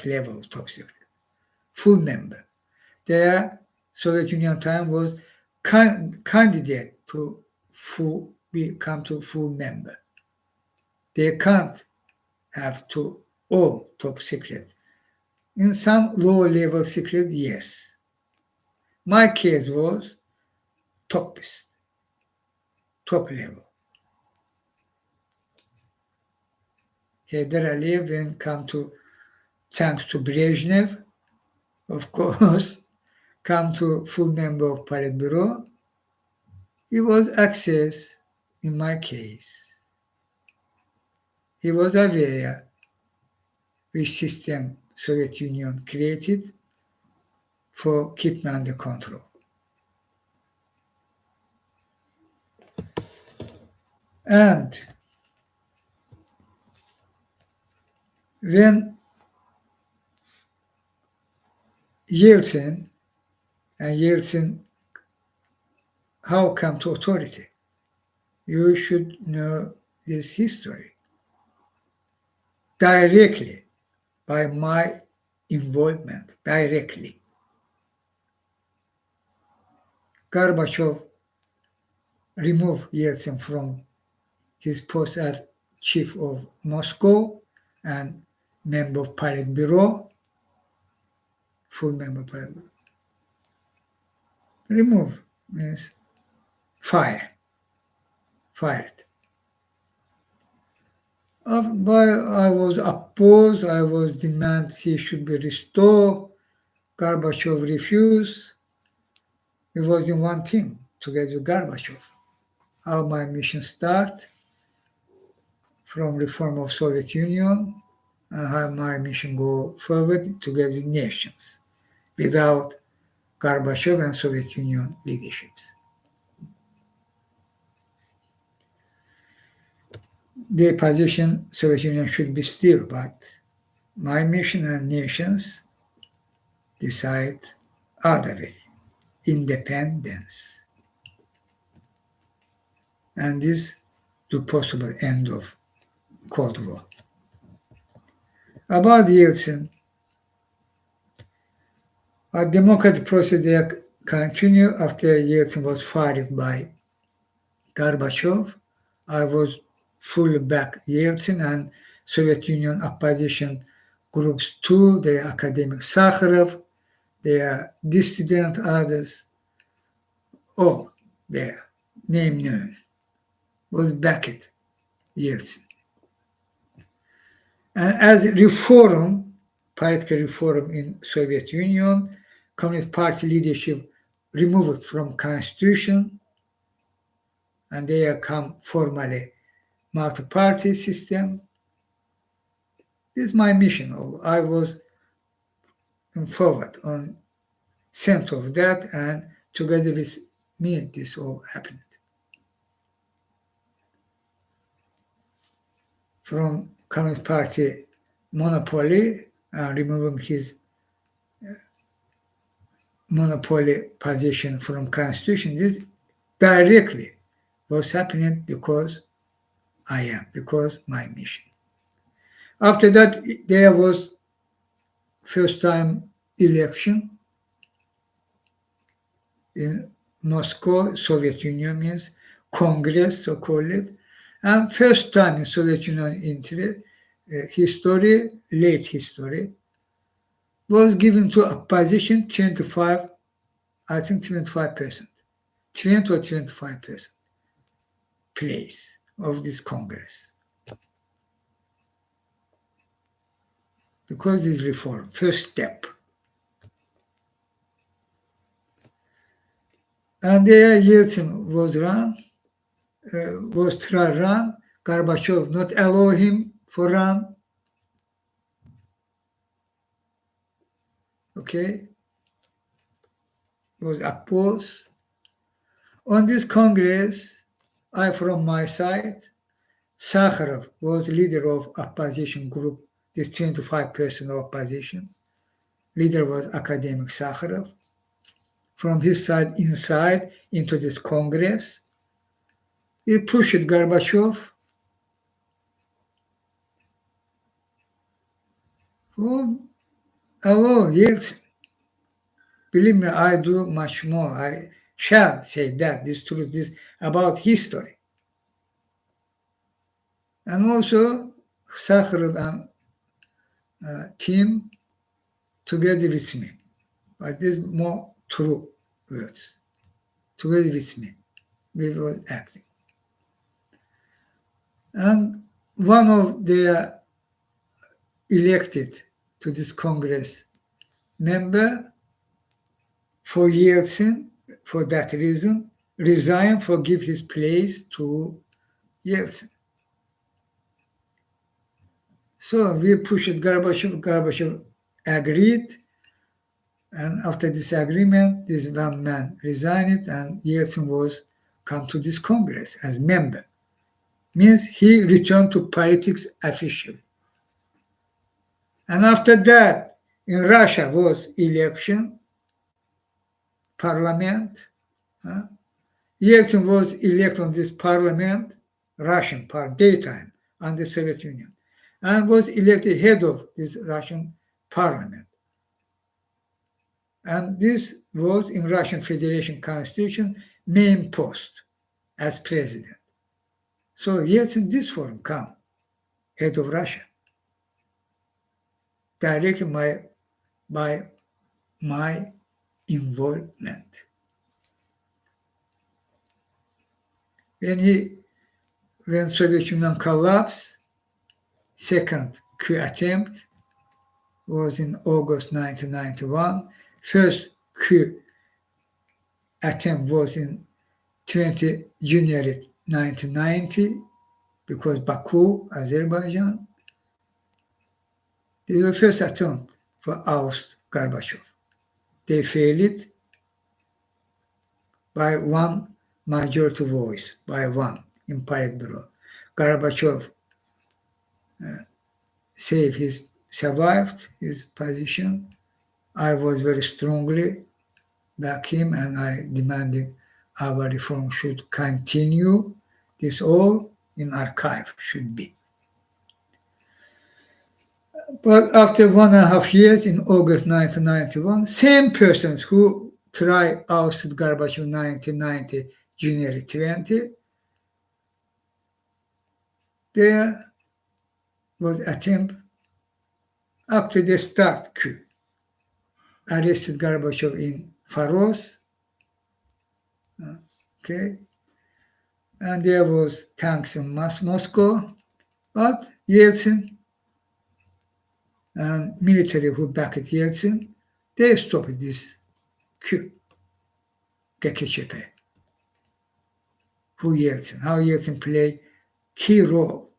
level top secret. Full member. Their Soviet Union time was candidate to become to full member. They can't have to all top secrets. In some low level secret, yes. My case was top level. Heydar Aliyev, when come to thanks to Brezhnev, of course, come to full member of Politburo, he was access in my case. He was aware which system Soviet Union created for keep me under control. And when Yeltsin how come to authority? You should know this history directly by my involvement, directly. Gorbachev removed Yeltsin from his post as chief of Moscow and member of Politburo, full member of Politburo. Remove means fired. But I was opposed, I was demand he should be restored. Gorbachev refused. We was in one team together with Gorbachev. How my mission start from reform of Soviet Union and how my mission go forward together with nations without Gorbachev and Soviet Union leaderships. The position Soviet Union should be still, but my mission and nations decide other way, independence. And this the possible end of Cold War. About Yeltsin, a democratic process continued after Yeltsin was fired by Gorbachev. I was fully back Yeltsin and Soviet Union opposition groups too, the academic Sakharov, their dissident others, all their name known, was backed Yeltsin. And as reform, political reform in Soviet Union, Communist Party leadership removed from constitution, and they come formally multi-party system. This is my mission. I was forward on center of that, and together with me, this all happened. From Communist Party monopoly, removing his monopoly position from constitution, this directly was happening because my mission. After that, there was first time election in Moscow, Soviet Union means Congress, so called, and first time in Soviet Union history, late history, was given to opposition 25%, 20 or 25% place of this Congress. Because this reform, first step. And there Yeltsin was try run. Gorbachev not allow him for run. Okay, was opposed. On this Congress, I from my side, Sakharov was leader of opposition group, this 25% of opposition. Leader was academic Sakharov. From his side inside into this Congress, he pushed Gorbachev for allow Yeltsin. Believe me, I do much more. I shall say that, this truth, this about history. And also, Sakharov and team together with me. But this more true words. Together with me, we were acting. And one of their elected to this Congress member for Yeltsin, for that reason, resigned for give his place to Yeltsin. So we pushed Gorbachev. Gorbachev agreed, and after this agreement, this one man resigned, and Yeltsin was come to this Congress as member. Means he returned to politics officially. And after that, in Russia was election, parliament. Yeltsin was elected on this parliament, Russian daytime, on the Soviet Union, and was elected head of this Russian parliament. And this was in Russian Federation Constitution main post as president. So Yeltsin this form come, head of Russia, directly by my involvement. When Soviet Union collapsed, second coup attempt was in August 1991. First coup attempt was in 20 January 1990 because Baku, Azerbaijan. This was the first attempt for oust Gorbachev. They failed by one majority voice, by one in Politburo. Gorbachev survived his position. I was very strongly back him, and I demanded our reform should continue. This all in archive should be. But after 1.5 years, in August 1991, same persons who tried ousted Gorbachev 1990, January 20, there was attempt after the start coup. Arrested Gorbachev in Faros, okay, and there was tanks in Moscow, but Yeltsin and military who backed Yeltsin, they stopped this coup. GKCHP. How Yeltsin played key role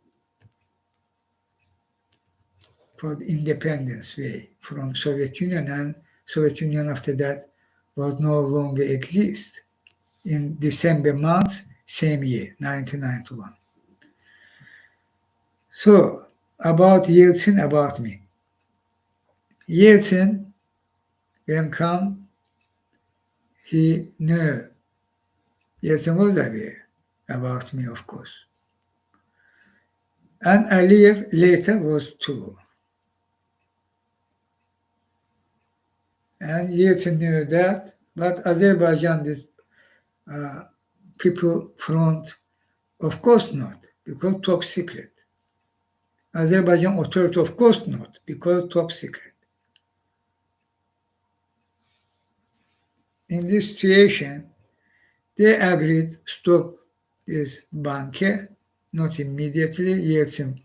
for the independence way from Soviet Union, and Soviet Union after that was no longer exist in December month, same year, 1991. So, about Yeltsin, about me. Yeltsin, when come, he knew. Yeltsin was aware about me, of course. And Aliyev later was too. And Yeltsin knew that, but Azerbaijan, this People Front, of course not, because top secret. Azerbaijan authority, of course not, because top secret. In this situation, they agreed stop this bunker, not immediately, Yeltsin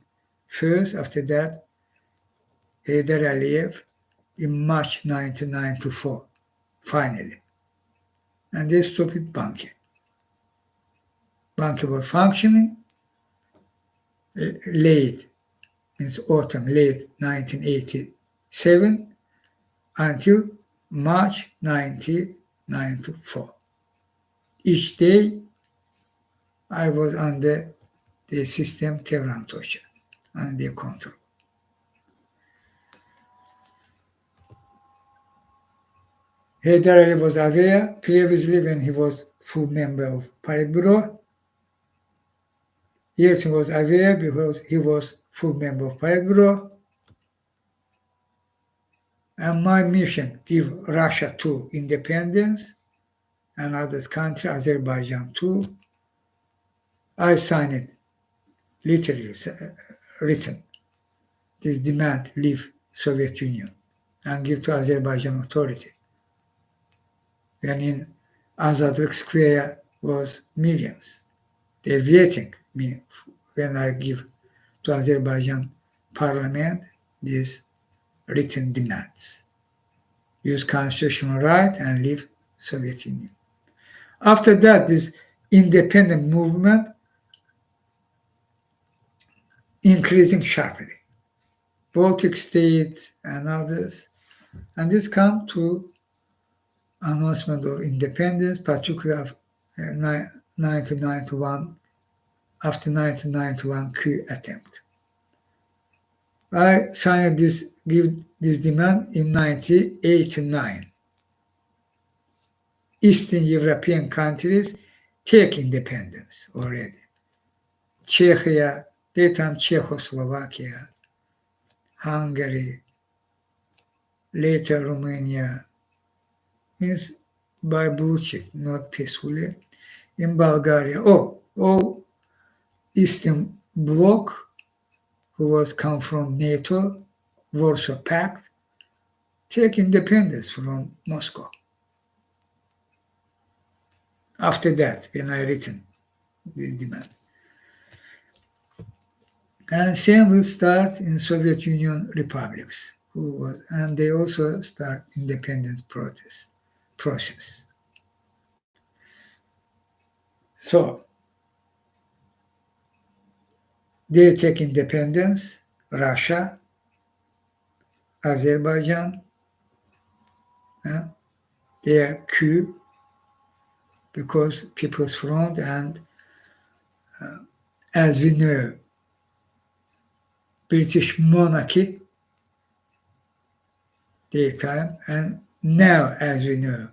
first, after that, Heydar Aliyev in March 1994, finally. And they stopped bunker. Bunker was functioning late 1987 until March 1994. Each day I was under the system Tehran torture, under control. Heydar Aliyev was aware previously when he was full member of Politburo. Yeltsin was aware because he was full member of Politburo. And my mission, give Russia to independence and other country, Azerbaijan too. I signed it, literally written, this demand, leave Soviet Union and give to Azerbaijan authority. When in Azadlık Square was millions. They're waiting me when I give to Azerbaijan parliament these written demands. Use constitutional right and leave Soviet Union. After that, this independent movement increasing sharply. Baltic states and others, and this come to announcement of independence, particularly of 1991, after 1991 coup attempt. I signed give this demand in 1989. Eastern European countries take independence already. Czechia, daytime Czechoslovakia, Hungary, later Romania, means by bullshit, not peacefully. In Bulgaria, all Eastern Bloc, who was come from NATO, Warsaw Pact, take independence from Moscow. After that, when I written this demand. And same will start in Soviet Union republics, and they also start independence process. So they take independence, Russia, Azerbaijan, they are coup because People's Front, and as we know, British monarchy, daytime, and now, as we know,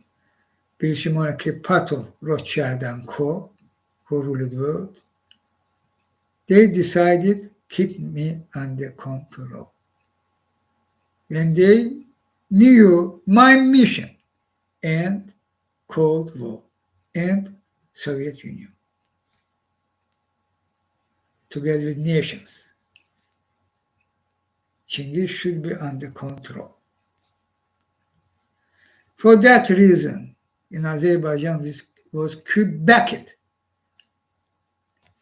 British monarchy part of Rothschild and Co., who ruled the world, they decided keep me under control. When they knew my mission, end Cold War, end Soviet Union, together with nations. Chinghiz should be under control. For that reason, in Azerbaijan, this was backed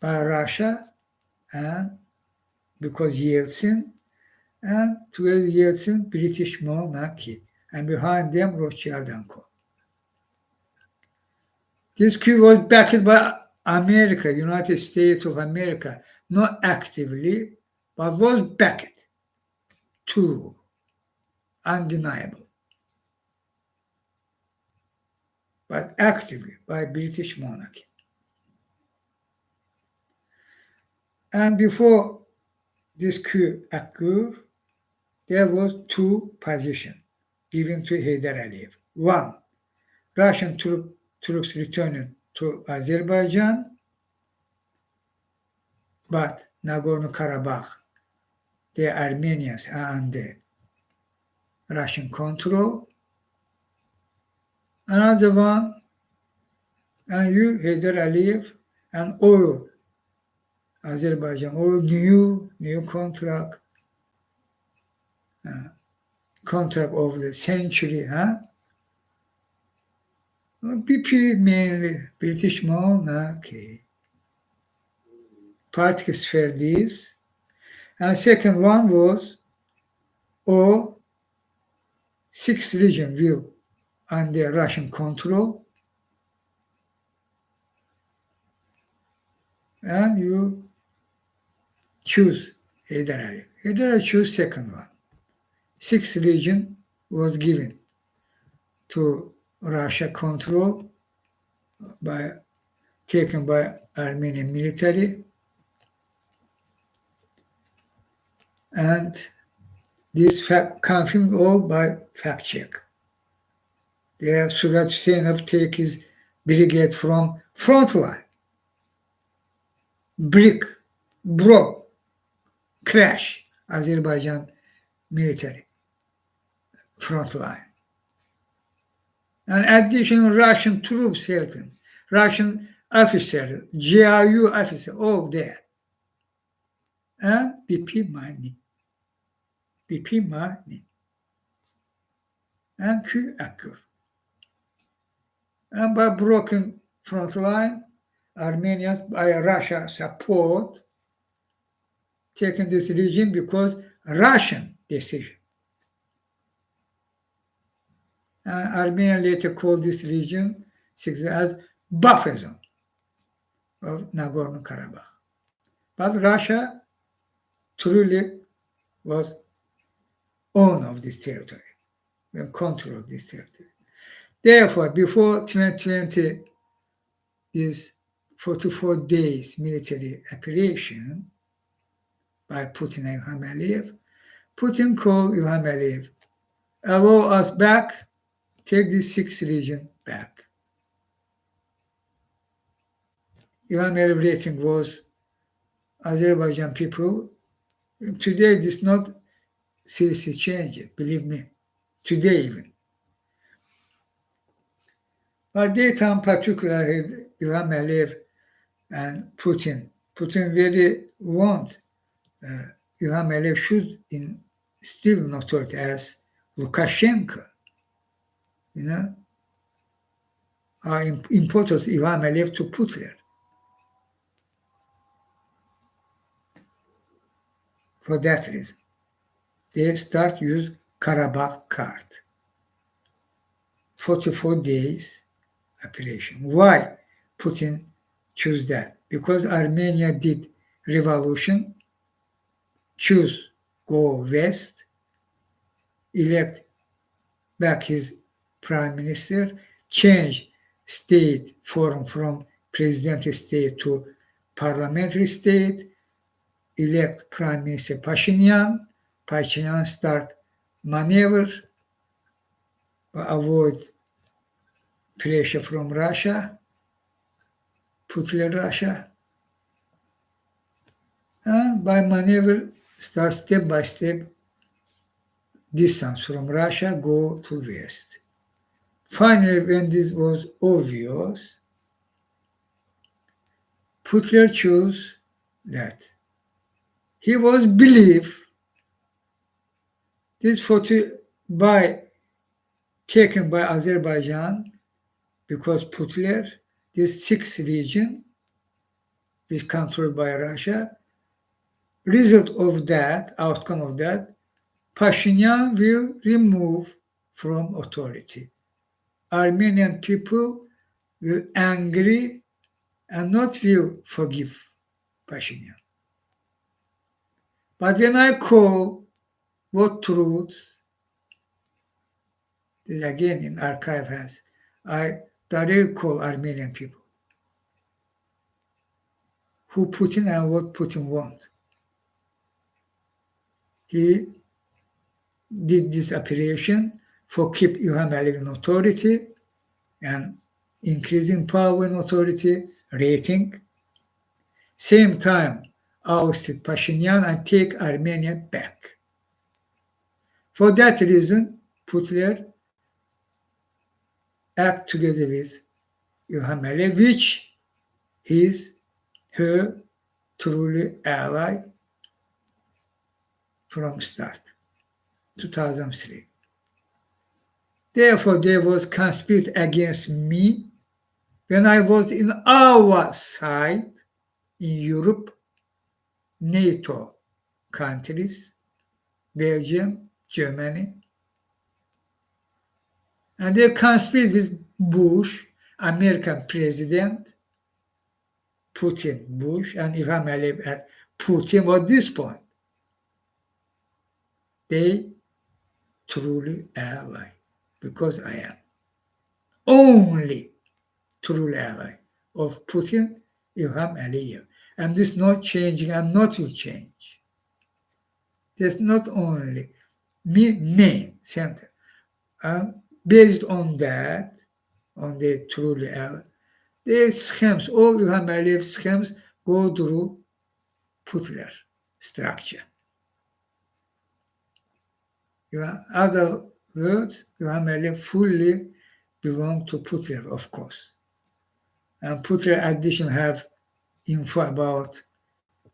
by Russia, and because Yeltsin, and together Yeltsin, British monarchy, and behind them Rothschild and Co. This coup was backed by America, United States of America, not actively, but was backed too, undeniable, but actively by British monarchy. And before this coup occurred, there was two positions given to Heydar Aliyev. One, Russian troops returning to Azerbaijan, but Nagorno-Karabakh, the Armenians are under Russian control. Another one, and you, Heydar Aliyev, and oil, Azerbaijan, oil new contract, contract of the century, BP mainly British monarchy. Parties for this. And second one was all six region will under Russian control, and you choose Heydar Aliyev. Heydar Aliyev choose second one. Sixth region was given to Russia control taken by Armenian military, and this fact confirmed all by fact check. There Surat Huseynov take his brigade from front line, broke, crash Azerbaijan military front line. And additional Russian troops helping, Russian officers, GRU officers, all there. And BP money. And coup occurred. And by broken front line, Armenians, by Russia support, taking this region because Russian decision. And Armenia later called this region as buffer zone of Nagorno-Karabakh. But Russia truly was owner of this territory, in control of this territory. Therefore, before 2020, this 44 days military operation by Putin and Ilham Aliyev, Putin called Ilham Aliyev, allow us back, take this 6 region back. Ilham Aliyev rating was Azerbaijan people. Today, this not seriously changed, believe me. Today even. But daytime particularly Ilham Aliyev and Putin. Putin really want Ilham Aliyev should still in authority as Lukashenko. You know, how important Ilham Aliyev to Putin. For that reason, they start use Karabakh card. 44 days operation. Why Putin choose that? Because Armenia did revolution, choose go west, elect back his prime minister, change state form from presidential state to parliamentary state, elect prime minister Pashinyan. Pashinyan start maneuver, avoid pressure from Russia, Putin Russia. And by maneuver, start step by step, distance from Russia, go to West. Finally, when this was obvious, Putler chose that. He was believed this photo taken by Azerbaijan because Putler, this 6 region is controlled by Russia. Result of that, outcome of that, Pashinyan will remove from authority. Armenian people will angry and not will forgive Pashinyan. But when I call what truth, this again in archive has, I directly call Armenian people who Putin and what Putin wants. He did this operation for keep Ilham Aliyev in authority and increasing power and authority rating. Same time, ousted Pashinyan and take Armenia back. For that reason, Putler act together with Ilham Aliyev, which is her truly ally from start, 2003. Therefore, there was conspiracy against me when I was in our side in Europe, NATO countries, Belgium, Germany, and they conspired with Bush, American president, Putin, Bush, and Ilham Aliyev at Putin at this point. They truly ally, because I am only truly ally of Putin, Ilham Aliyev. And this not changing and not will change. There's not only main center. And based on that, on the truly ally, the schemes, all Ilham Aliyev schemes go through Putler structure. In other words, Ilham Aliyev fully belong to Putler, of course. And Putler addition have info about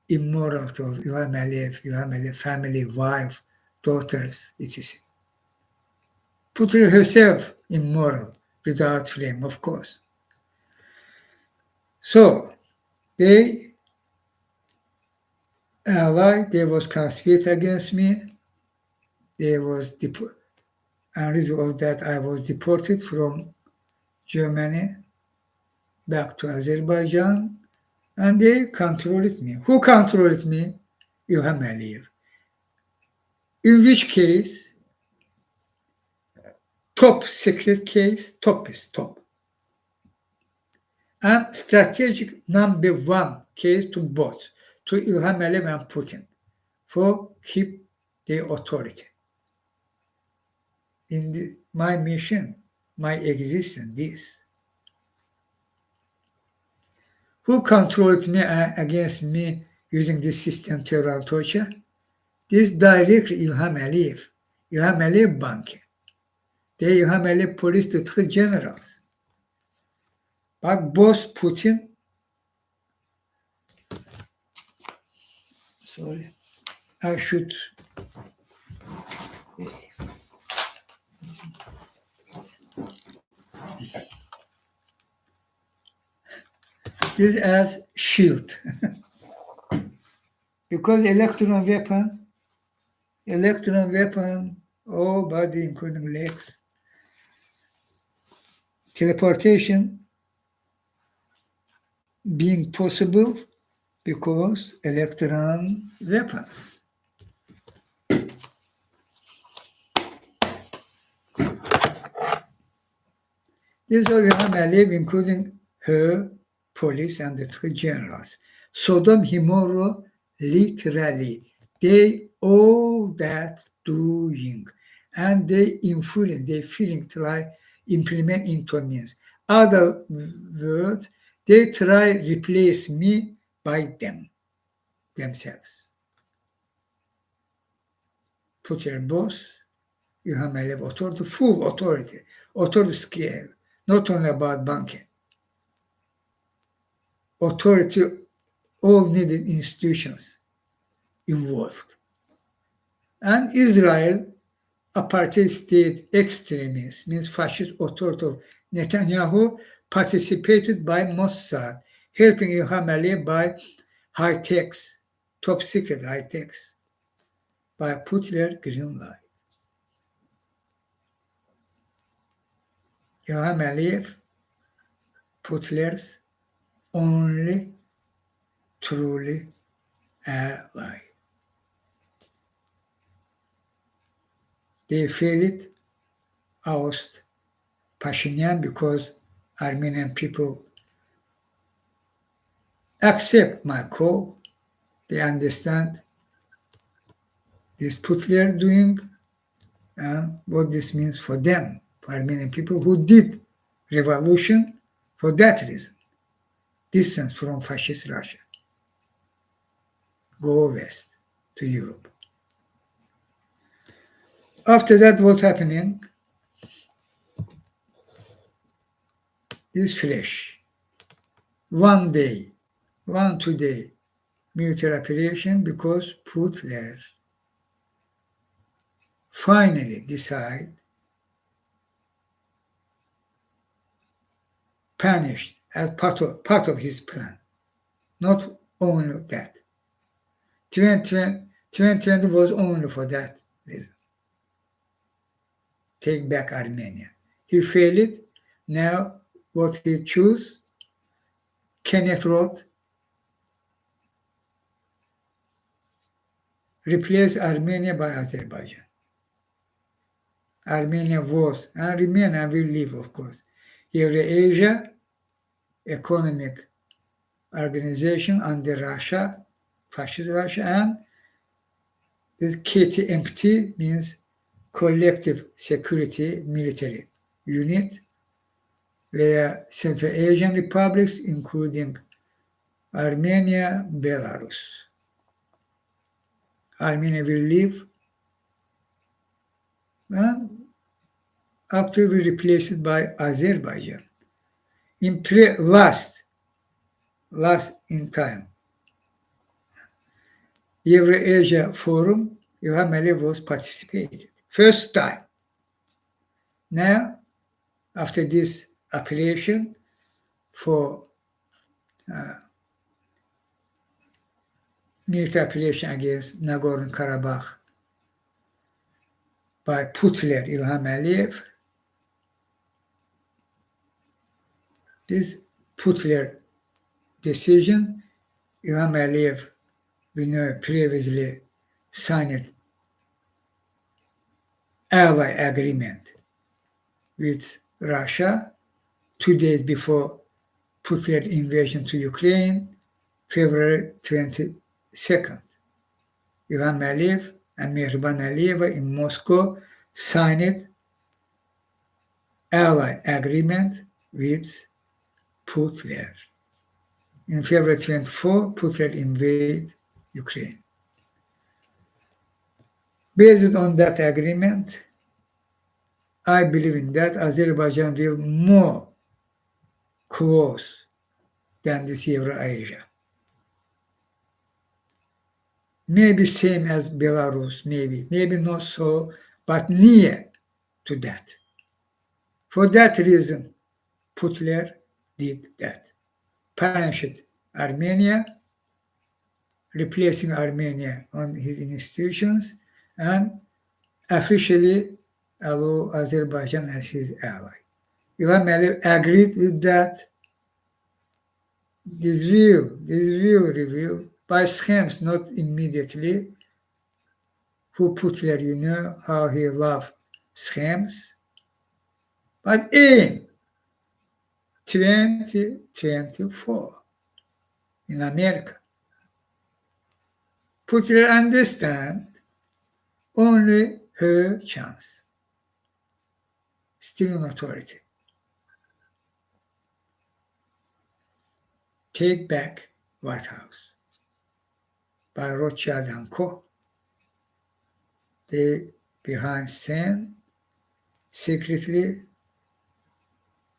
immorality of Ilham Aliyev family, wife, daughters, etc. Putler herself immoral, without flame, of course. So they ally, there was conspiracy against me, There was and result of that I was deported from Germany back to Azerbaijan, and they controlled me. Who controlled me? İlham Aliyev. In which case, top secret case, top is top. And strategic number one case to both, to İlham Aliyev and Putin, for keep their authority. In my mission, my existence, this. Who controlled me against me using this system, terror and torture? This directly İlham Aliyev. İlham Aliyev banki. They İlham Aliyev police the three generals. But both Putin, sorry, I should this as shield. Because electron weapon, all body including legs, teleportation being possible because electron weapons. This was İlham Aliyev, including her, police, and the three generals. Sodom Himoro, literally, they all that doing, and they influence, they feeling try implement into means. Other words, they try replace me by themselves. Put your boss, İlham Aliyev authority, full authority scale, not only about banking. Authority, all needed institutions involved. And Israel, apartheid state extremists, means fascist authority of Netanyahu, participated by Mossad, helping İlham Aliyev by high-techs, top secret high-techs, by Putler green light. İlham Aliyev, Putler's only truly ally. They failed oust Pashinyan because Armenian people accept my call. They understand this Putler doing and what this means for them, for Armenian people who did revolution for that reason. Distance from fascist Russia. Go west to Europe. After that, what's happening? This flash. One today, military operation because Putler finally decide, punished as part of his plan. Not only that. 2020 was only for that reason. Take back Armenia. He failed. Now what he chose, Kenneth wrote, replace Armenia by Azerbaijan. Armenia was and remain and will live, of course. Eurasia Economic Organization under Russia, fascist Russia, and the KTMT means Collective Security Military Unit, where Central Asian republics, including Armenia, Belarus. Armenia will leave, and after we replace it by Azerbaijan. In last in time, Eurasia Forum, İlham Aliyev was participated. First time. Now, after this appellation for military appellation against Nagorno-Karabakh by Putler İlham Aliyev. This Putler decision, İlham Aliyev, we know previously signed ally agreement with Russia 2 days before Putler invasion to Ukraine, February 22nd. İlham Aliyev and Mehriban Aliyeva in Moscow signed ally agreement with Putler. In February 24, Putler invade Ukraine. Based on that agreement, I believe in that Azerbaijan will more close than this Eurasia. Maybe same as Belarus, maybe not so, but near to that. For that reason, Putler did that. Punished Armenia, replacing Armenia on his institutions, and officially allow Azerbaijan as his ally. İlham Aliyev agreed with that. This will reveal by schemes, not immediately. Who Putler, you know how he loved schemes. But in 2024, in America, Putler understand only her chance. Still in authority. Take back White House by Rothschild and Co. They behind scene secretly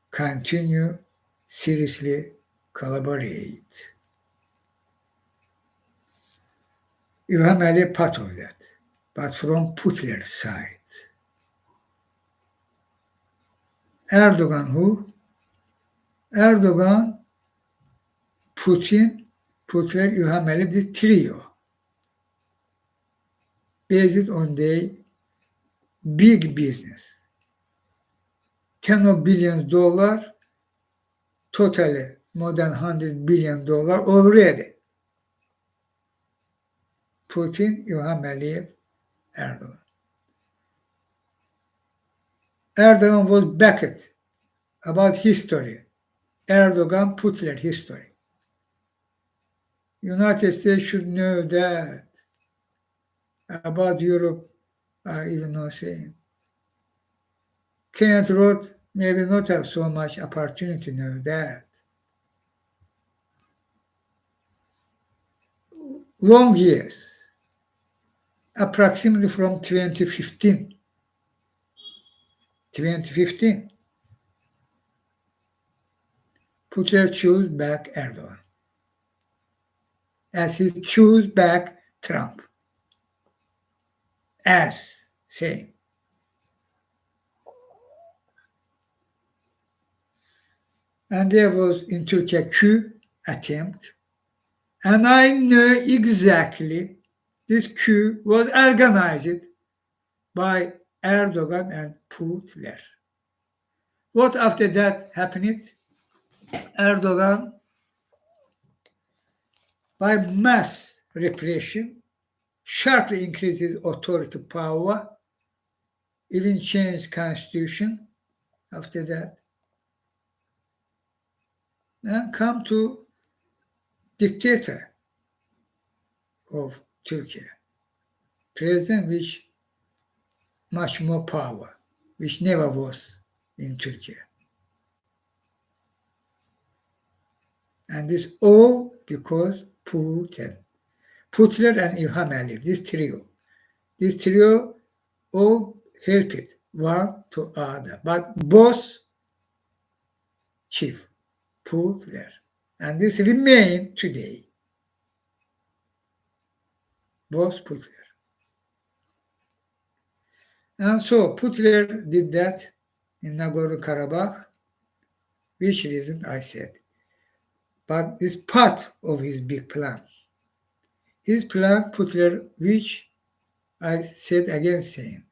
continue seriously collaborate. İlham Aliyev part of that, but from Putler's side. Erdogan who? Erdogan, Putin, Putler, İlham Aliyev, the trio. Based on their big business. $10 billion, totally more than $100 billion already. Putin, İlham Aliyev, Erdogan. Erdogan was backed about history. Erdogan, Putler history. United States should know that. About Europe, I even not saying. Kenneth Roth maybe not have so much opportunity to know that. Long years, approximately from 2015, Putler chose back Erdogan, as he chose back Trump, as same. And there was in Turkey a coup attempt, and I know exactly this coup was organized by Erdogan and Putler. What after that happened? Erdogan, by mass repression, sharply increased his authority power, even changed constitution after that, and come to dictator of Turkey, president which much more power, which never was in Turkey. And this all because Putin, Putler and İlham Aliyev, this trio all helped one to other, but both chief, Putler, and this remain today, both Putler. And so Putler did that in Nagorno-Karabakh, which reason I said. But it's part of his big plan. His plan, Putler, which I said again saying,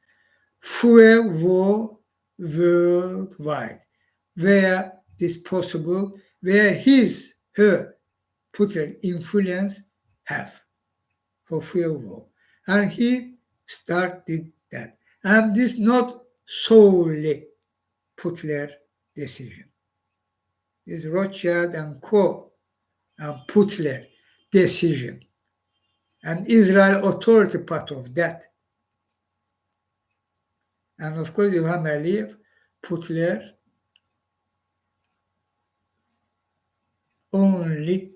fuel war worldwide, where this possible, where her Putin influence have for fuel war. And he started that. And this not solely Putler decision. This Rothschild and Co. and Putler decision. And Israel authority part of that. And of course, Ilham Aliyev, Putler, only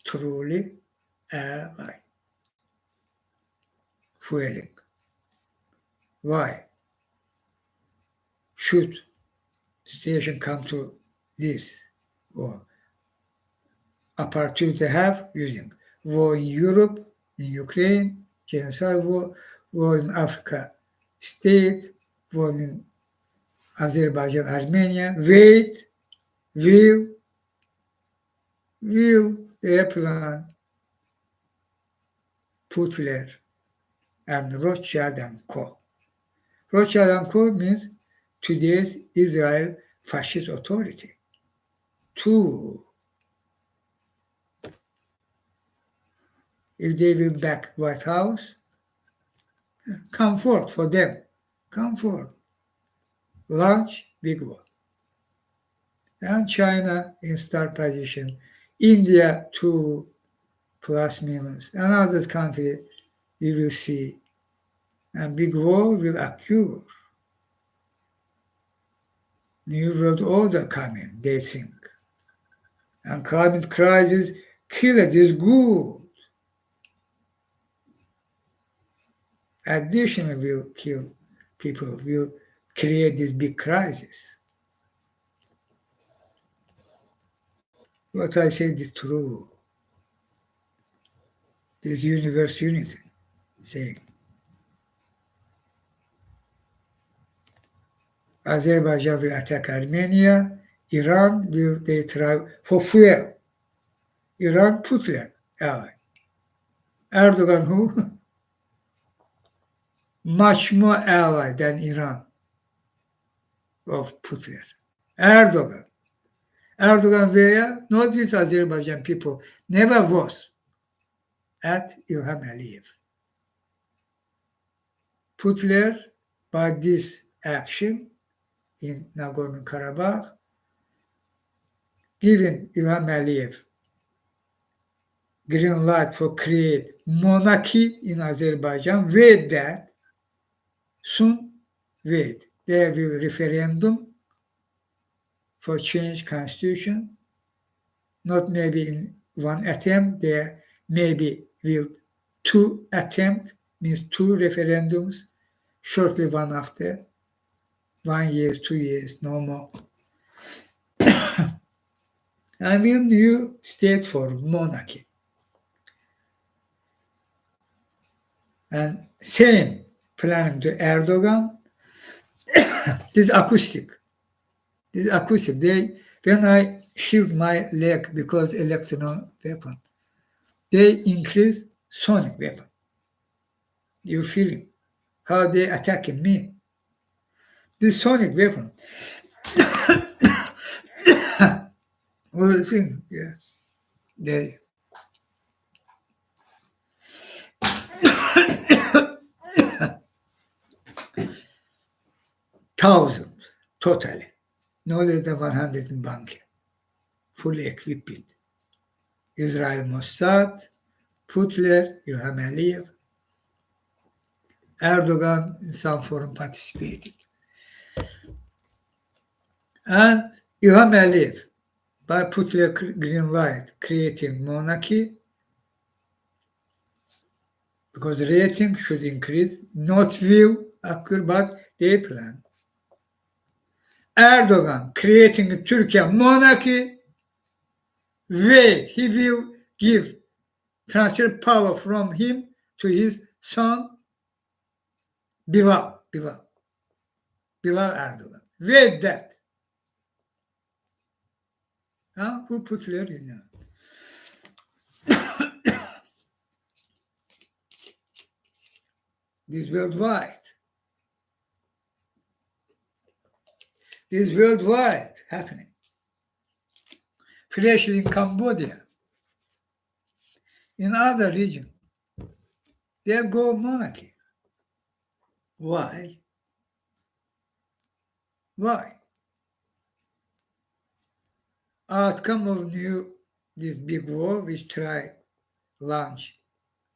truly ally. Fueling. Why should situation come to this war? Opportunity have using war in Europe, in Ukraine, genocide war in Africa state, war in Azerbaijan, Armenia, will their plan Putler and Rothschild and Co. Rothschild and Co means today's Israel fascist authority. Two, if they will back White House, comfort for them, comfort, launch big war. And China in star position, India too, plus minus, and other country you will see, and big war will occur. New world order coming, they think. And climate crisis kill it is good. Additionally will kill people, will create this big crisis. What I said is true. This universe unity saying. Azerbaijan will attack Armenia, Iran will they try for fuel. Iran Putin ally. Erdogan who? Much more ally than Iran of Putin. Erdogan. Erdogan where? Not with Azerbaijan people, never was at Ilham Aliyev. Putler, by this action in Nagorno-Karabakh, given Ilham Aliyev green light for create monarchy in Azerbaijan, with that, soon, wait, there will referendum for change constitution, not maybe in one attempt, there maybe will two attempt, means two referendums, shortly one after, 1 year, 2 years, no more. I mean new state for monarchy. And same planning to Erdogan, this acoustic. This acoustic. When I shield my leg because electron weapon, they increase sonic weapon. You feel it, how they attacking me. This sonic weapon. Well, thing, yeah. They thousands totally. No less than 100 in bank, fully equipped. Israel Mossad, Putler, Ilham Aliyev, Erdogan in some form participating. And Ilham Aliyev, by Putler green light, creating monarchy, because rating should increase, not will occur, but they plan. Erdogan creating Turkey monarchy, wait, he will give transfer power from him to his son Bilal Erdogan. Wait that. Who put there in there? This worldwide. This is worldwide happening. Especially in Cambodia. In other regions, they go monarchy. Why? Why? Outcome of this big war which try launch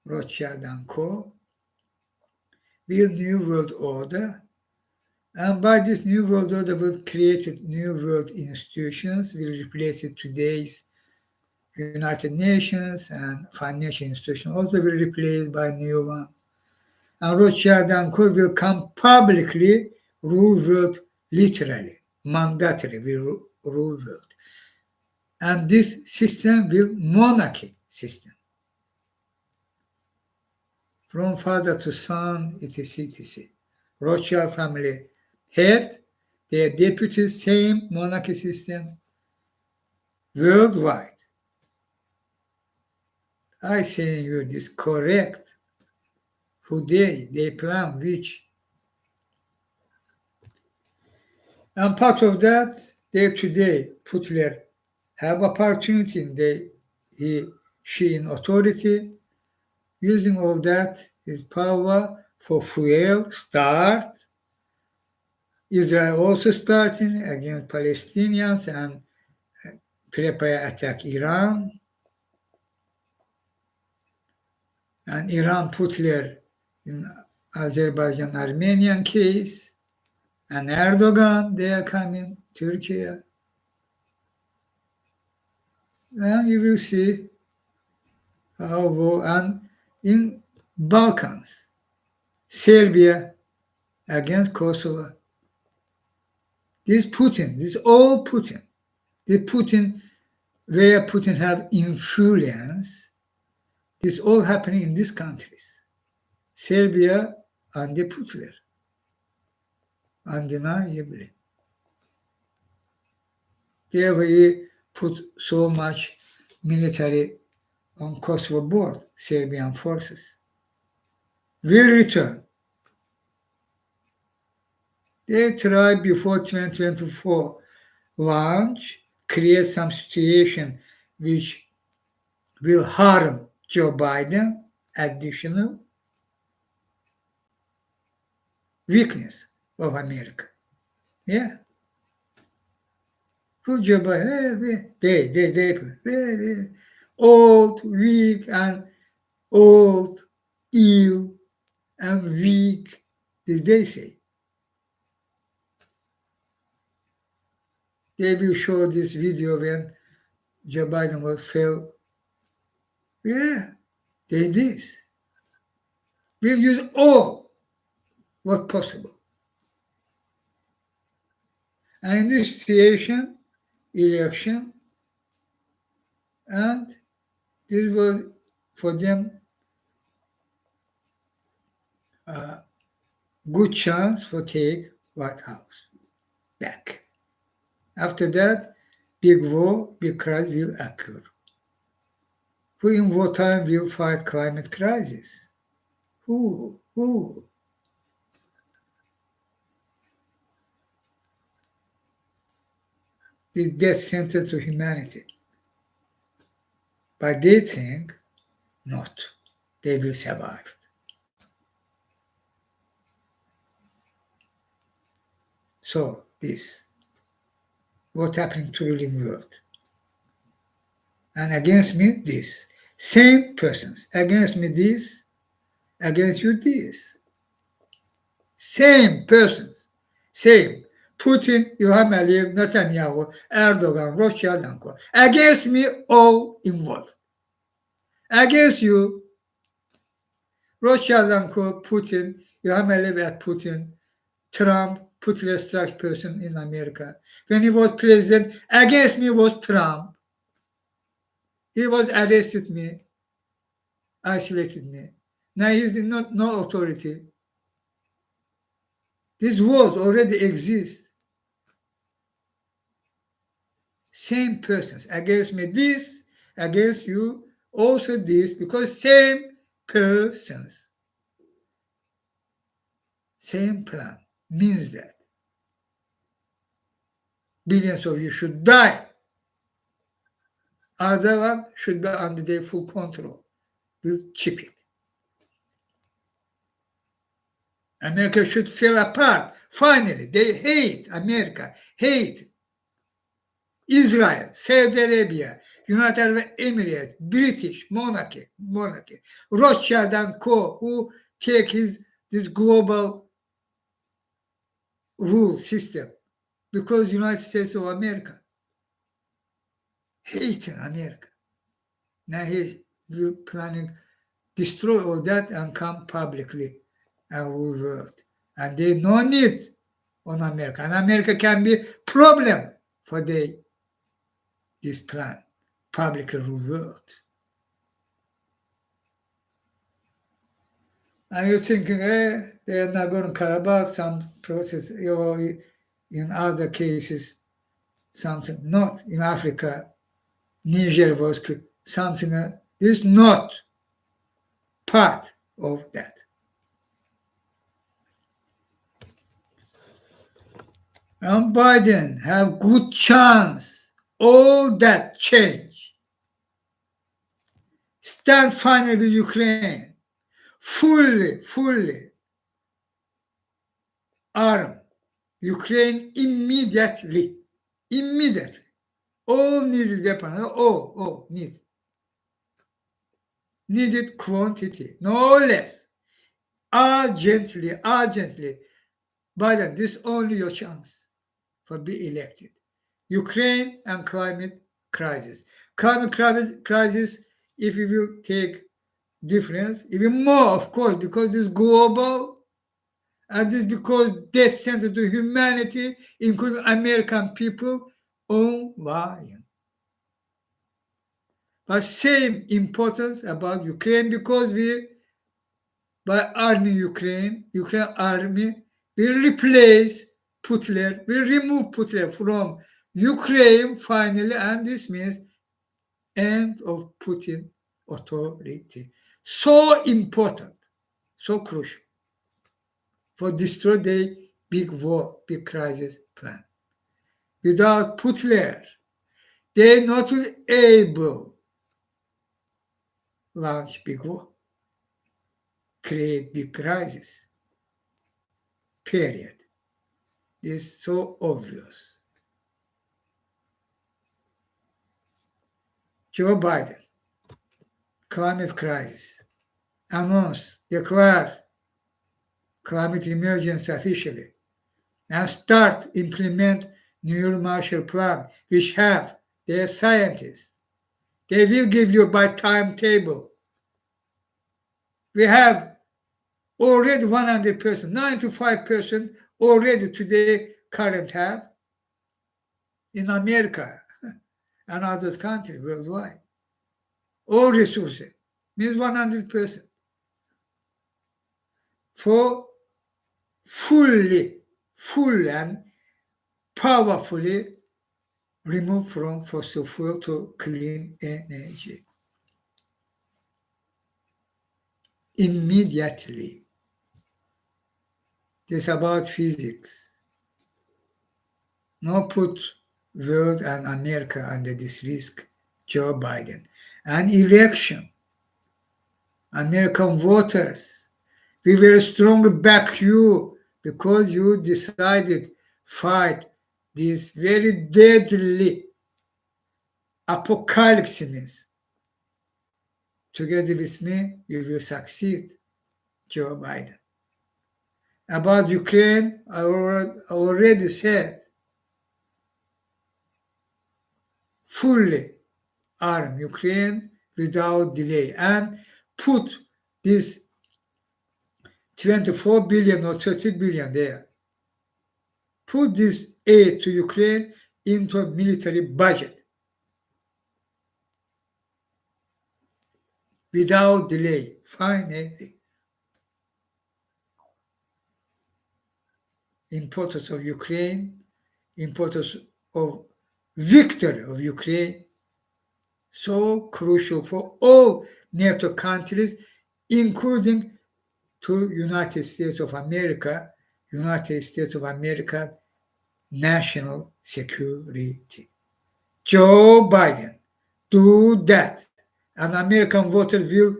Rothschild and Co. Will new world order, and by this new world order will create new world institutions, will replace today's United Nations and financial institutions also will be replaced by new one. And Rothschild and Co. will come publicly rule world literally, mandatory will rule world. And this system will monarchy system. From father to son, etc. Rothschild family head, their deputies, same monarchy system worldwide. I say you this correct. Who they plan which. And part of that, they today Putler have opportunity, she in authority, using all that, his power for fuel, start. Israel also starting against Palestinians and prepare attack Iran. And Iran Putler in Azerbaijan-Armenian case. And Erdogan, they are coming, Turkey. And you will see how, and in Balkans, Serbia against Kosovo. This Putin, this all Putin. The Putin, where Putin have influence, this all happening in these countries. Serbia and the Putler, undeniably. There we put so much military on Kosovo board, Serbian forces. Will return. They try before 2024 launch, create some situation which will harm Joe Biden, additional weakness of America. Yeah. Who Joe Biden? They old, weak, and old, ill, and weak, did they say. They will show this video when Joe Biden was fell. Yeah, they did. We'll use all what possible. And in this situation, election, and this was for them a good chance for take White House back. After that, big war, big crisis will occur. Who in wartime will fight climate crisis? Who? The death sentence to humanity. But they think not. They will survive. So this, what happening to ruling world? And against me, this. Same persons. Against me, this. Against you, this. Same persons. Same. Putin, Ilham Aliyev, Netanyahu, Erdogan, Rothschild, and Co. Against me, all involved. Against you, Rothschild and Co., Putin, Ilham Aliyev at Putin, Trump, Putin struck person in America. When he was president, against me was Trump. He was arrested me, isolated me. Now he's no authority. This wars already exist. Same persons against me, this, against you, also this, because same persons. Same plan means that. billions of you should die. Other one should be under their full control. We'll chip it. America should fall apart. Finally, they hate America, hate Israel, Saudi Arabia, United Arab Emirates, British monarchy, Rothschild and Co., who take this global rule system, because United States of America hating America. Now he's planning destroy all that and come publicly and rule world. And they no need on America. And America can be problem for this plan, publicly rule world. And you're thinking, they are not going to Karabakh, some process, in other cases, something not in Africa, Niger was something, this is not part of that. And Biden have good chance, all that change. Stand finally with Ukraine, fully arm Ukraine immediately. All needed weapons, all needed quantity, no less. Urgently. Biden, this is only your chance for be elected. Ukraine and climate crisis. Climate crisis, if we will take difference, even more, of course, because this global, and this because death sentence to humanity, including American people, online. But same importance about Ukraine, because by arming Ukraine army will replace Putler, will remove Putler from Ukraine finally, and this means end of Putin authority. So important, so crucial for destroy the big war, big crisis plan. Without Putler, they not able launch big war, create big crisis. Period. This is so obvious. Joe Biden, climate crisis, announce, declare climate emergency officially, and start implement New York Marshall Plan, which have their scientists. They will give you by timetable. We have already 100%, 95% already today current have in America and other countries worldwide. All resources means 100% for full and powerfully remove from fossil fuel to clean energy. Immediately. It's about physics. No put world and America under this risk, Joe Biden. And election. American voters, we will strongly back you because you decided fight this very deadly apocalypse. Together with me, you will succeed, Joe Biden. About Ukraine, I already said, fully arm Ukraine without delay and put this 24 billion or 30 billion there. Put this aid to Ukraine into a military budget without delay. Finally, importance of Ukraine, importance of victory of Ukraine, so crucial for all NATO countries, including to United States of America national security. Joe Biden, do that, and American voters will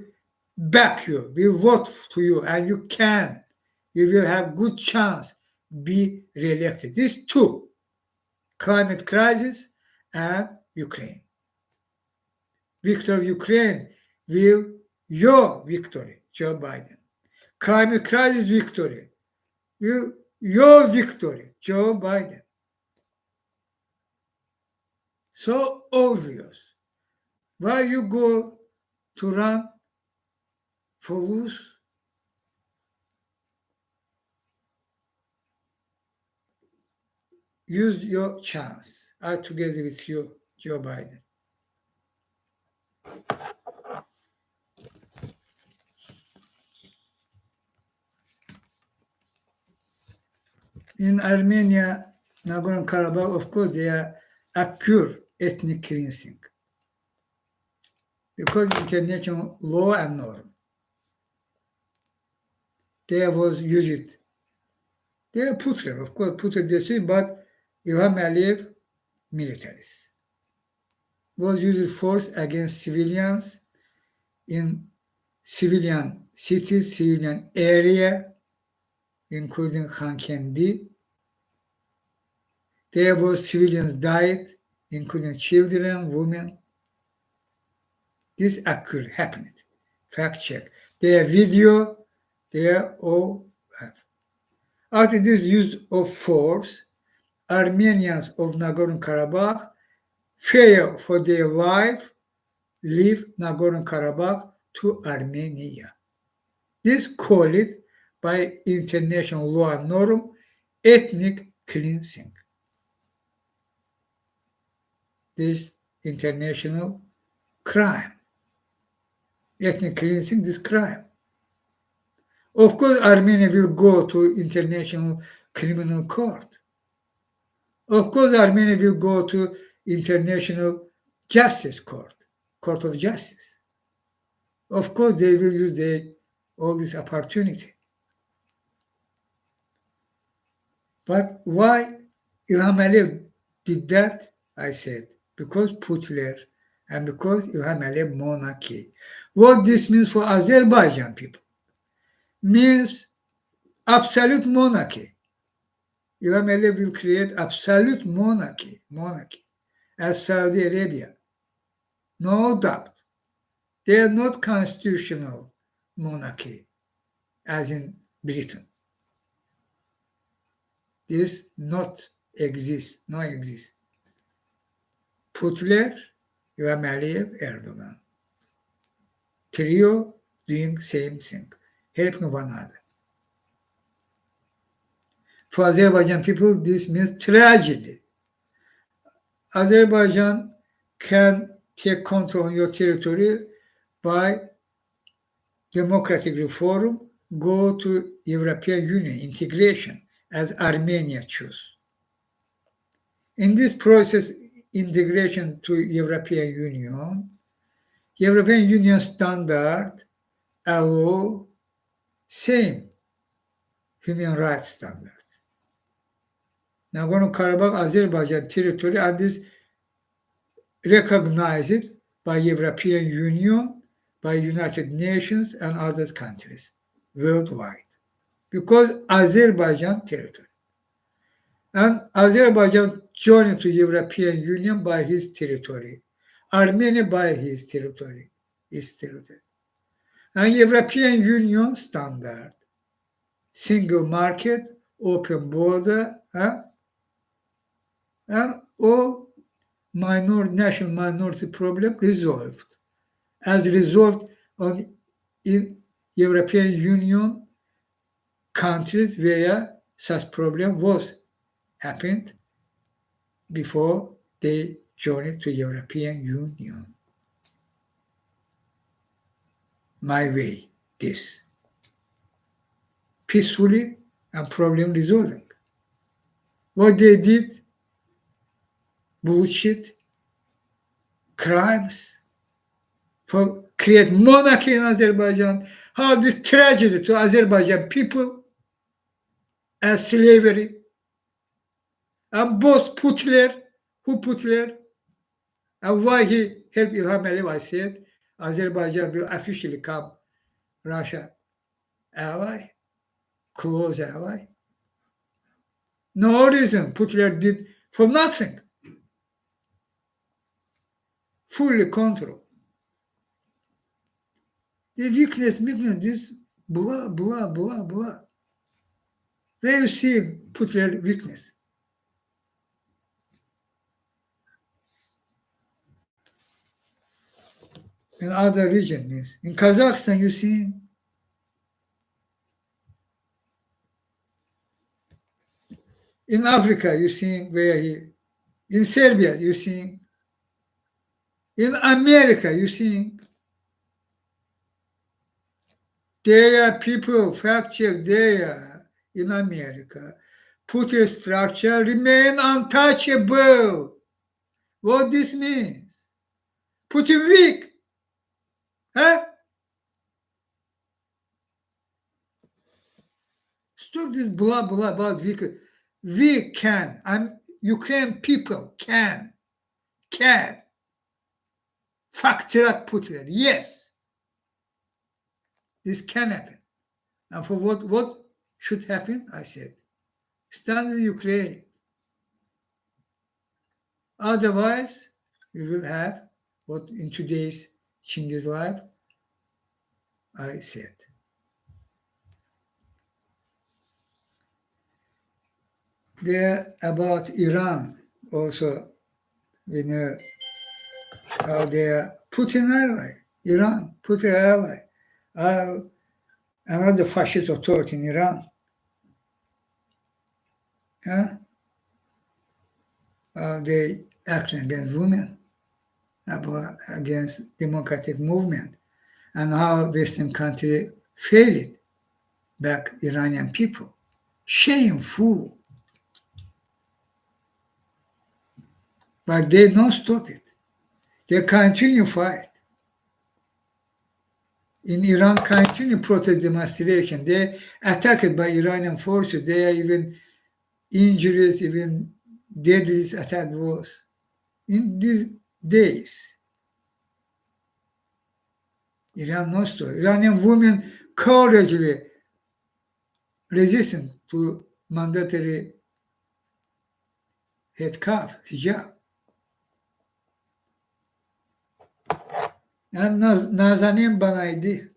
back you, will vote to you, and you will have good chance be reelected. These two, climate crisis and Ukraine. Victory of Ukraine will your victory, Joe Biden. Climate crisis victory will your victory, Joe Biden. So obvious. Why you go to run for lose? Use your chance. I together with you, Joe Biden. In Armenia, Nagorno-Karabakh, of course, they are occur ethnic cleansing because international law and norm. There was used. They are Putin, of course, Putin decision, but Ilham Aliyev militaries was used force against civilians in civilian cities, civilian area, including Khan Kendi. There was civilians died, including children, women. This happened. Fact check. Their video, they are all have. After this use of force, Armenians of Nagorno-Karabakh fear for their life, leave Nagorno-Karabakh to Armenia. This called it by international law and norm ethnic cleansing. This international crime. Ethnic cleansing, this crime. Of course, Armenia will go to International Criminal Court. Of course, Armenia will go to International Justice Court, Court of Justice. Of course, they will use all this opportunity. But why Ilham Aliyev did that? I said, because Putler and because Ilham Aliyev monarchy. What this means for Azerbaijan people? Means absolute monarchy. Ilham Aliyev will create absolute monarchy as Saudi Arabia. No doubt. They are not constitutional monarchy as in Britain. This not exist, no exist. Putler, Ilham Aliyev, Erdogan. Trio doing same thing, helping one another. For Azerbaijan people, this means tragedy. Azerbaijan can take control on your territory by democratic reform, go to European Union integration as Armenia chose. In this process, integration to European Union standard allow same human rights standards. Nagorno-Karabakh, Azerbaijan territory, and is recognized by European Union, by United Nations and other countries worldwide, because Azerbaijan territory. And Azerbaijan joined to European Union by his territory, Armenia by his territory. And European Union standard, single market, open border, and all national minority problem resolved. As resolved in European Union countries where such problem was happened before they joined to European Union. My way, this. Peacefully and problem resolving. What they did, bullshit, crimes, for create monarchy in Azerbaijan, how this tragedy to Azerbaijan people as slavery. And both Putler, who Putler, and why he helped Ilham Aliyev, I said, Azerbaijan will officially come Russia ally, close ally. No reason Putler did for nothing. Fully control. The weakness, this blah, blah, blah, blah. Where you see Putler weakness? In other regions, in Kazakhstan, you see, in Africa, you see where he, in Serbia, you see, in America, you see, there are people, fact check there in America, Putin structure remain untouchable. What this means? Putin weak. Huh? Stop this blah blah about weak. We can. Ukraine people can fact track Putin. Yes, this can happen. And for what should happen? I said, stand with Ukraine. Otherwise, we will have what in today's Chinghiz life I said. There about Iran also, we know how they are Putin ally. Iran, Putin ally. Another fascist authority in Iran. They act against women, against democratic movement, and how Western country failed back Iranian people. Shameful. But they don't stop it. They continue fight. In Iran, continue protest demonstration. They attacked by Iranian forces. They are even injuries, even deadly attack was. In these days, Iran not stop. Iranian women courageously resistant to mandatory head cap, hijab. And Nazanin Banaidi,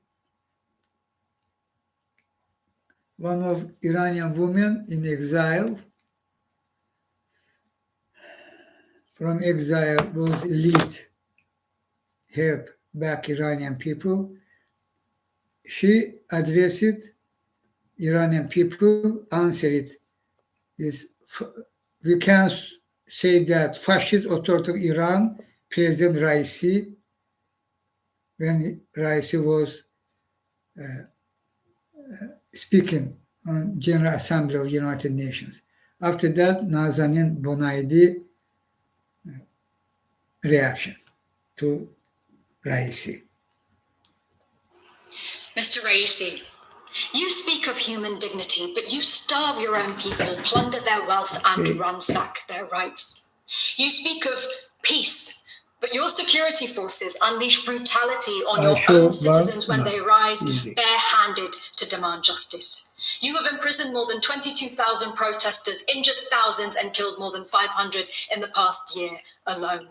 one of Iranian women in exile, from exile was lead, help back Iranian people. She addressed Iranian people, answered this. We can say that fascist authority of Iran, President Raisi, when Raisi was speaking on General Assembly of United Nations. After that, Nazanin Bonaidi reaction to Raisi. Mr. Raisi, you speak of human dignity, but you starve your own people, plunder their wealth, and ransack their rights. You speak of peace, but your security forces unleash brutality on your own citizens when they rise bare-handed to demand justice. You have imprisoned more than 22,000 protesters, injured thousands, and killed more than 500 in the past year alone.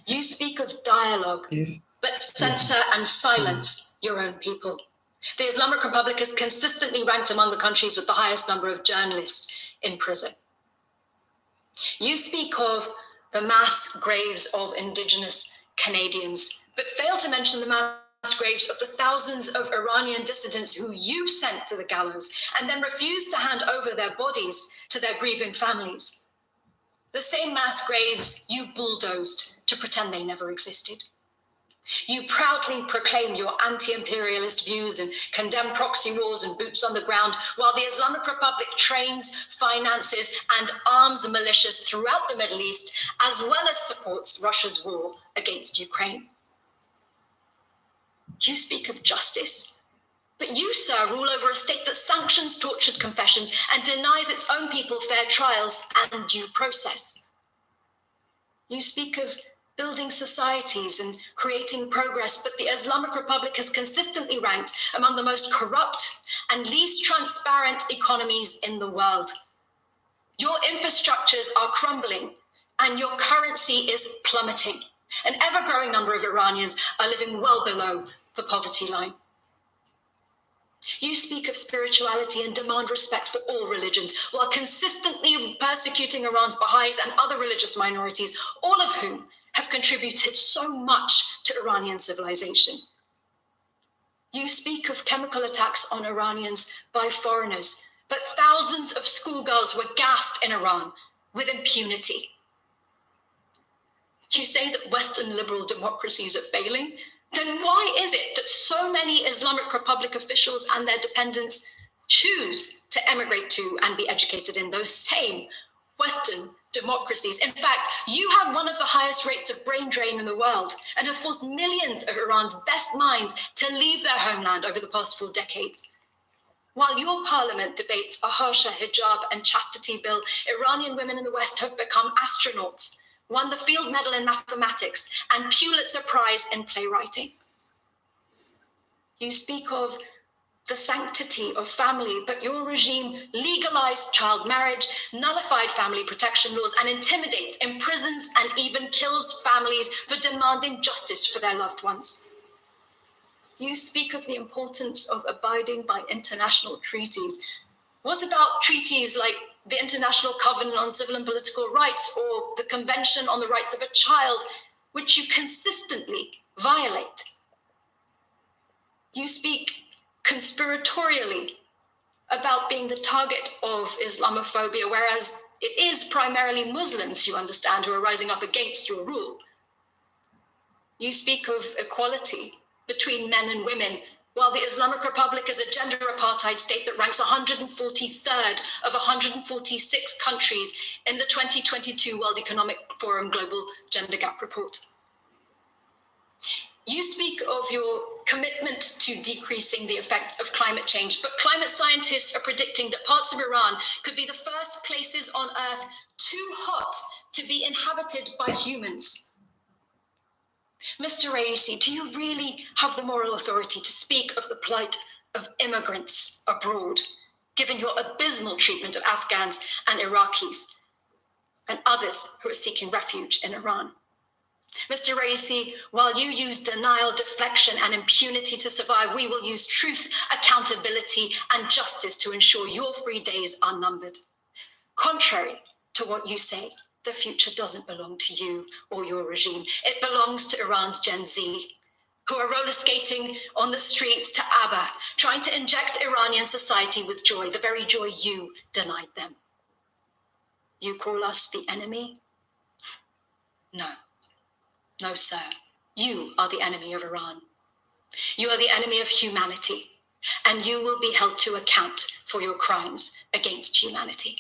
You speak of dialogue, but censor and silence your own people. The Islamic Republic is consistently ranked among the countries with the highest number of journalists in prison. You speak of the mass graves of Indigenous Canadians, but fail to mention the mass graves of the thousands of Iranian dissidents who you sent to the gallows and then refused to hand over their bodies to their grieving families. The same mass graves you bulldozed to pretend they never existed. You proudly proclaim your anti-imperialist views and condemn proxy wars and boots on the ground, while the Islamic Republic trains, finances, and arms militias throughout the Middle East, as well as supports Russia's war against Ukraine. You speak of justice, But you, sir, rule over a state that sanctions tortured confessions and denies its own people fair trials and due process. You speak of building societies and creating progress, but the Islamic Republic has consistently ranked among the most corrupt and least transparent economies in the world. Your infrastructures are crumbling and your currency is plummeting. An ever-growing number of Iranians are living well below the poverty line. You speak of spirituality and demand respect for all religions, while consistently persecuting Iran's Baha'is and other religious minorities, all of whom have contributed so much to Iranian civilization. You speak of chemical attacks on Iranians by foreigners, but thousands of schoolgirls were gassed in Iran with impunity. You say that Western liberal democracies are failing. Then why is it that so many Islamic Republic officials and their dependents choose to emigrate to and be educated in those same Western democracies? In fact, you have one of the highest rates of brain drain in the world and have forced millions of Iran's best minds to leave their homeland over the past 4 decades. While your parliament debates a harsher hijab and chastity bill, Iranian women in the West have become astronauts, won the Field Medal in mathematics and Pulitzer Prize in playwriting. You speak of the sanctity of family, but your regime legalized child marriage, nullified family protection laws, and intimidates, imprisons, and even kills families for demanding justice for their loved ones. You speak of the importance of abiding by international treaties. What about treaties like the International Covenant on Civil and Political Rights or the Convention on the Rights of a Child, which you consistently violate? You speak conspiratorially about being the target of Islamophobia, whereas it is primarily Muslims, you understand, who are rising up against your rule. You speak of equality between men and women, while the Islamic Republic is a gender apartheid state that ranks 143rd of 146 countries in the 2022 World Economic Forum Global Gender Gap Report. You speak of your commitment to decreasing the effects of climate change, but climate scientists are predicting that parts of Iran could be the first places on Earth too hot to be inhabited by humans. Mr. Raisi, do you really have the moral authority to speak of the plight of immigrants abroad, given your abysmal treatment of Afghans and Iraqis and others who are seeking refuge in Iran? Mr. Raisi, while you use denial, deflection, and impunity to survive, we will use truth, accountability, and justice to ensure your free days are numbered. Contrary to what you say, the future doesn't belong to you or your regime. It belongs to Iran's Gen Z, who are roller skating on the streets to ABBA, trying to inject Iranian society with joy, the very joy you denied them. You call us the enemy? No. No, sir. You are the enemy of Iran. You are the enemy of humanity, and you will be held to account for your crimes against humanity.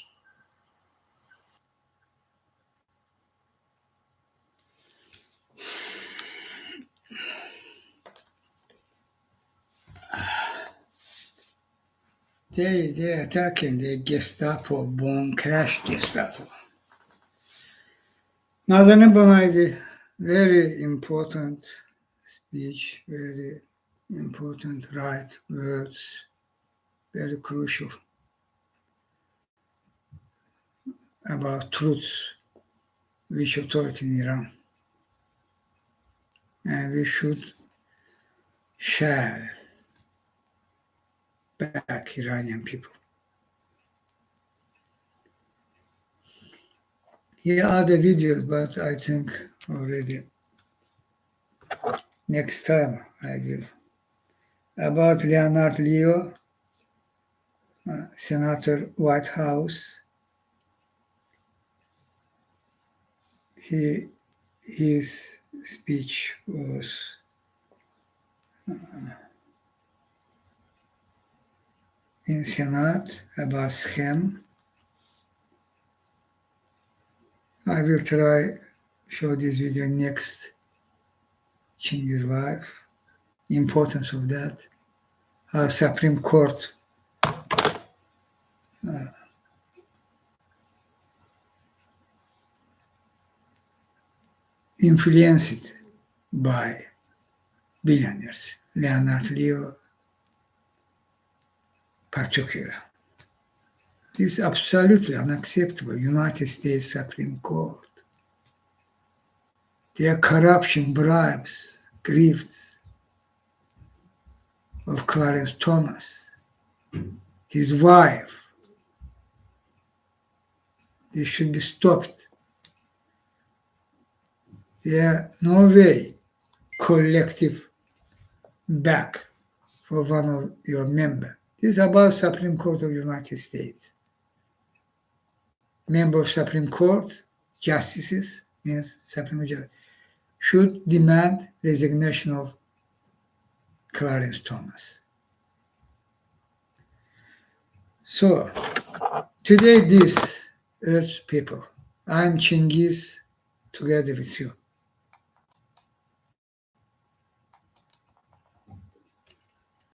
They attacking the Gestapo, bomb crash Gestapo. Nazanin Bonaydi, very important speech, very important right words, very crucial about truth, which authority in Iran. And we should share back Iranian people. Here are the videos, but I think already next time I will. About Leonard Leo, Senator White House. His speech was in Senate about scam. I will try show this video next Chinghiz live. Importance of that, Supreme Court influenced by billionaires, Leonard Leo particular. This is absolutely unacceptable. United States Supreme Court. Their corruption, bribes, grifts of Clarence Thomas, his wife, they should be stopped. There no way collective back for one of your member. This is about Supreme Court of the United States. Member of Supreme Court, justices, means Supreme Court, should demand resignation of Clarence Thomas. So, today this, Earth people, I'm Chinghiz together with you.